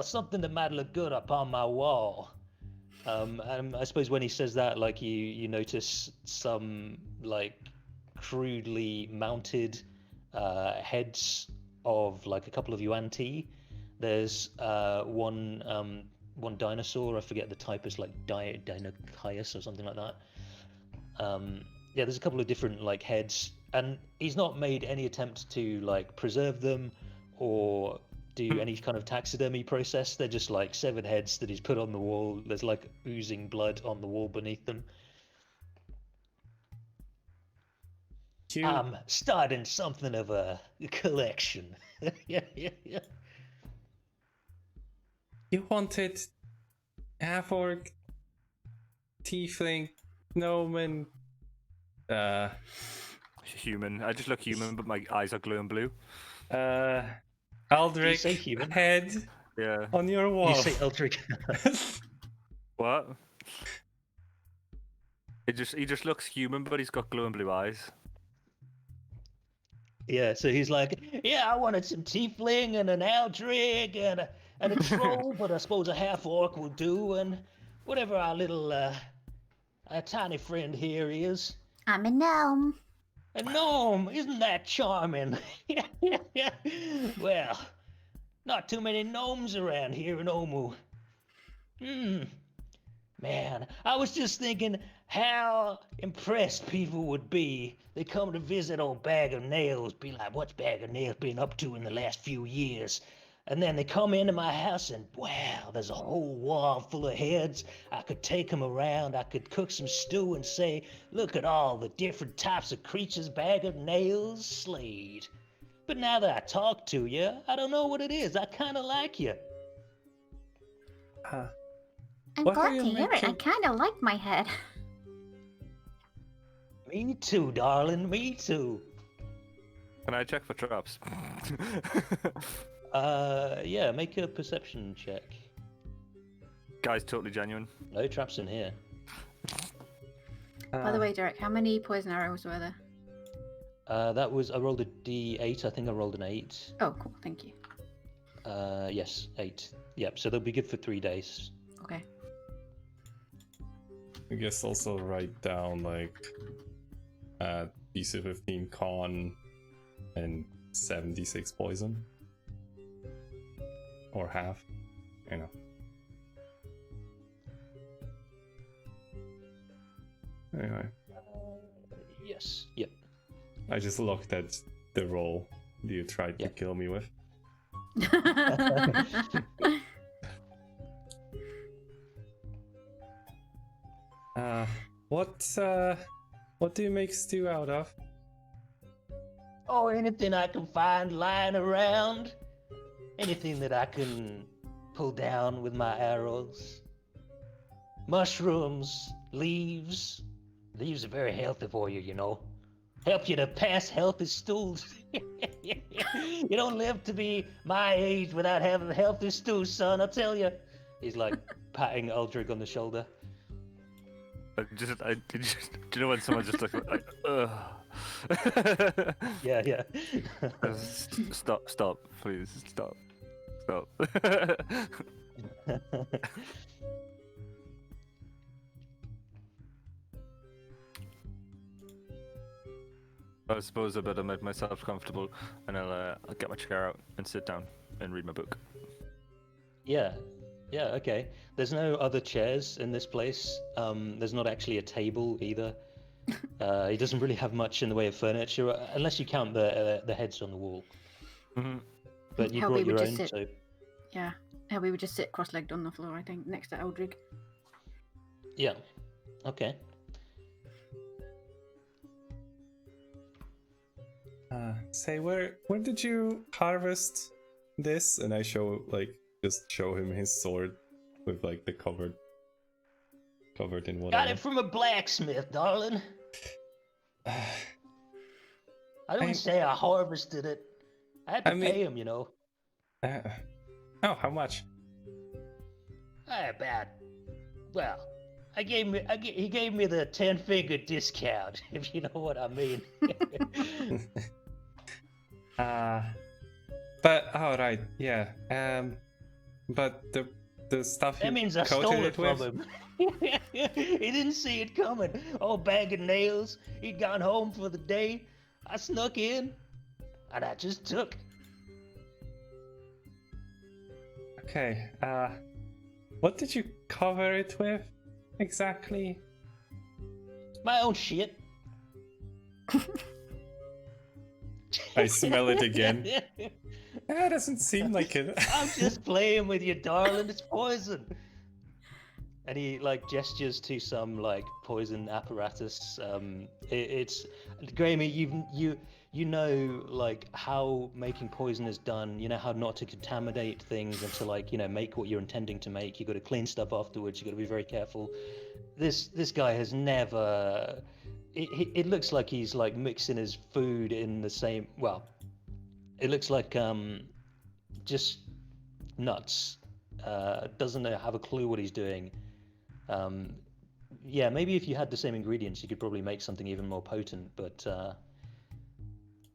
something that might look good up on my wall. And I suppose when he says that, like you notice some like crudely mounted heads of like a couple of Yuan-Ti. There's one dinosaur. I forget the type. Is like Dinochias or something like that. Yeah, there's a couple of different like heads, and he's not made any attempt to like preserve them or do any kind of taxidermy process. They're just like severed heads that he's put on the wall. There's like oozing blood on the wall beneath them. I'm starting something of a collection. Yeah. You wanted half-orc, tiefling, gnome, and Human. I just look human, but my eyes are glowing blue. Aldrich say human? head Yeah. on your wall. You say Eldrick. What? He just looks human, but he's got glowing blue eyes. Yeah, so he's like, yeah, I wanted some tiefling and an Eldrick and a troll, but I suppose a half-orc will do, and whatever our little a tiny friend here is. I'm a gnome. A gnome, isn't that charming? Well, not too many gnomes around here in Omu. Man, I was just thinking how impressed people would be. They come to visit old Bag of Nails, be like, what's Bag of Nails been up to in the last few years? And then they come into my house and, wow, there's a whole wall full of heads. I could take them around. I could cook some stew and say, look at all the different types of creatures Bag of Nails slayed. But now that I talk to you, I don't know what it is. I kind of like you. I'm What are glad you to hear it. I making? kind of like my head. Me too, darling. Me too. Can I check for traps? Yeah. Make a perception check. Guy's totally genuine. No traps in here. By the way, Derek, how many poison arrows were there? That was I rolled a d8. I think I rolled an 8. Oh, cool. Thank you. Yes, 8. Yep. So they'll be good for 3 days. Okay. I guess also write down like DC 15 con and 76 poison. Or half, you know. Anyway. Yes. Yep. I just looked at the roll you tried to kill me with. What do you make stew out of? Oh, anything I can find lying around. Anything that I can pull down with my arrows. Mushrooms, leaves. Leaves are very healthy for you, you know. Help you to pass healthy stools. You don't live to be my age without having healthy stools, son, I'll tell you. He's like patting Aldrich on the shoulder. Do you know when someone just like ugh? Yeah. Stop, please, stop. I suppose I better make myself comfortable, and I'll get my chair out and sit down and read my book. Yeah, okay. There's no other chairs in this place. There's not actually a table either. He doesn't really have much in the way of furniture, unless you count the heads on the wall. Mm-hmm. But you How brought we would your just own, sit. so Yeah. How we would just sit cross-legged on the floor, I think, next to Eldrig. yeah. Okay. Say, where did you harvest this? And I just show him his sword with like the covered in whatever. Got it from a blacksmith, darling. I don't say I harvested it. I had to pay him, you know. Oh, how much? Well, he gave me the 10-finger discount, if you know what I mean. But all right, yeah. But the stuff That you means I coated stole it it from with? him. He didn't see it coming. All bag of nails. He'd gone home for the day. I snuck in, and I just took. Okay. What did you cover it with exactly? My own shit. I smell it again. That doesn't seem like it. I'm just playing with you, darling. It's poison. And he like gestures to some like poison apparatus. It's Graeme, you know like how making poison is done. You know how not to contaminate things and to like make what you're intending to make. You got to clean stuff afterwards. You got to be very careful. This guy has never. It looks like he's like mixing his food in the same. Well, it looks like just nuts. Doesn't have a clue what he's doing. Yeah, maybe if you had the same ingredients, you could probably make something even more potent. But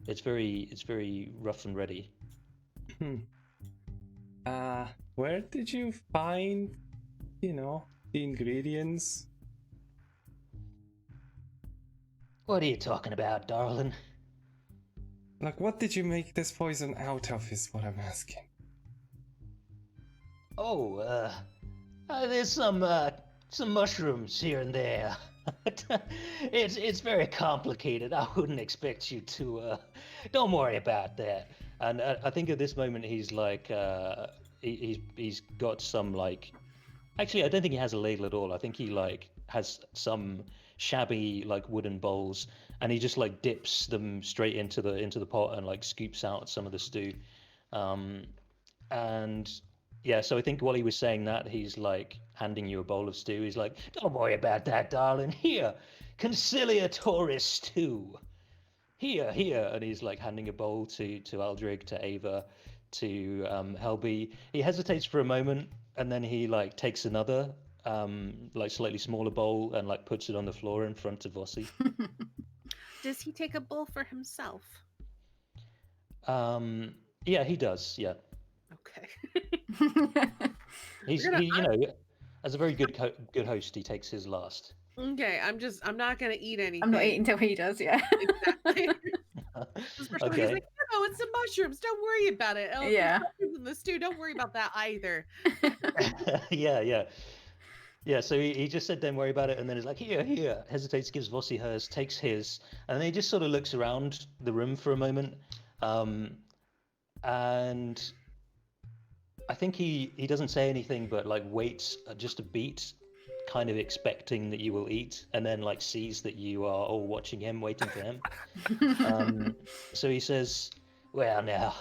it's very rough and ready. Where did you find, the ingredients? What are you talking about, darling? Like, what did you make this poison out of is what I'm asking. Oh, there's some mushrooms here and there. It's very complicated. I wouldn't expect you to. Don't worry about that. And I think at this moment he's like, he's got some like. Actually, I don't think he has a ladle at all. I think he like has some shabby like wooden bowls, and he just like dips them straight into the pot and like scoops out some of the stew. And yeah, so I think while he was saying that, he's like handing you a bowl of stew. He's like, "Don't worry about that, darling. Here, conciliatory stew. Here, here, and he's like handing a bowl to Aldrig, to Ava, to Helby. He hesitates for a moment, and then he like takes another, like slightly smaller bowl, and like puts it on the floor in front of Vossi. Does he take a bowl for himself? Yeah, he does. Yeah, Okay. he, you know, as a very good host, he takes his last. Okay, I'm not gonna eat anything. I'm not eating until he does, yeah. Exactly. Especially he's Okay. like, no, it's the mushrooms. Don't worry about it. Oh, Yeah. there's mushrooms in the stew. Don't worry about that either. Yeah, so he just said, don't worry about it, and then he's like, here, hesitates, gives Vossi hers, takes his, and then he just sort of looks around the room for a moment, and I think he doesn't say anything, but like waits just a beat, kind of expecting that you will eat, and then like sees that you are all watching him, waiting for him. So he says, well now,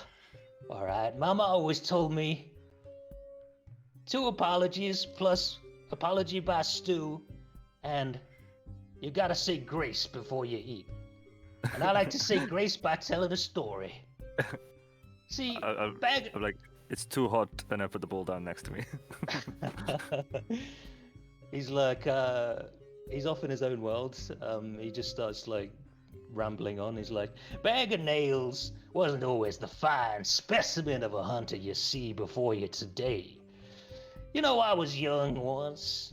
all right, Mama always told me 2 apologies plus apology by stew, and you gotta say grace before you eat. And I like to say grace by telling a story. See, I'm like, it's too hot, and I put the bowl down next to me. He's like, he's off in his own world. He just starts like rambling on. He's like, Bag of Nails wasn't always the fine specimen of a hunter you see before you today. You know, I was young once,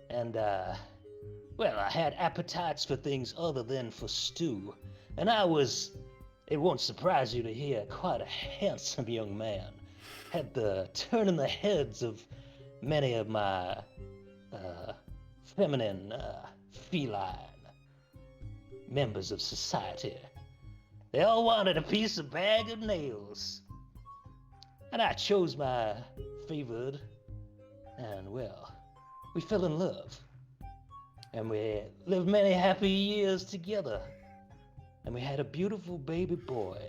and, well, I had appetites for things other than for stew, and I was, it won't surprise you to hear, quite a handsome young man. Had the turning the heads of many of my, feminine, feline members of society. They all wanted a piece of Bag of Nails, and I chose my favored. And well, we fell in love, and we lived many happy years together, and we had a beautiful baby boy.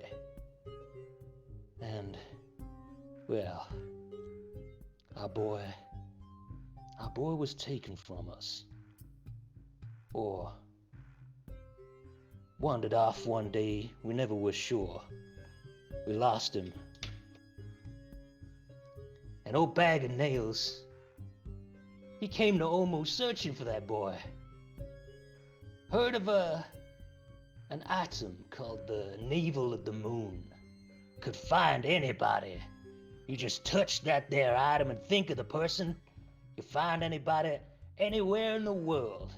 And well, our boy was taken from us, or wandered off one day. We never were sure. We lost him. An old Bag of Nails, he came to Olmo searching for that boy. Heard of an item called the Navel of the Moon. Could find anybody. You just touch that there item and think of the person. You find anybody anywhere in the world,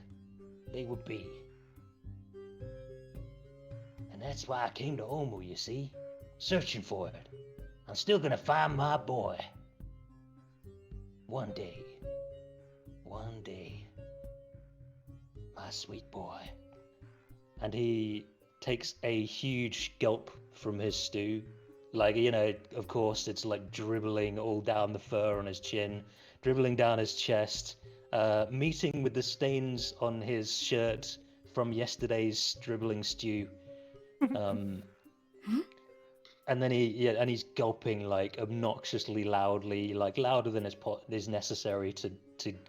they would be. And that's why I came to Olmo, you see, searching for it. I'm still gonna find my boy. One day, my sweet boy. And he takes a huge gulp from his stew. Like, you know, of course, it's like dribbling all down the fur on his chin, dribbling down his chest, meeting with the stains on his shirt from yesterday's dribbling stew. And then he's gulping like obnoxiously loudly, like louder than is necessary to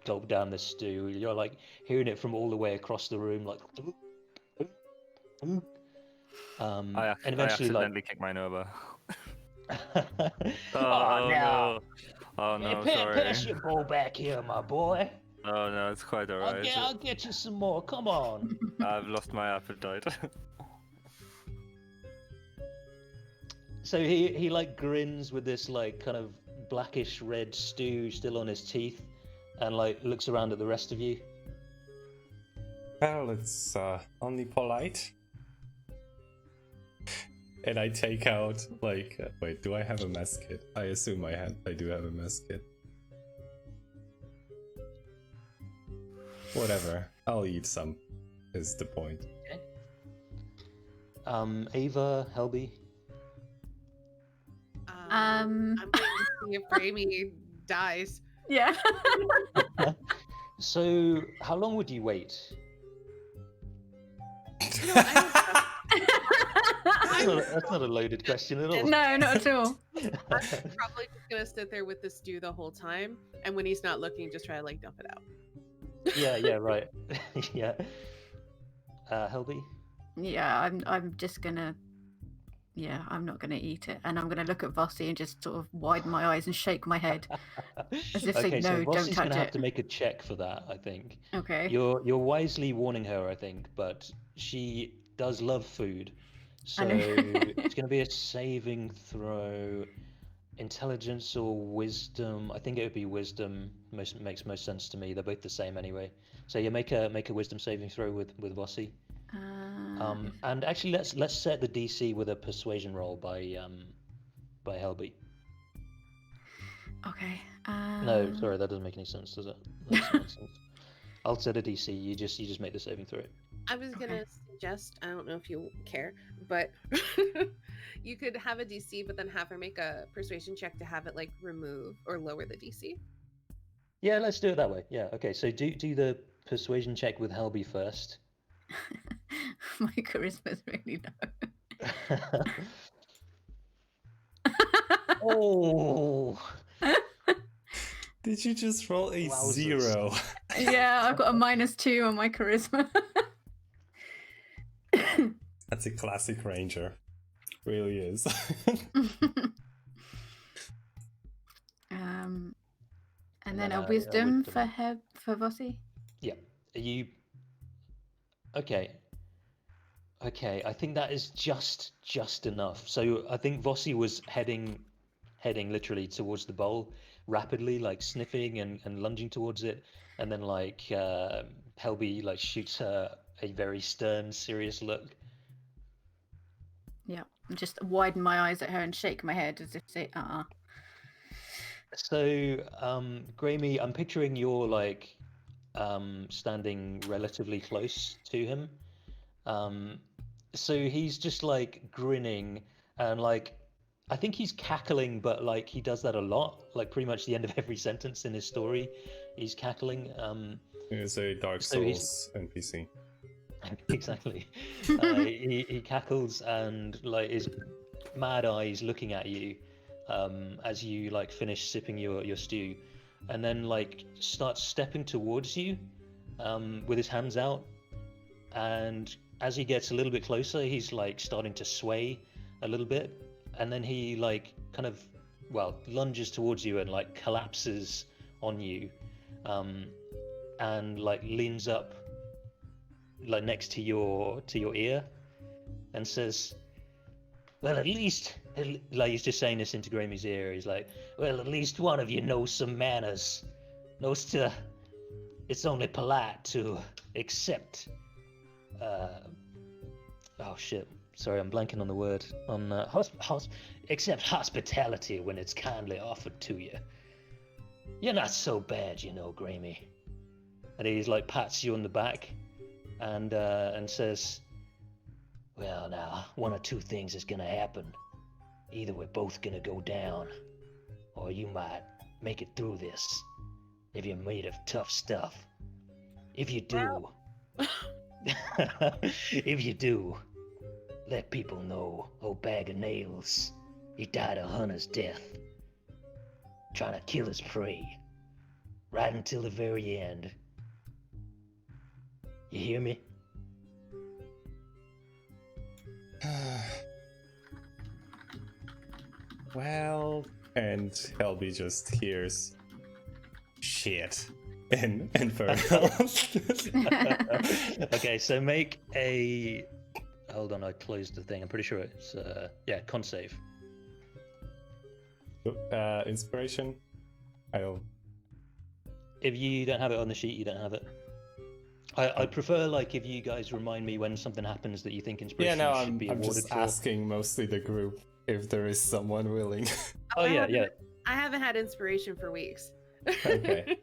gulp down the stew. You're like hearing it from all the way across the room, like. I And eventually, accidentally kicked mine over. Oh, no! Oh no! Sorry. Pass your bowl back here, my boy. Oh no, it's quite alright. I'll get you some more. Come on. I've lost my appetite. So he like grins with this like kind of blackish red stew still on his teeth, and like looks around at the rest of you. Well, it's only polite. And I take out, like, wait, do I have a mess kit? I assume I do have a mess kit. Whatever, I'll eat some, is the point. Okay. Ava, Helby. I'm waiting to see if Raimi dies. Yeah. So, how long would you wait? You know, That's not a loaded question at all. No, not at all. I'm probably just gonna sit there with the stew the whole time, and when he's not looking, just try to like dump it out. Yeah, right. Yeah. Helby? Yeah, I'm just gonna. Yeah, I'm not gonna eat it, and I'm gonna look at Vossi and just sort of widen my eyes and shake my head as if Okay, saying, so "No, don't Vossi's touch gonna have it." to make a check for that, I think. Okay. You're wisely warning her, I think, but she does love food. I know. So it's gonna be a saving throw. Intelligence or wisdom? I think it would be wisdom. Makes most sense to me. They're both the same anyway. So you make a wisdom saving throw with Vossi. And actually, let's set the DC with a persuasion roll by Helby. Okay. No, sorry, that doesn't make any sense, does it? That's nonsense. I'll set a DC. You just make the saving throw. I was gonna suggest, I don't know if you care, but you could have a DC, but then have her make a persuasion check to have it like remove or lower the DC. Yeah, let's do it that way. Yeah, okay. So do the persuasion check with Helby first. My charisma's really low. Oh. Did you just roll a Wowzers. 0? Yeah, I've got a -2 on my charisma. That's a classic ranger. Really is. And then a wisdom for Vossi. Yeah. Are you okay? Okay, I think that is just enough. So I think Vossi was heading literally towards the bowl rapidly, like sniffing and lunging towards it, and then like Helby like shoots her a very stern, serious look. Yeah, just widen my eyes at her and shake my head as if to say, So, Graeme, I'm picturing you're like standing relatively close to him. So he's just like grinning and like I think he's cackling, but like he does that a lot. Like pretty much the end of every sentence in his story, he's cackling. It's a Dark So he's- Souls NPC. Exactly. He cackles and like his mad eyes looking at you as you like finish sipping your stew, and then like starts stepping towards you with his hands out, and as he gets a little bit closer, he's like starting to sway a little bit, and then he like kind of lunges towards you and like collapses on you, and like leans up like next to your ear and says, well, at least, like he's just saying this into Grammy's ear. He's like, well, at least one of you knows some manners. Knows to, it's only polite to accept, oh shit, sorry, I'm blanking on the word. On, accept hospitality when it's kindly offered to you. You're not so bad, you know, Grammy. And he's like, pats you on the back and says, well, now, one or two things is gonna happen. Either we're both gonna go down, or you might make it through this if you're made of tough stuff. If you do, if you do, let people know old Bag of Nails, he died a hunter's death, trying to kill his prey, right until the very end. You hear me? Well, and Helby just hears shit in Infernal. Okay, so make a. Hold on, I closed the thing. I'm pretty sure it's con save. Inspiration. I'll. If you don't have it on the sheet, you don't have it. I prefer like if you guys remind me when something happens that you think inspiration should be I'm awarded just for. asking mostly the group if there is someone willing. Oh yeah. I haven't had inspiration for weeks. Okay.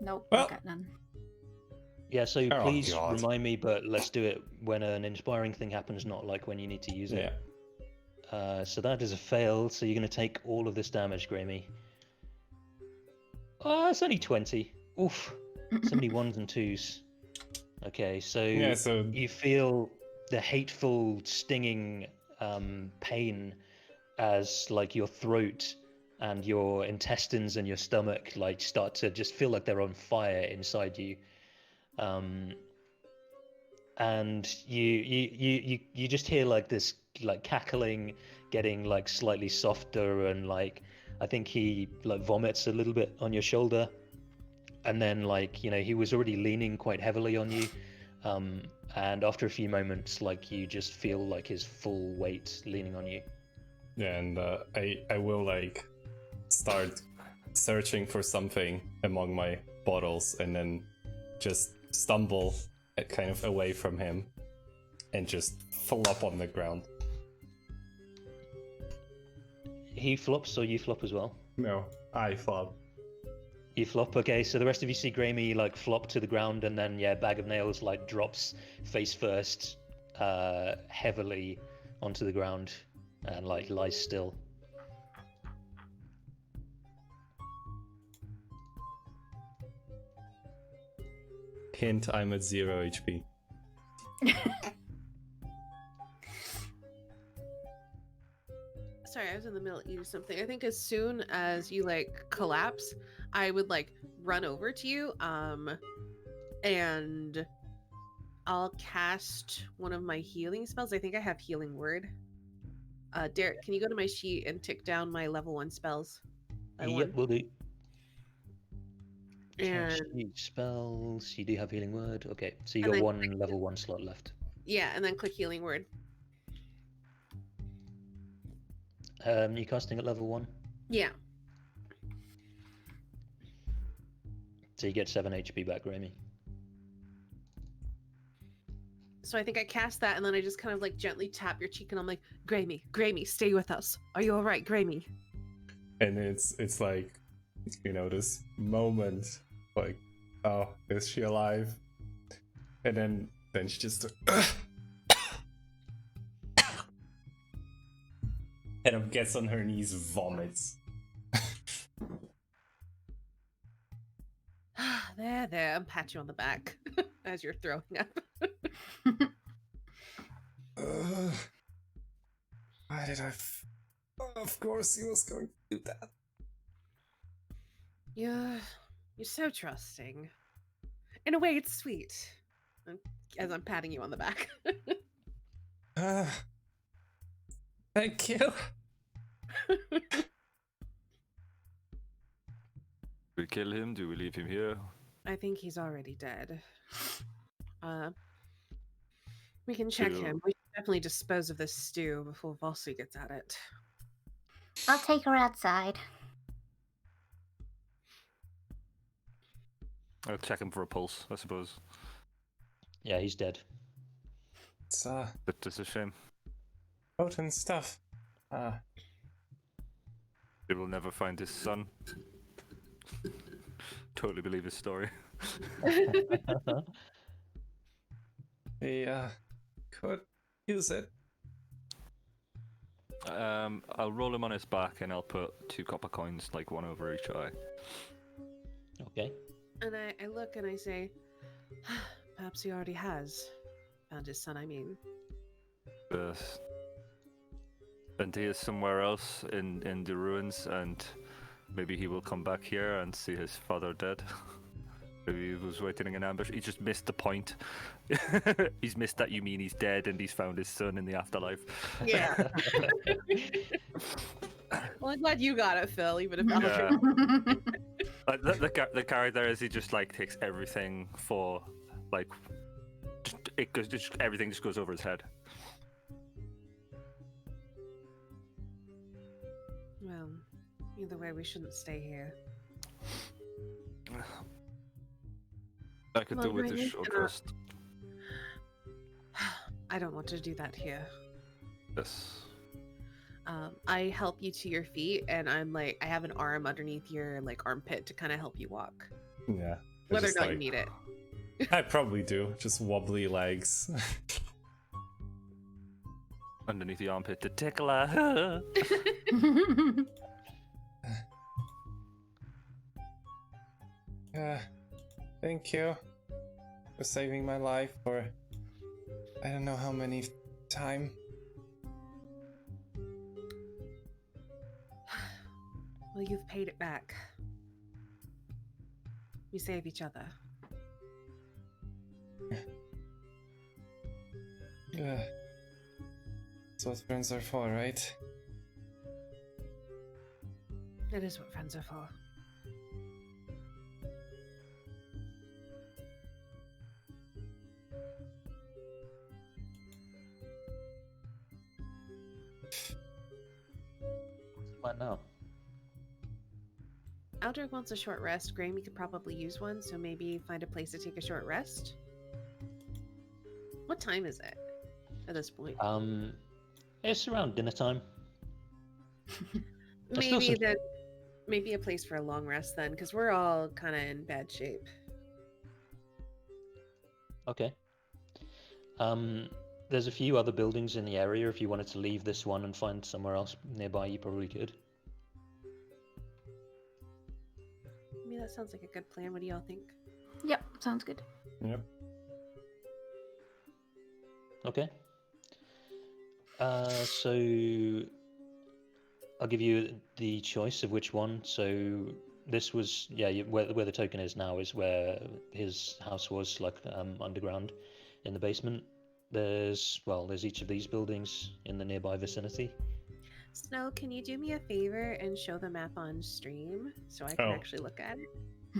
Nope, Well- I got none. Yeah, so Oh, please God. remind me, but let's do it when an inspiring thing happens, not like when you need to use it. Yeah. So that is a fail, so you're going to take all of this damage, Grammy. It's only 20. Oof. So many ones and twos. Okay, so you feel the hateful, stinging pain as like your throat and your intestines and your stomach like start to just feel like they're on fire inside you. and you just hear like this like cackling getting like slightly softer, and like I think he like vomits a little bit on your shoulder, and then like he was already leaning quite heavily on you, and after a few moments like you just feel like his full weight leaning on you. Yeah, and I will like start searching for something among my bottles, and then just stumble kind of away from him and just flop on the ground. He flops, or you flop as well? No, I flop. You flop, okay, so the rest of you see Gramey like flop to the ground, and then Bag of Nails like drops face first heavily onto the ground and like lies still. Hint, I'm at 0 HP. Sorry, I was in the middle of eating something. I think as soon as you like collapse, I would like run over to you, and I'll cast one of my healing spells. I think I have Healing Word. Derek, can you go to my sheet and tick down my level 1 spells? Yep, will do. And spells. You do have Healing Word. Okay, so you got one level 1 slot left. yeah, and then click Healing Word. You casting at level 1? Yeah. So you get 7 HP back, Remy. So I think I cast that, and then I just kind of like gently tap your cheek, and I'm like, Gramey, stay with us. Are you all right, Gramey? And it's like, this moment, like, oh, is she alive? And then she just kind of gets on her knees, vomits. There, I'll pat you on the back as you're throwing up. Why did I? Of course he was going to do that. You're so trusting. In a way, it's sweet. As I'm patting you on the back. Thank you. We kill him? Do we leave him here? I think he's already dead. We can check him. We should definitely dispose of this stew before Vossi gets at it. I'll take her outside. I'll check him for a pulse, I suppose. Yeah, he's dead. It's But it's a shame. potent stuff. He will never find his son. Totally believe his story. He could use it. I'll roll him on his back, and I'll put 2 copper coins, like 1 over each eye. Okay. And I look and I say, perhaps he already has found his son, I mean. Yes. And he is somewhere else in the ruins, and maybe he will come back here and see his father dead. Maybe he was waiting in an ambush. He just missed the point. He's missed that you mean he's dead and he's found his son in the afterlife. Yeah. Well, I'm glad you got it, Phil, even if Yeah. The character is he just like takes everything for like everything just goes over his head. Well, either way, we shouldn't stay here. I could do with a short rest. I don't want to do that here. Yes. I help you to your feet, and I'm like, I have an arm underneath your like armpit to kind of help you walk. Yeah. Whether or not you need it. I probably do. Just wobbly legs. Underneath the armpit, the tickler. Thank you for saving my life for I don't know how many time. Well, you've paid it back. We save each other. That's what friends are for, right? That is what friends are for. What now? Aldrich wants a short rest. Grammy could probably use one, so maybe find a place to take a short rest. What time is it at this point? It's around dinner time. There's still Maybe some- that. Maybe a place for a long rest then, because we're all kind of in bad shape. Okay. There's a few other buildings in the area. If you wanted to leave this one and find somewhere else nearby, you probably could. I mean, that sounds like a good plan. What do y'all think? Yep, sounds good. Yep. Okay. So I'll give you the choice of which one. So this was, where the token is now is where his house was, like underground in the basement. There's each of these buildings in the nearby vicinity. Snow, can you do me a favor and show the map on stream so I can Oh. actually look at it?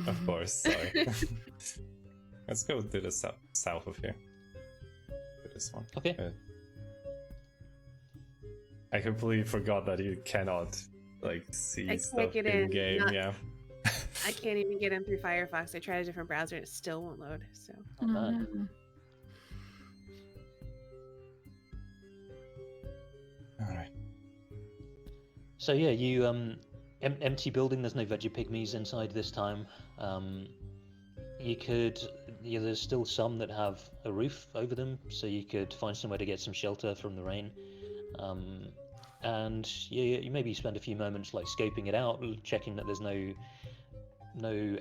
Of course, sorry. Let's go to the south of here. To this one. Okay. I completely forgot that you cannot see I can't stuff get in in, game. not- Yeah. I can't even get in through Firefox. I tried a different browser and it still won't load. So Oh, no. No. All right. So yeah, you empty building. There's no veggie pygmies inside this time. You could, there's still some that have a roof over them, so you could find somewhere to get some shelter from the rain. And you maybe spend a few moments scoping it out, checking that there's no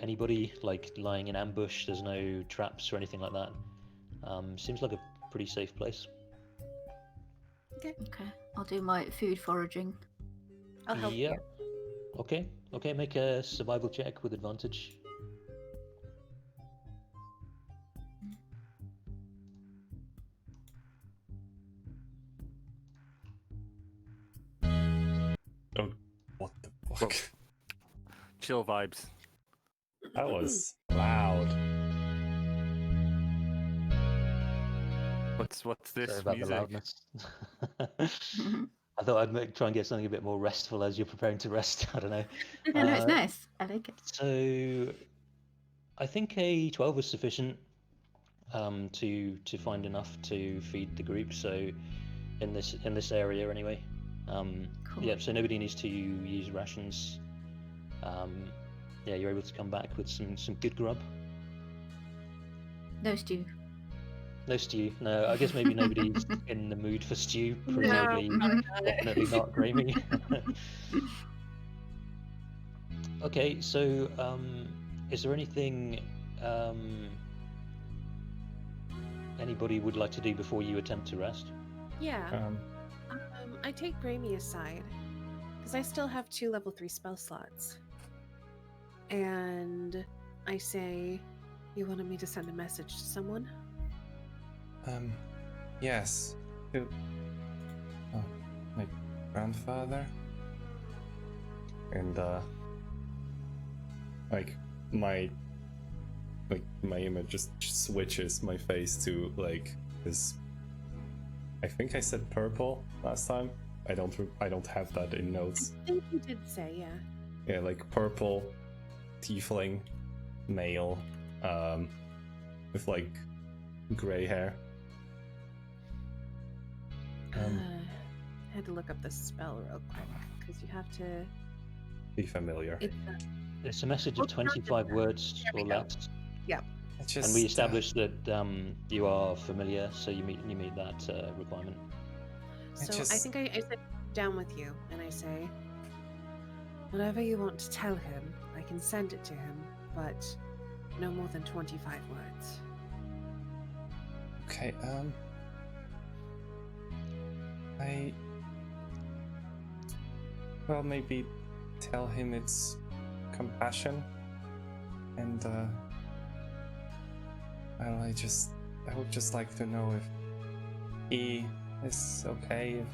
anybody lying in ambush. There's no traps or anything like that. Seems like a pretty safe place. Okay, I'll do my food foraging. I'll help Yeah. you. Okay. Make a survival check with advantage. Oh, what the fuck? Chill vibes. That was loud. What's this Sorry about music? the loudness. I thought I'd try and get something a bit more restful as you're preparing to rest. I don't know. No, it's nice. I like it. So, I think a 12 was sufficient to find enough to feed the group. So, in this area anyway. Cool. Yeah. So nobody needs to use rations. Yeah, you're able to come back with some good grub. No stew. No stew. No, I guess maybe nobody's in the mood for stew. No, Presumably, not definitely not Grammy. Okay, so is there anything anybody would like to do before you attempt to rest? Yeah. I take Grammy aside because I still have 2 level 3 spell slots. And I say, you wanted me to send a message to someone? Yes. To my grandfather. And my image just switches my face to this. I think I said purple last time. I don't have that in notes. I think you did say, yeah. Yeah, purple tiefling male with gray hair. I had to look up the spell real quick because you have to. Be familiar. It's a message of 25 words There we or go. less. It's just, And we established that you are familiar, so you meet that requirement. So just- I think I sit down with you and I say, whatever you want to tell him, I can send it to him, but no more than 25 words. Okay, maybe tell him it's compassion, and I would just like to know he is okay.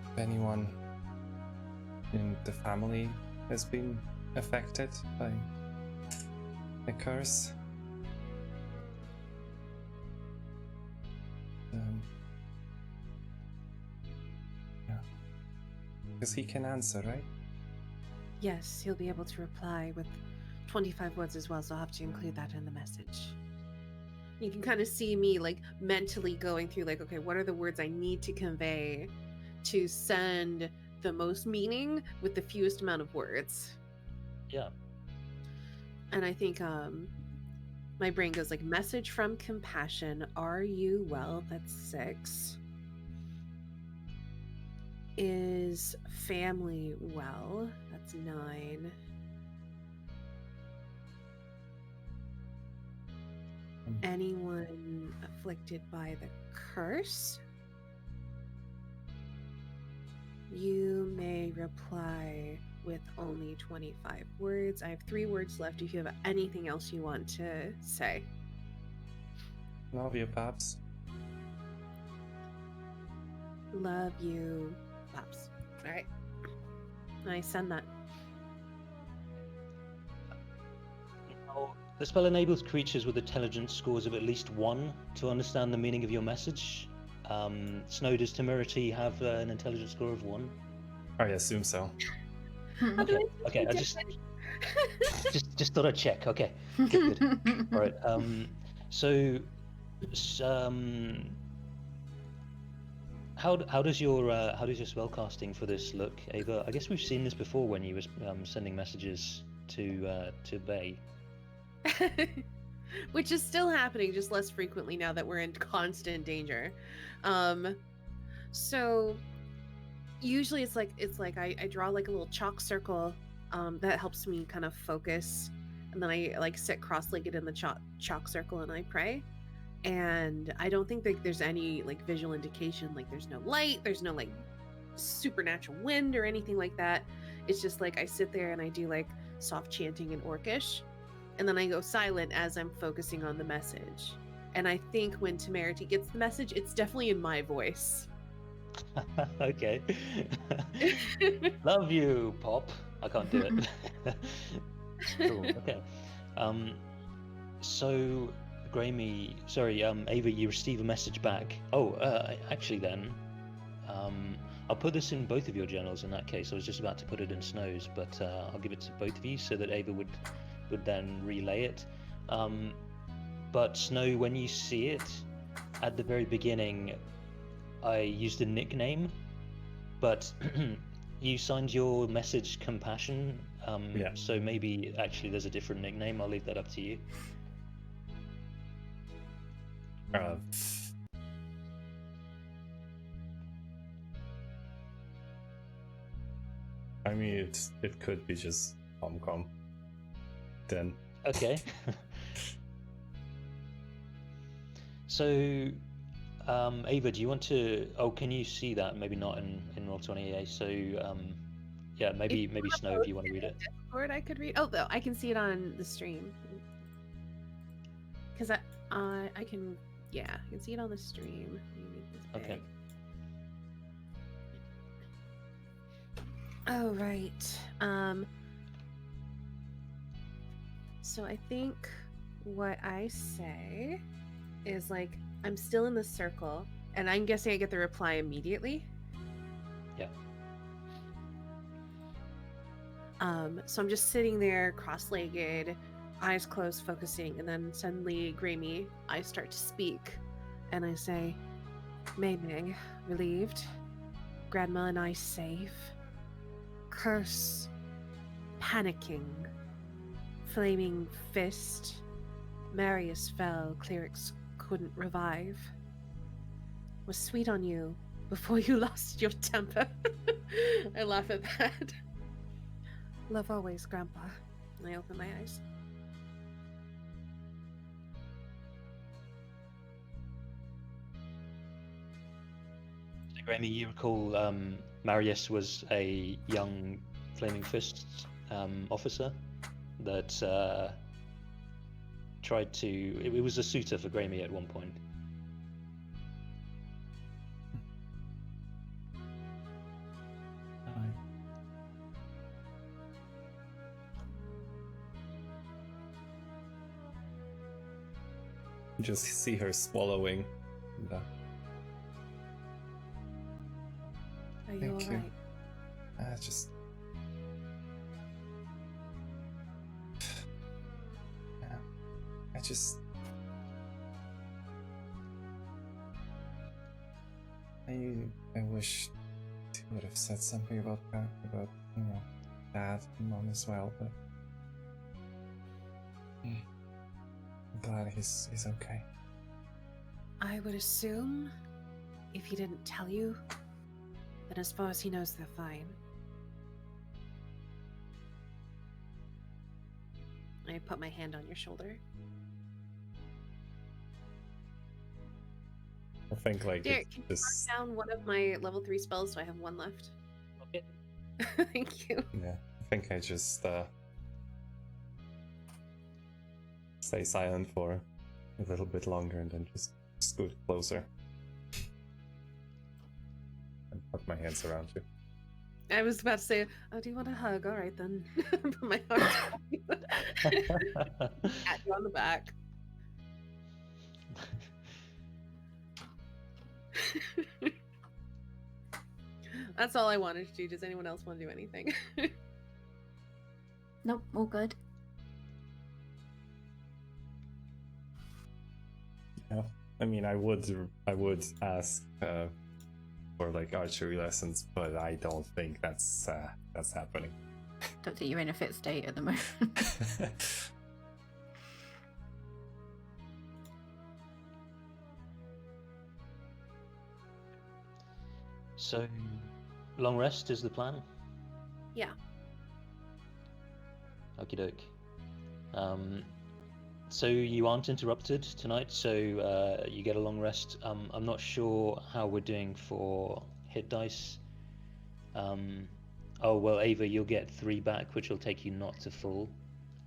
If anyone in the family has been affected by the curse. Yeah. Because he can answer, right? Yes, he'll be able to reply with 25 words as well, so I'll have to include that in the message. You can kind of see me like mentally going through like, okay, what are the words I need to convey to send the most meaning with the fewest amount of words. Yeah. And I think my brain goes like, message from compassion. Are you well? That's 6. Is family well? That's 9. Anyone afflicted by the curse? You may reply with only 25 words. I have 3 words left if you have anything else you want to say. Love you, Pops. Love you, Pops. All right. I send that. Now, the spell enables creatures with intelligence scores of at least 1 to understand the meaning of your message. Snow, does Temerity have an intelligence score of 1? I assume so. Okay. I just thought I'd check. Okay, good. All right. So, how does your spell casting for this look, Ava? I guess we've seen this before when you were sending messages to Bay. Which is still happening, just less frequently now that we're in constant danger. So usually it's like I draw like a little chalk circle that helps me kind of focus, and then I like sit cross-legged in the chalk circle and I pray. And I don't think that there's any like visual indication, like there's no light, there's no like supernatural wind or anything like that. It's just like I sit there and I do like soft chanting in Orcish, and then I go silent as I'm focusing on the message. And I think when Temerity gets the message, it's definitely in my voice. Okay. Love you, Pop. I can't do it. Cool. Okay. So, Ava, you receive a message back. Actually then, I'll put this in both of your journals in that case. I was just about to put it in Snow's, but I'll give it to both of you so that Ava would then relay it. But Snow, when you see it, at the very beginning, I used a nickname, but you signed your message Compassion. Yeah. So maybe actually there's a different nickname. I'll leave that up to you. I mean, it could be just Comcom. Then. Okay. So, Ava, do you want to? Oh, can you see that? Maybe not in Roll20A. So, yeah, maybe Snow, if you want to read it. Discord, I could read. Oh, though I can see it on the stream. Because I can, yeah, I can see it on the stream. Okay. Oh, right. So I think what I say is like, I'm still in the circle, and I'm guessing I get the reply immediately. Yeah. So I'm just sitting there cross-legged, eyes closed, focusing, and then suddenly, Grammy, I start to speak, and I say, May, relieved, Grandma and I safe, curse, panicking, flaming fist, Marius fell, clerics couldn't revive, was sweet on you before you lost your temper. I laugh at that. Love always, Grandpa. And I open my eyes. So, Grammy, you recall Marius was a young Flaming Fists officer that tried to... It was a suitor for Grammy at one point. You just see her swallowing. And, Are you Thank you. alright? just. Yeah, I wish he would have said something about that, about, Dad and Mom as well, but I'm glad he's okay. I would assume if he didn't tell you, then as far as he knows, they're fine. I put my hand on your shoulder. I think like Derek, it's can you just mark down one of my level 3 spells so I have one left? Okay. Thank you. yeah. I think I just stay silent for a little bit longer and then just scoot closer and put my hands around you. I was about to say, oh, do you want a hug? All right, then. Put my arms around you. Pat you on the back. That's all I wanted to do. Does anyone else want to do anything? Nope, all good. Yeah. I mean, I would ask for like archery lessons, but I don't think that's happening. Don't think you're in a fit state at the moment. So, long rest is the plan? Yeah. Okie doke. So you aren't interrupted tonight, so you get a long rest. I'm not sure how we're doing for hit dice. Oh, well, Ava, you'll get 3 back, which will take you not to full.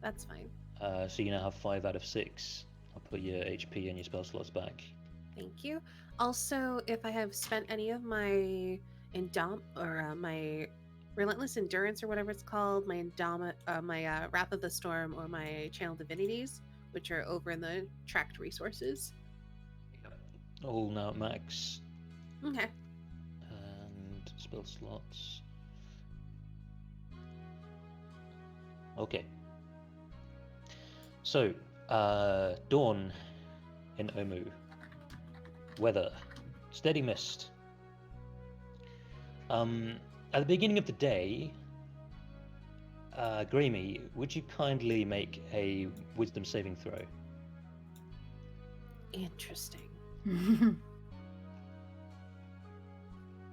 That's fine. So you now have 5 out of 6. I'll put your HP and your spell slots back. Thank you. Also, if I have spent any of my my relentless endurance or whatever it's called, my Wrath of the Storm or my Channel Divinities, which are over in the tracked resources. All now at max. Okay. And spell slots. Okay. So, dawn in Omu. Weather. Steady mist. At the beginning of the day, Gramy, would you kindly make a wisdom saving throw? Interesting.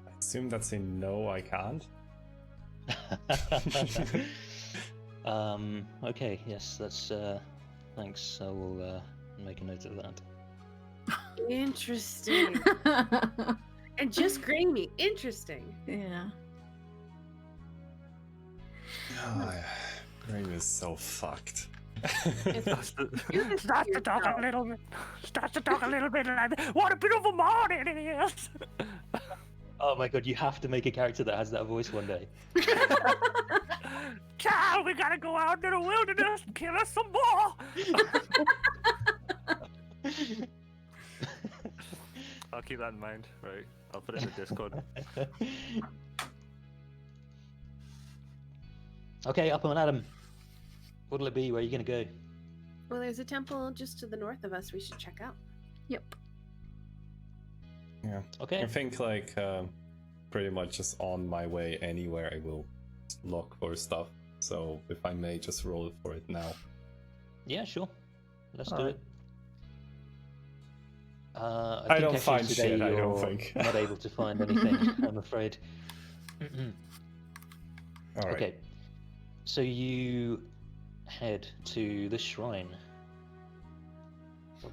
I assume that's a no, I can't. Okay, yes, that's thanks. I will make a note of that. Interesting. And just Gramy. Interesting. Yeah. Oh, Graham is so fucked. Starts to Yourself. talk a little bit. Starts to talk a little bit like, what a beautiful morning it is. Oh my god, you have to make a character that has that voice one day. Child, we gotta go out into the wilderness and kill us some more. I'll keep that in mind. Right, I'll put it in the Discord. Okay, up on Adam. What'll it be? Where are you gonna go? Well, there's a temple just to the north of us we should check out. Yep. Yeah. Okay. I think like pretty much just on my way anywhere I will look for stuff. So if I may just roll for it now. Yeah, sure. Let's do Alright. it. I think don't actually find today shit, I don't you're think. not able to find anything, I'm afraid. Alright. Okay. So you head to the shrine. So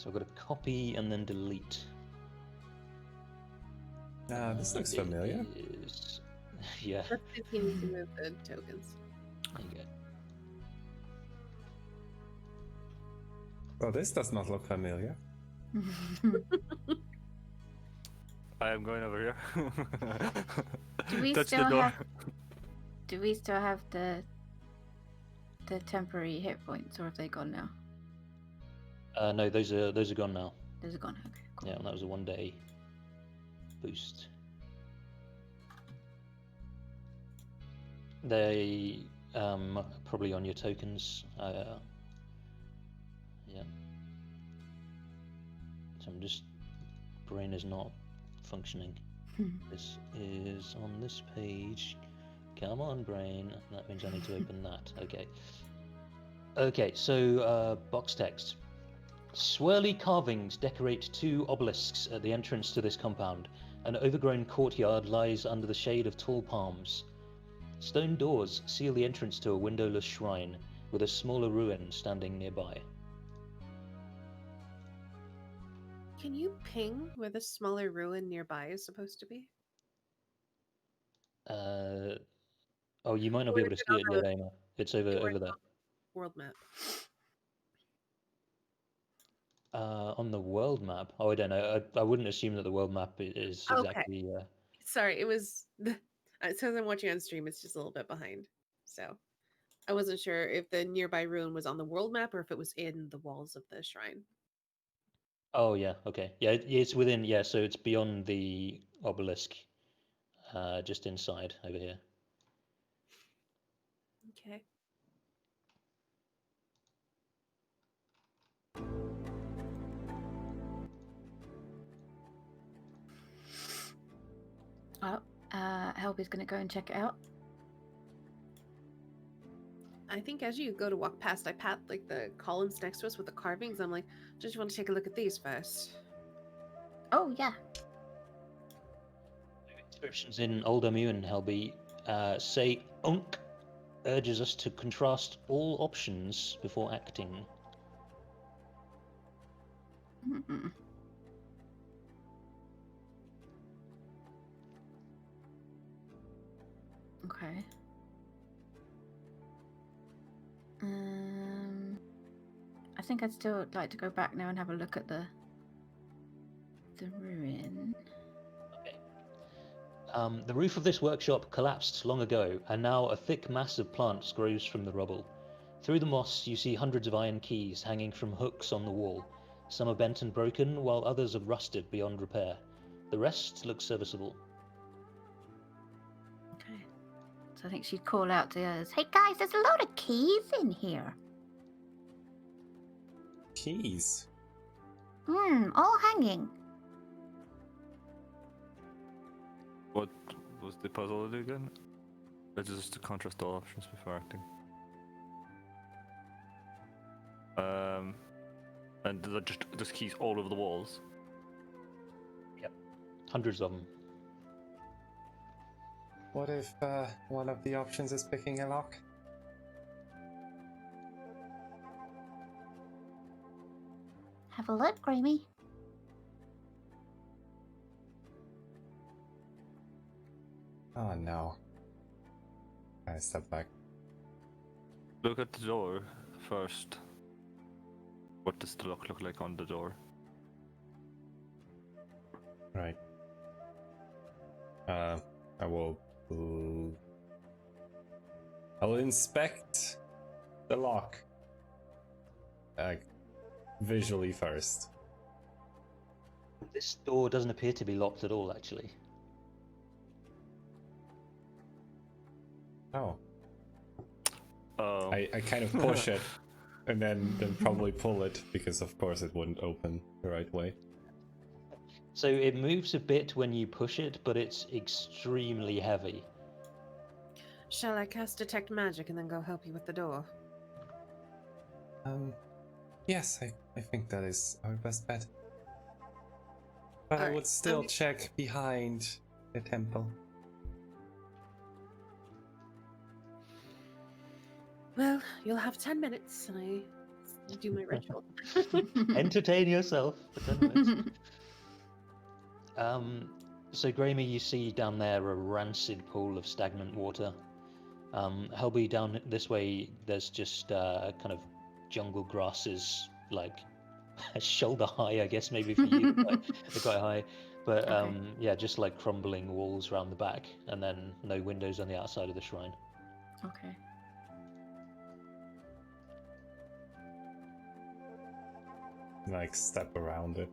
I've got to copy and then delete. This looks familiar. Yeah, Let's see if he needs to move the tokens. there you go. Well, this does not look familiar. I am going over here. Do we Touch still the door. have? Do we still have the temporary hit points, or have they gone now? No, those are gone now. Those are gone. Okay. Cool. Yeah, and that was a 1-day boost. They probably on your tokens. Yeah. So I'm just brain is not functioning. This is on this page. Come on, brain. That means I need to open that. Okay. Okay, so box text. Swirly carvings decorate 2 obelisks at the entrance to this compound. An overgrown courtyard lies under the shade of tall palms. Stone doors seal the entrance to a windowless shrine, with a smaller ruin standing nearby. Can you ping where the smaller ruin nearby is supposed to be? Oh, you might not Or be is able to it see on it the- yet, Emma. It's over or is it there. on the world map? On the world map? Oh, I don't know. I wouldn't assume that the world map is Okay. exactly. Sorry, it was since I'm watching on stream, it's just a little bit behind. So I wasn't sure if the nearby ruin was on the world map or if it was in the walls of the shrine. Oh yeah, okay. Yeah, it's within. Yeah, so it's beyond the obelisk, just inside over here. Okay. Oh, Helby's gonna go and check it out. I think as you go to walk past, I pat like the columns next to us with the carvings. I'm like, just want to take a look at these first. Oh yeah. Inscriptions in Old Amun, Helby, say Unk urges us to contrast all options before acting. Mm-mm. Okay. I think I'd still like to go back now and have a look at the ruin. Okay. The roof of this workshop collapsed long ago, and now a thick mass of plants grows from the rubble. Through the moss, you see hundreds of iron keys hanging from hooks on the wall. Some are bent and broken, while others have rusted beyond repair. The rest look serviceable. Okay. So I think she'd call out to us, "Hey guys, there's a load of keys in here." Keys. All hanging. What was the puzzle to do again? It's just to contrast all options before acting. And there's keys all over the walls. Yep. Hundreds of them. What if one of the options is picking a lock? Have a look, Grammy. Oh no. I step back. Look at the door first. What does the lock look like on the door? Right. I will inspect the lock. Visually first. This door doesn't appear to be locked at all, actually. Oh. Oh. I kind of push it and then probably pull it because of course it wouldn't open the right way. So it moves a bit when you push it, but it's extremely heavy. Shall I cast Detect Magic and then go help you with the door? Yes, I think that is our best bet. But I Alright, would still check behind the temple. Well, you'll have 10 minutes and I do my ritual. Entertain yourself for 10 minutes. So Grammy, you see down there a rancid pool of stagnant water. Helby, down this way, there's just kind of jungle grasses, like shoulder high, I guess, maybe for you. They're quite high. But Okay. yeah, just like crumbling walls around the back, and then no windows on the outside of the shrine. Okay. Like step around it.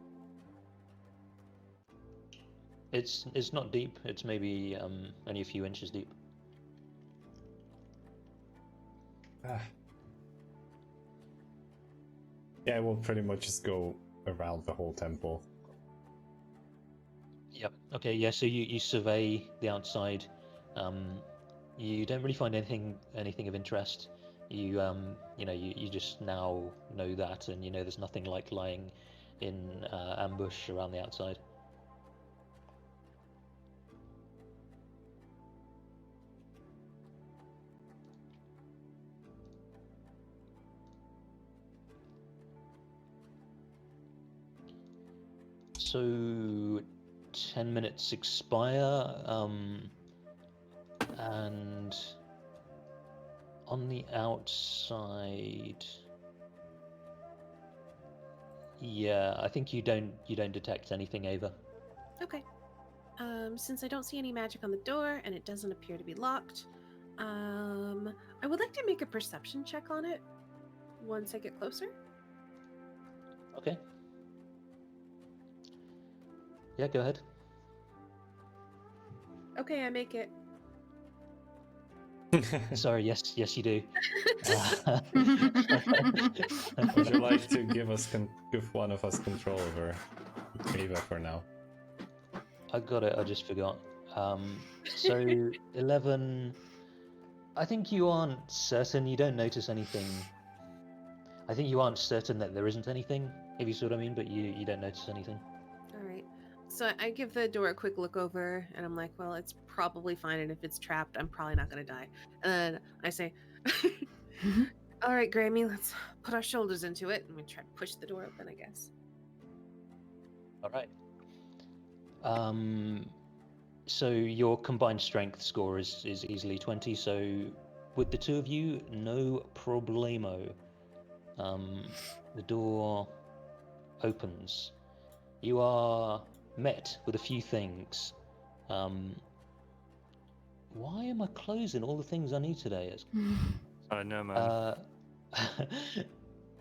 It's not deep. It's maybe only a few inches deep. Ah. Yeah, we'll pretty much just go around the whole temple. Yep. Okay. Yeah. So you survey the outside. You don't really find anything of interest. You you just now know that, and you know there's nothing like lying in ambush around the outside. So 10 minutes expire, and on the outside, yeah, I think you don't detect anything, Ava. Okay. Since I don't see any magic on the door and it doesn't appear to be locked, I would like to make a perception check on it once I get closer. Okay. Yeah, go ahead. Okay, I make it. Sorry, yes, you do. Would you like to give one of us control over Ava for now? I got it. I just forgot. So 11. I think you aren't certain. You don't notice anything. I think you aren't certain that there isn't anything, if you see what I mean. But you don't notice anything. All right. So I give the door a quick look over, and I'm like, well, it's probably fine, and if it's trapped, I'm probably not going to die. And then I say, all right, Grammy, let's put our shoulders into it, and we try to push the door open, I guess. All right. So your combined strength score is easily 20. So with the two of you, no problemo. The door opens. You are met with a few things. Why am I closing all the things I need today? I know, man.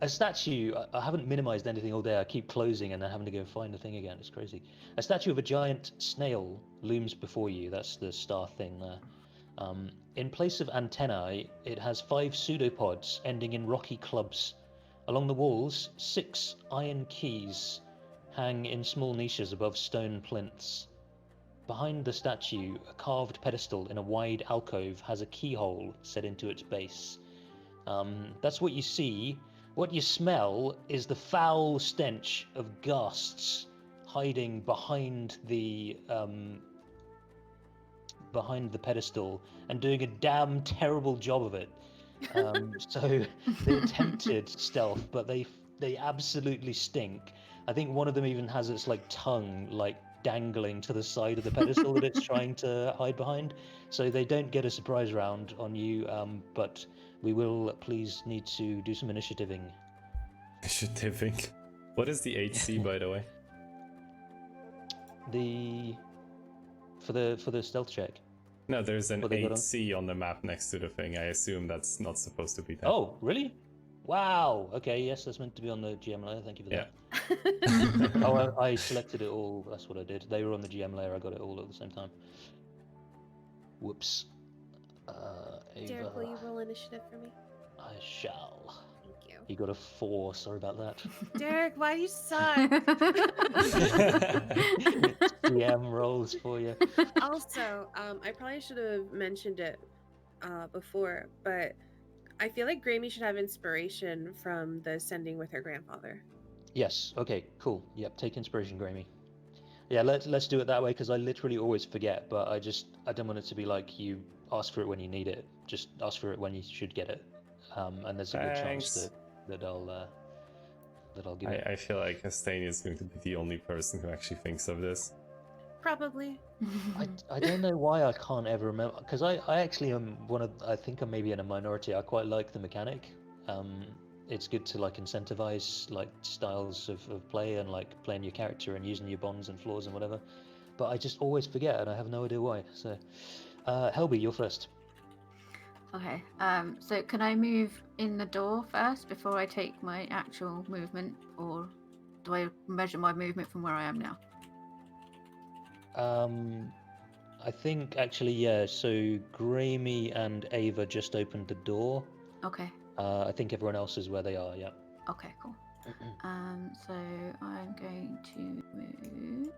A statue. I haven't minimized anything all day. I keep closing and then having to go find the thing again. It's crazy. A statue of a giant snail looms before you. That's the star thing there. In place of antennae, it has 5 pseudopods ending in rocky clubs. Along the walls, 6 iron keys hang in small niches above stone plinths. Behind the statue, a carved pedestal in a wide alcove has a keyhole set into its base. That's what you see. What you smell is the foul stench of ghasts hiding behind the pedestal and doing a damn terrible job of it. So they attempted stealth, but they absolutely stink. I think one of them even has its tongue dangling to the side of the pedestal that it's trying to hide behind. So they don't get a surprise round on you, but we will please need to do some initiativing. Initiativing. What is the HC, by the way? For the stealth check. No, there's an 8C on the map next to the thing. I assume that's not supposed to be there. Oh, really? Wow. Okay, yes, that's meant to be on the GM layer. Thank you for that. Oh, I selected it all. That's what I did. They were on the GM layer. I got it all at the same time. Whoops. Ava, Derek, will you roll initiative for me? I shall. Thank you. You got a 4. Sorry about that. Derek, why you suck? GM rolls for you. Also, I probably should have mentioned it before, but I feel like Grammy should have inspiration from the sending with her grandfather. Yes. Okay. Cool. Yep. Take inspiration, Grammy. Yeah. Let's do it that way because I literally always forget. But I don't want it to be like you ask for it when you need it. Just ask for it when you should get it. And there's a good chance that I'll give it. I feel like Astania is going to be the only person who actually thinks of this. Probably. I don't know why I can't ever remember because I actually am I think I'm maybe in a minority. I quite like the mechanic. It's good to incentivize styles of play and playing your character and using your bonds and flaws and whatever. But I just always forget and I have no idea why. So, Helby, you're first. Okay. So can I move in the door first before I take my actual movement, or do I measure my movement from where I am now? I think actually, yeah. So Grammy and Ava just opened the door. Okay. I think everyone else is where they are. Yeah. Okay. Cool. So I'm going to move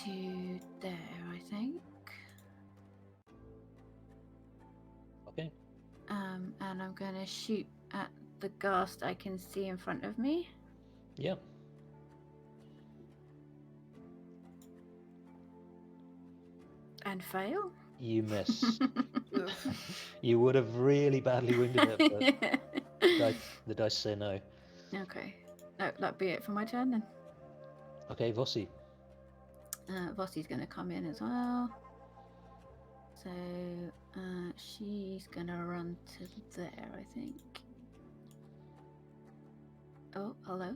to there, I think. Okay. And I'm going to shoot at the ghast I can see in front of me. Yeah. And fail. You miss. Oof. You would have really badly wounded it, but the dice say no. Okay. No, that'd be it for my turn then. Okay, Vossi. Vossi's going to come in as well. So she's going to run to there, I think. Oh, hello.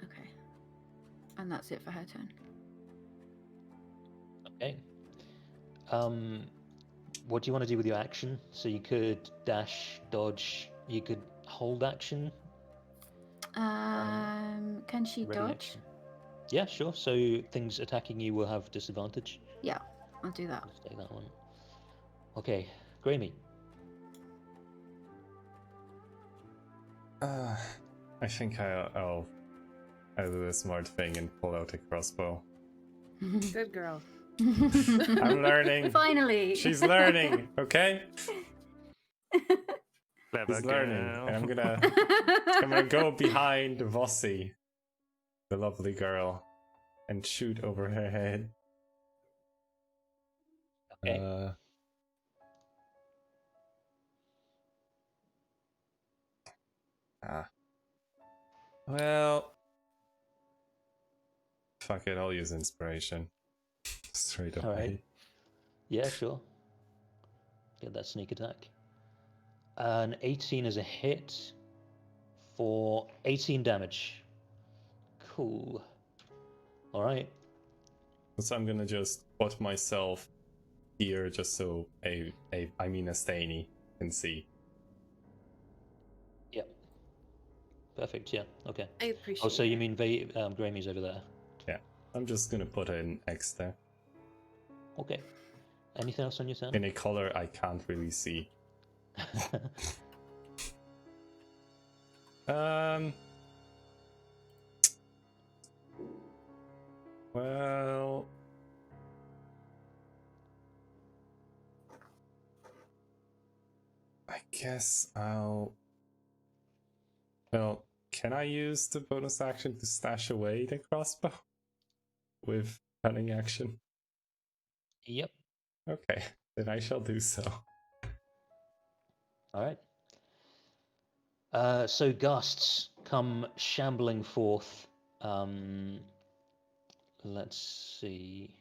Okay. And that's it for her turn. Okay. What do you want to do with your action? So you could dash, dodge. You could hold action. Can she Ready dodge? action. Yeah, sure. So things attacking you will have disadvantage. Yeah, I'll do that. Let's take that one. Okay, Grammy. I think I'll do a smart thing and pull out a crossbow. Good girl. I'm learning. Finally. She's learning, okay? Clever She's learning. girl. And I'm gonna go behind Vossi, the lovely girl, and shoot over her head. Okay. Well, fuck it, I'll use inspiration. Straight away. All right. Yeah, sure. Get that sneak attack. An 18 is a hit for 18 damage. Cool. All right. So I'm gonna just put myself here just so a Staney can see. Yep. Perfect. Yeah. Okay. I appreciate Oh, so you it. mean Grammy's over there? Yeah, I'm just gonna put an X there. Okay. Anything else on your turn? In a color I can't really see. Well, I guess I'll. Well, can I use the bonus action to stash away the crossbow with cunning action? Yep. Okay, then I shall do so. All right. So ghasts come shambling forth. Let's see.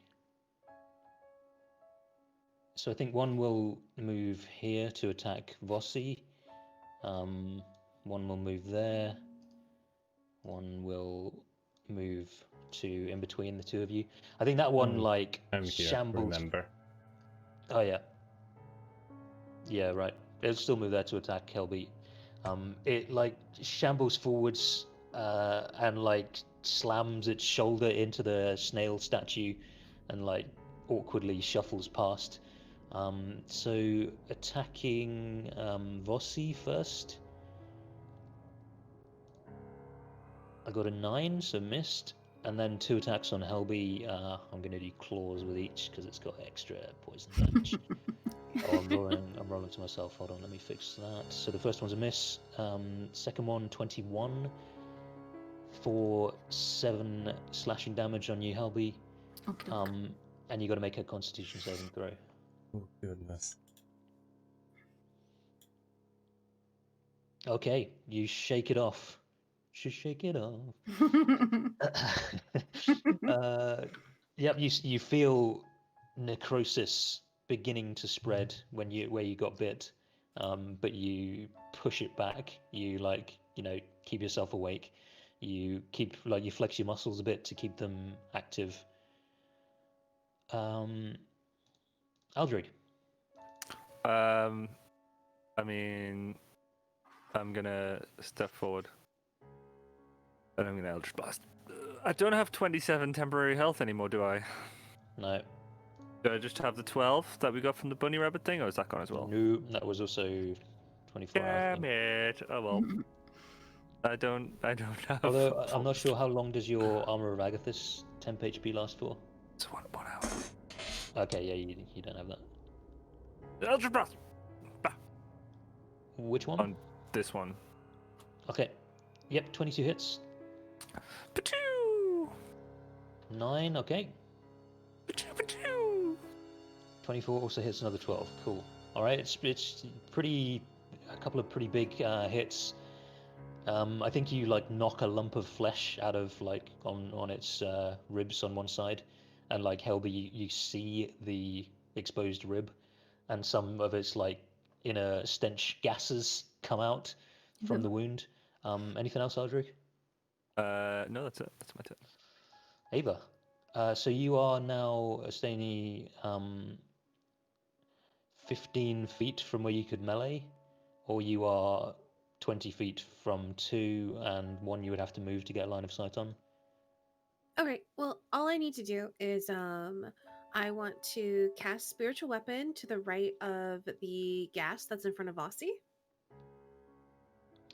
So I think one will move here to attack Vossi. One will move there. One will move to in between the two of you. I think that one I'm here, shambles. remember. Oh yeah. Yeah, right. It'll still move there to attack Kelby. It shambles forwards and slams its shoulder into the snail statue and awkwardly shuffles past. So attacking Vossi first. I got a 9, so missed. And then 2 attacks on Helby. I'm going to do claws with each because it's got extra poison damage. Oh, I'm rolling to myself. Hold on, let me fix that. So the first one's a miss. Second one, 21 for 7 slashing damage on you, Helby. Okay. And you got to make a Constitution saving throw. Oh goodness. Okay, you shake it off. Shake it off. Yep, you feel necrosis beginning to spread where you got bit, but you push it back. You keep yourself awake. You keep you flex your muscles a bit to keep them active. Aldrig. I mean, I'm gonna step forward. And I'm gonna Eldritch Blast. I don't have 27 temporary health anymore, do I? No. Do I just have the 12 that we got from the bunny rabbit thing, or is that gone as well? No, that was also 24 hours. Damn it! Oh well. I don't have. Although I'm not sure how long does your Armor of Agathis temp HP last for? It's 1 hour. Okay, yeah, you don't have that. Eldritch Blast. Which one? On this one. Okay. Yep, 22 hits. Pachoo! 9, okay. Pachoo! 24 also hits another 12. Cool. All right, it's pretty, a couple of pretty big hits. I think you like knock a lump of flesh out of like on its ribs on one side, and like Helby, you see the exposed rib, and some of its like inner stench gases come out from the wound. Anything else, Aldrich? No, that's it. That's my turn. Ava. So you are now, Stany, 15 feet from where you could melee, or you are 20 feet from 2 and 1 you would have to move to get a line of sight on. Okay, well, all I need to do is I want to cast Spiritual Weapon to the right of the gas that's in front of Aussie.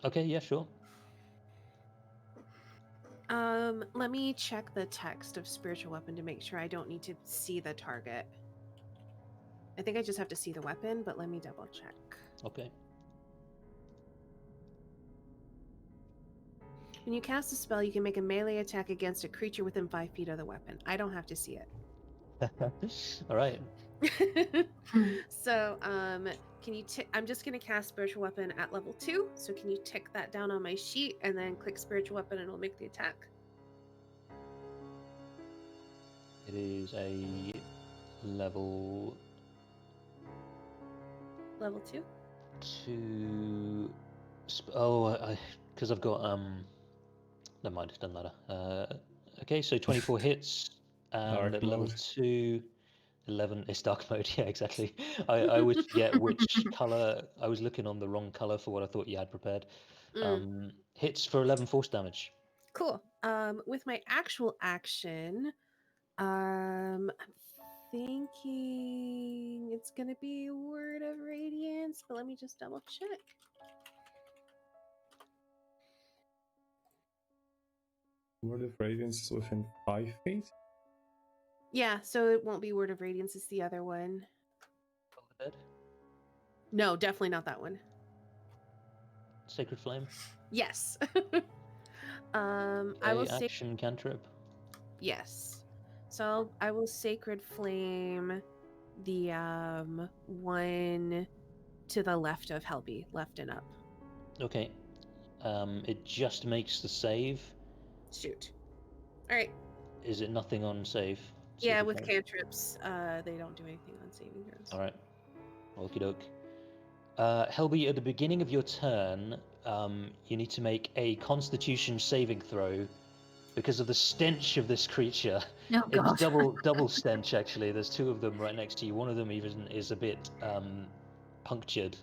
Okay, yeah, sure. Let me check the text of Spiritual Weapon to make sure I don't need to see the target. I think I just have to see the weapon, but let me double check. Okay. When you cast a spell, you can make a melee attack against a creature within 5 feet of the weapon. I don't have to see it. All right. So, can you I'm just going to cast Spiritual Weapon at level 2. So can you tick that down on my sheet and then click Spiritual Weapon and it'll make the attack? It is a level 2? 2. Oh, because I've got never mind, it doesn't matter. Okay, so 24 hits and Dark at level mode. 2, 11 is dark mode. Yeah, exactly. I always forget which color. I was looking on the wrong color for what I thought you had prepared. Hits for 11 force damage. Cool. With my actual action, I'm thinking it's gonna be Word of Radiance, but let me just double check. Word of Radiance is within 5 feet? Yeah, so it won't be Word of Radiance, it's the other one. Dead. No, definitely not that one. Sacred Flame. Yes. Okay, I will say action cantrip. yes. So I will Sacred Flame the one to the left of Helby, left and up. Okay. It just makes the save. Shoot. All right. Is it nothing on save? Yeah, Sacred with Flame? cantrips, they don't do anything on saving throws. All right. Okie doke. Helby, at the beginning of your turn, you need to make a Constitution saving throw because of the stench of this creature. Oh It's god. double stench actually. There's 2 of them right next to you. One of them even is a bit punctured.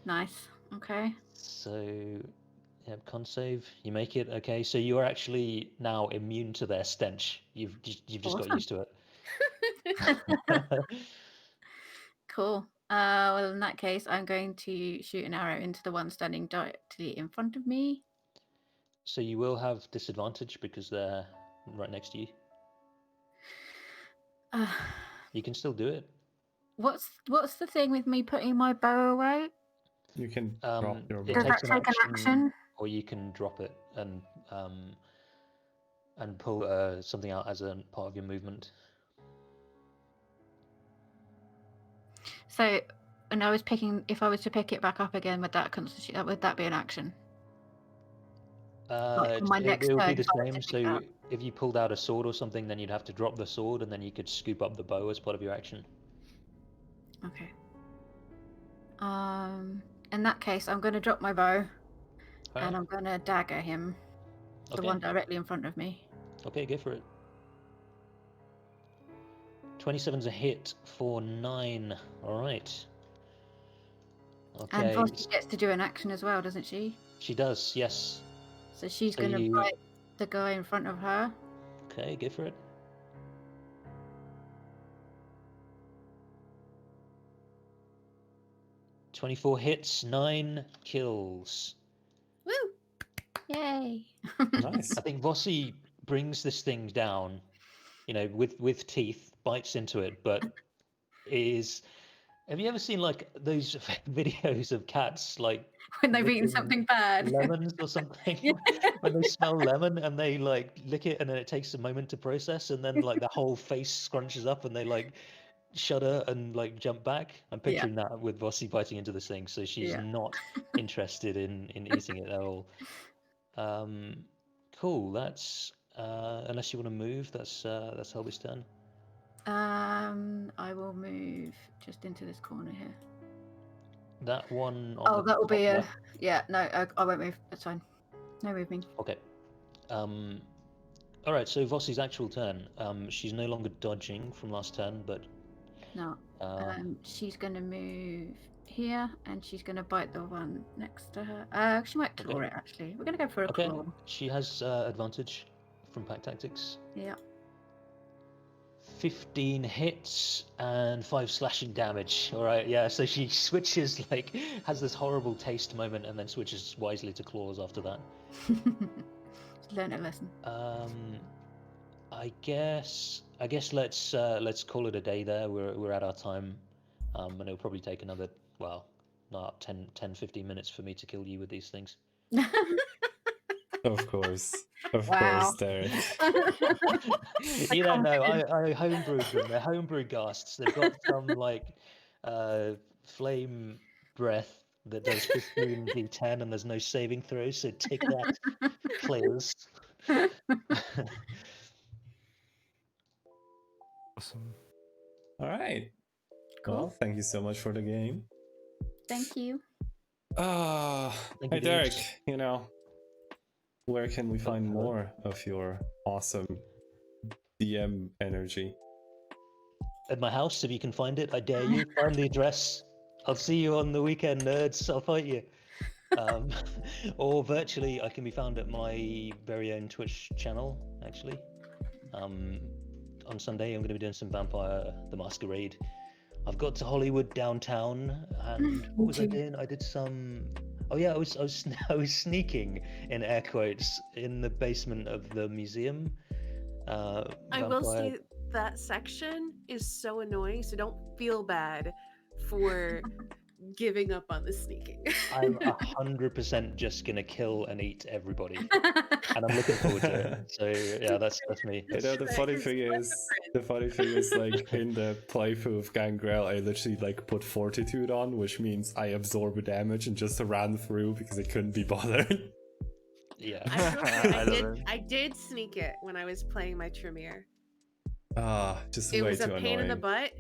Nice. Okay. So, yeah, con save. You make it. Okay, so you are actually now immune to their stench. You've just got Awesome. used to it. Cool. Well, in that case, I'm going to shoot an arrow into the one standing directly in front of me. So you will have disadvantage because they're right next to you. You can still do it. What's the thing with me putting my bow away? You can drop your It Does bow. that takes take an action? or you can drop it and pull something out as a part of your movement. So, and I was picking. If I was to pick it back up again, would that constitute? Would that be an action? Like my next It would be turn, the if I were to same. pick So it up. if you pulled out a sword or something, then you'd have to drop the sword, and then you could scoop up the bow as part of your action. Okay. In that case, I'm going to drop my bow, and I'm going to dagger him, the one directly in front of me. Okay, go for it. 27's a hit for 9. All right. And Okay. Vossi gets to do an action as well, doesn't she? She does, yes. So she's So going to you- bite the guy in front of her. Okay, go for it. "24 hits, 9 kills. Woo! Yay. Nice. I think Vossi brings this thing down, with teeth, bites into it, but is. Have you ever seen like those videos of cats like When they've eaten licking something bad. lemons or something? Yeah. When they smell lemon and they like lick it and then it takes a moment to process and then like the whole face scrunches up and they like shudder and like jump back. I'm Yeah. picturing that with Vossi biting into this thing, so she's Yeah. not interested in eating it at all. Cool. That's unless you want to move, that's Helby's turn. I will move just into this corner here. That one on Oh, the that will be top a... left. Yeah, no, I won't move. That's fine. No moving. Okay. All right. So Vossi's actual turn. She's no longer dodging from last turn, but No. She's going to move here, and she's going to bite the one next to her. She might claw Okay. it, actually. We're going to go for a okay. claw. She has advantage from pack tactics. Yeah. 15 hits and 5 slashing damage. All right, yeah. So she switches, like, has this horrible taste moment, and then switches wisely to claws after that. Learn a lesson. I guess let's call it a day there. We're at our time, and it'll probably take another 10, 15 minutes for me to kill you with these things. Of course. Of Wow. course, Derek. You don't know. I homebrewed them. They're homebrewed ghasts. They've got some like flame breath that does 15 d10 and there's no saving throw, so tick that, players. Awesome. All right. Cool. Well, thank you so much for the game. Thank you. Thank Hey you, Derek, dudes. where can we find hello. more of your awesome DM energy? At my house, if you can find it, I dare you. Find the address. I'll see you on the weekend, nerds. I'll fight you. Or virtually, I can be found at my very own Twitch channel, actually. On Sunday, I'm going to be doing some Vampire the Masquerade. I've got to Hollywood downtown, and what was I doing? I did some. Oh yeah, I was sneaking in air quotes in the basement of the museum. I will say that section is so annoying, so don't feel bad for giving up on the sneaking. I'm 100% just gonna kill and eat everybody, and I'm looking forward to it. So yeah, that's me. You know, the funny thing is, like in the playthrough of Gangrel, I literally like put Fortitude on, which means I absorb damage and just ran through because I couldn't be bothered. Yeah. I did sneak it when I was playing my Tremere. Just It way was a too pain in the annoying. butt.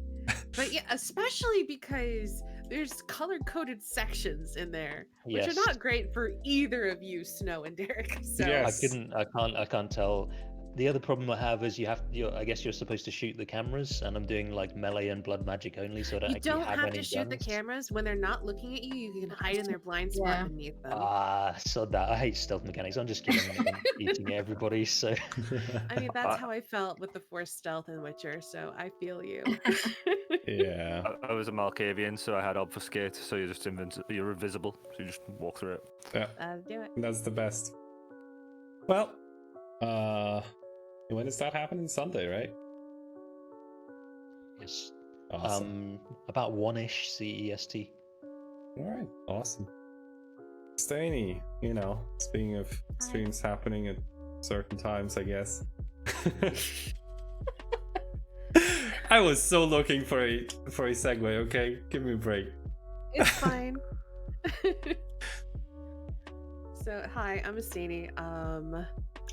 But yeah, especially because there's color-coded sections in there, which Yes. are not great for either of you, Snow and Derek. So Yes. I can't tell. The other problem I have is I guess you're supposed to shoot the cameras, and I'm doing like melee and blood magic only, so I don't you actually don't have have any to shoot the guns. cameras when they're not looking at you. You can hide in their blind spot Yeah. beneath them. Sod that. I hate stealth mechanics. I'm just killing and eating everybody. So I mean, that's how I felt with the Force Stealth in Witcher, so I feel you. Yeah. I was a Malkavian, so I had obfuscate, so you're just you're invisible, so you just walk through it. Yeah. Do it. That's the best. Well, when does that happen? Sunday, right? yes. Awesome. About 1ish CEST. All right. Awesome. Staney, speaking of streams happening at certain times, I guess. I was so looking for a segue. Okay, give me a break. It's fine. So, hi, I'm Astani.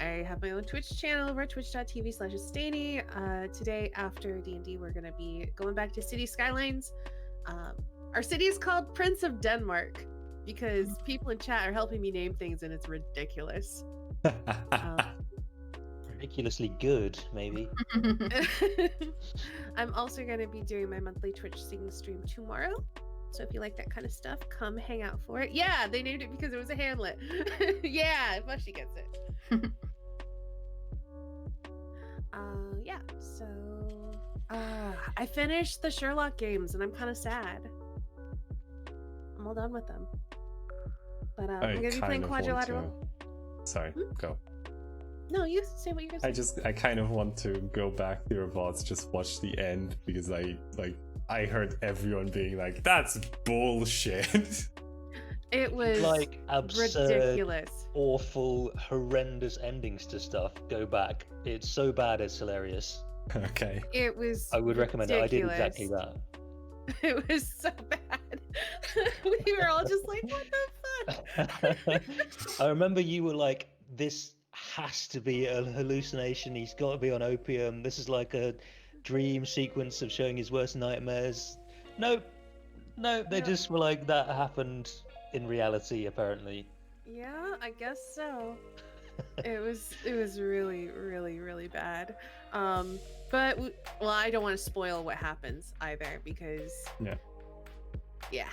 I have my own Twitch channel over at twitch.tv/Astani. Today, after D&D, we're going to be going back to City Skylines. Our city is called Prince of Denmark because people in chat are helping me name things and it's ridiculous. Ridiculously good, maybe. I'm also going to be doing my monthly Twitch singing stream tomorrow. So if you like that kind of stuff, come hang out for it. Yeah, they named it because it was a Hamlet. Yeah, Mushy gets it. Yeah, so I finished the Sherlock games and I'm kind of sad. I'm all done with them. But I'm going to be playing Quadrilateral. Sorry, go. No, you say what you're going to say. I kind of want to go back to your VODs, just watch the end, because I heard everyone being like, that's bullshit. It was like absurd, ridiculous, awful, horrendous endings to stuff. Go back. It's so bad, it's hilarious. Okay. It was I would recommend it. I did ridiculous. exactly that. It was so bad. We were all just like, what the fuck? I remember you were like, this has to be a hallucination. He's got to be on opium. This is like a dream sequence of showing his worst nightmares. Nope. No, they just were like, that happened in reality, apparently. Yeah, I guess so. It was really, really, really bad. But well, I don't want to spoil what happens either, because yeah.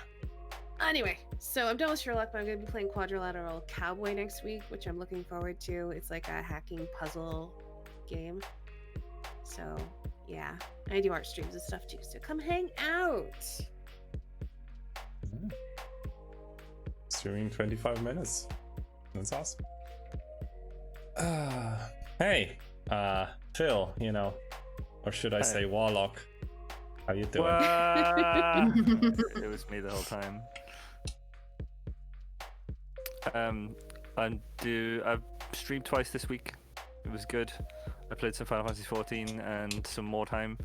Anyway, so I'm done with Sherlock, but I'm going to be playing Quadrilateral Cowboy next week, which I'm looking forward to. It's like a hacking puzzle game. So yeah, I do art streams and stuff too, so come hang out. Streaming 25 minutes. That's awesome. Hey, Phil, or should I say Warlock? How you doing? It was me the whole time. I've streamed twice this week. It was good. I played some Final Fantasy 14 and some more time,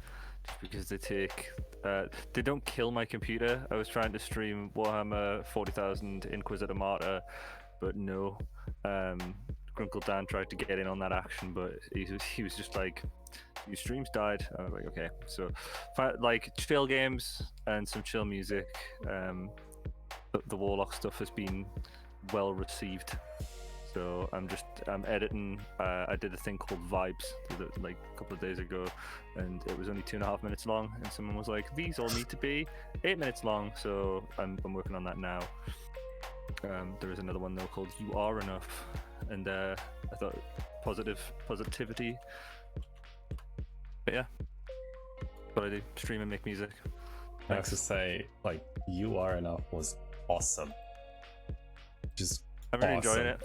just because they don't kill my computer. I was trying to stream Warhammer 40,000 Inquisitor Martyr, but no. Grunkle Dan tried to get in on that action, but he was just like, your stream's died. I was like, okay. So like chill games and some chill music. The Warlock stuff has been well received, so I'm editing. I did a thing called Vibes like a couple of days ago, and it was only 2.5 minutes long, and someone was like, these all need to be 8 minutes long, so I'm working on that now. There is another one though called You Are Enough, and I thought positivity, but yeah, what I do, stream and make music. I have to say, like, You Are Enough was awesome. Just I'm really awesome. enjoying it.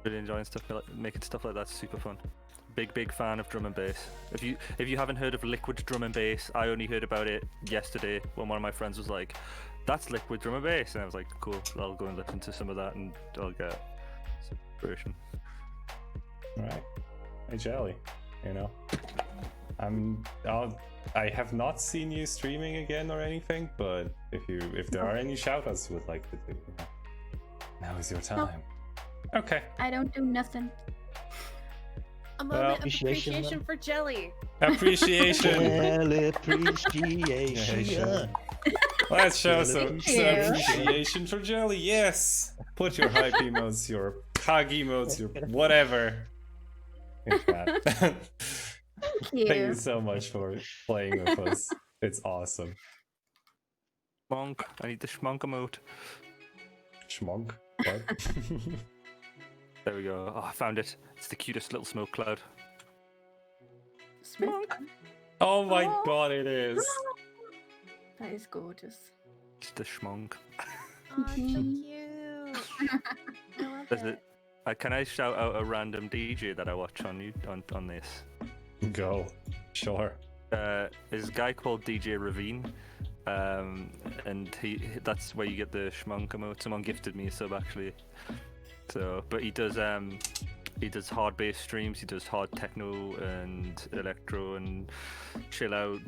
Really enjoying making stuff like that. Super fun. Big fan of drum and bass. If you haven't heard of Liquid Drum and Bass, I only heard about it yesterday when one of my friends was like, "That's Liquid Drum and Bass," and I was like, "Cool, I'll go and listen to some of that, and I'll get some inspiration." All right, hey Jelly, I have not seen you streaming again or anything, but if there are any shoutouts you would like to do, now is your time. Okay. I don't do nothing. A moment of appreciation for Jelly. Appreciation. Well, appreciation. Let's show some appreciation for Jelly. Yes. Put your hype emotes, your cog emotes, your whatever. In chat. Thank you so much for playing with us. It's awesome. Schmonk. I need the schmonk emote. Schmonk? What? There we go. Oh, I found it. It's the cutest little smoke cloud. Smoke. Oh my god, it is. That is gorgeous. It's the schmonk. Oh, so cute. I love it. Can I shout out a random DJ that I watch on this? Go. Sure. There's a guy called DJ Ravine, and that's where you get the schmonk emote. Someone gifted me a sub actually. So, but he does hard bass streams. He does hard techno and electro and chill out,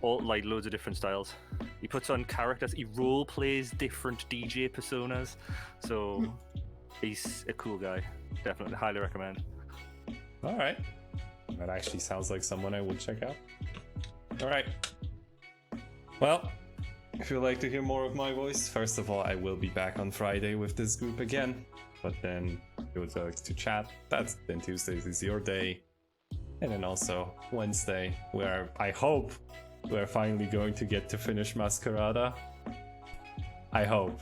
all like loads of different styles. He puts on characters. He role plays different DJ personas. So he's a cool guy. Definitely, highly recommend. All right. That actually sounds like someone I would check out. All right. Well, if you'd like to hear more of my voice, first of all, I will be back on Friday with this group again. But then you would like to chat. Then Tuesdays is your day. And then also Wednesday, where I hope we're finally going to get to finish Masquerada. I hope.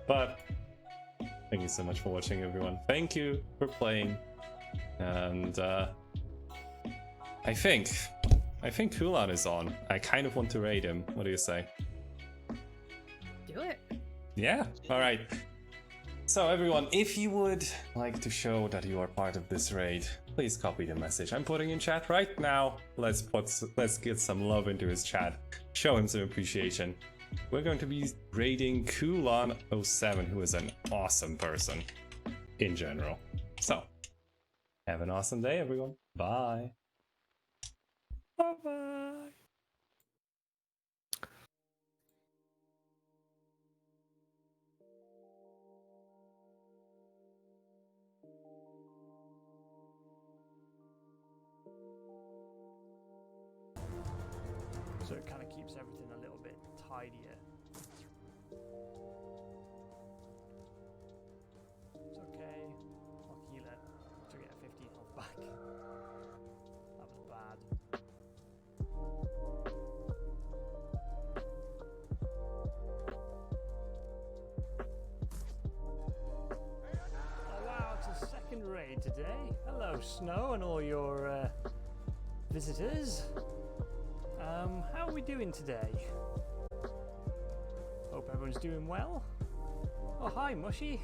But thank you so much for watching, everyone. Thank you for playing. And I think Kulan is on. I kind of want to raid him. What do you say? Do it. Yeah, all right. So everyone, if you would like to show that you are part of this raid, please copy the message I'm putting in chat right now. Let's get some love into his chat. Show him some appreciation. We're going to be raiding Kulan07, who is an awesome person in general. So, have an awesome day, everyone. Bye. Bye-bye. So it kind of keeps everything a little bit tidier. It's okay. I'll heal it to get 15 health back. That was bad. Oh wow, it's a second raid today. Hello Snow and all your visitors. How are we doing today? Hope everyone's doing well. Oh, hi, Mushy.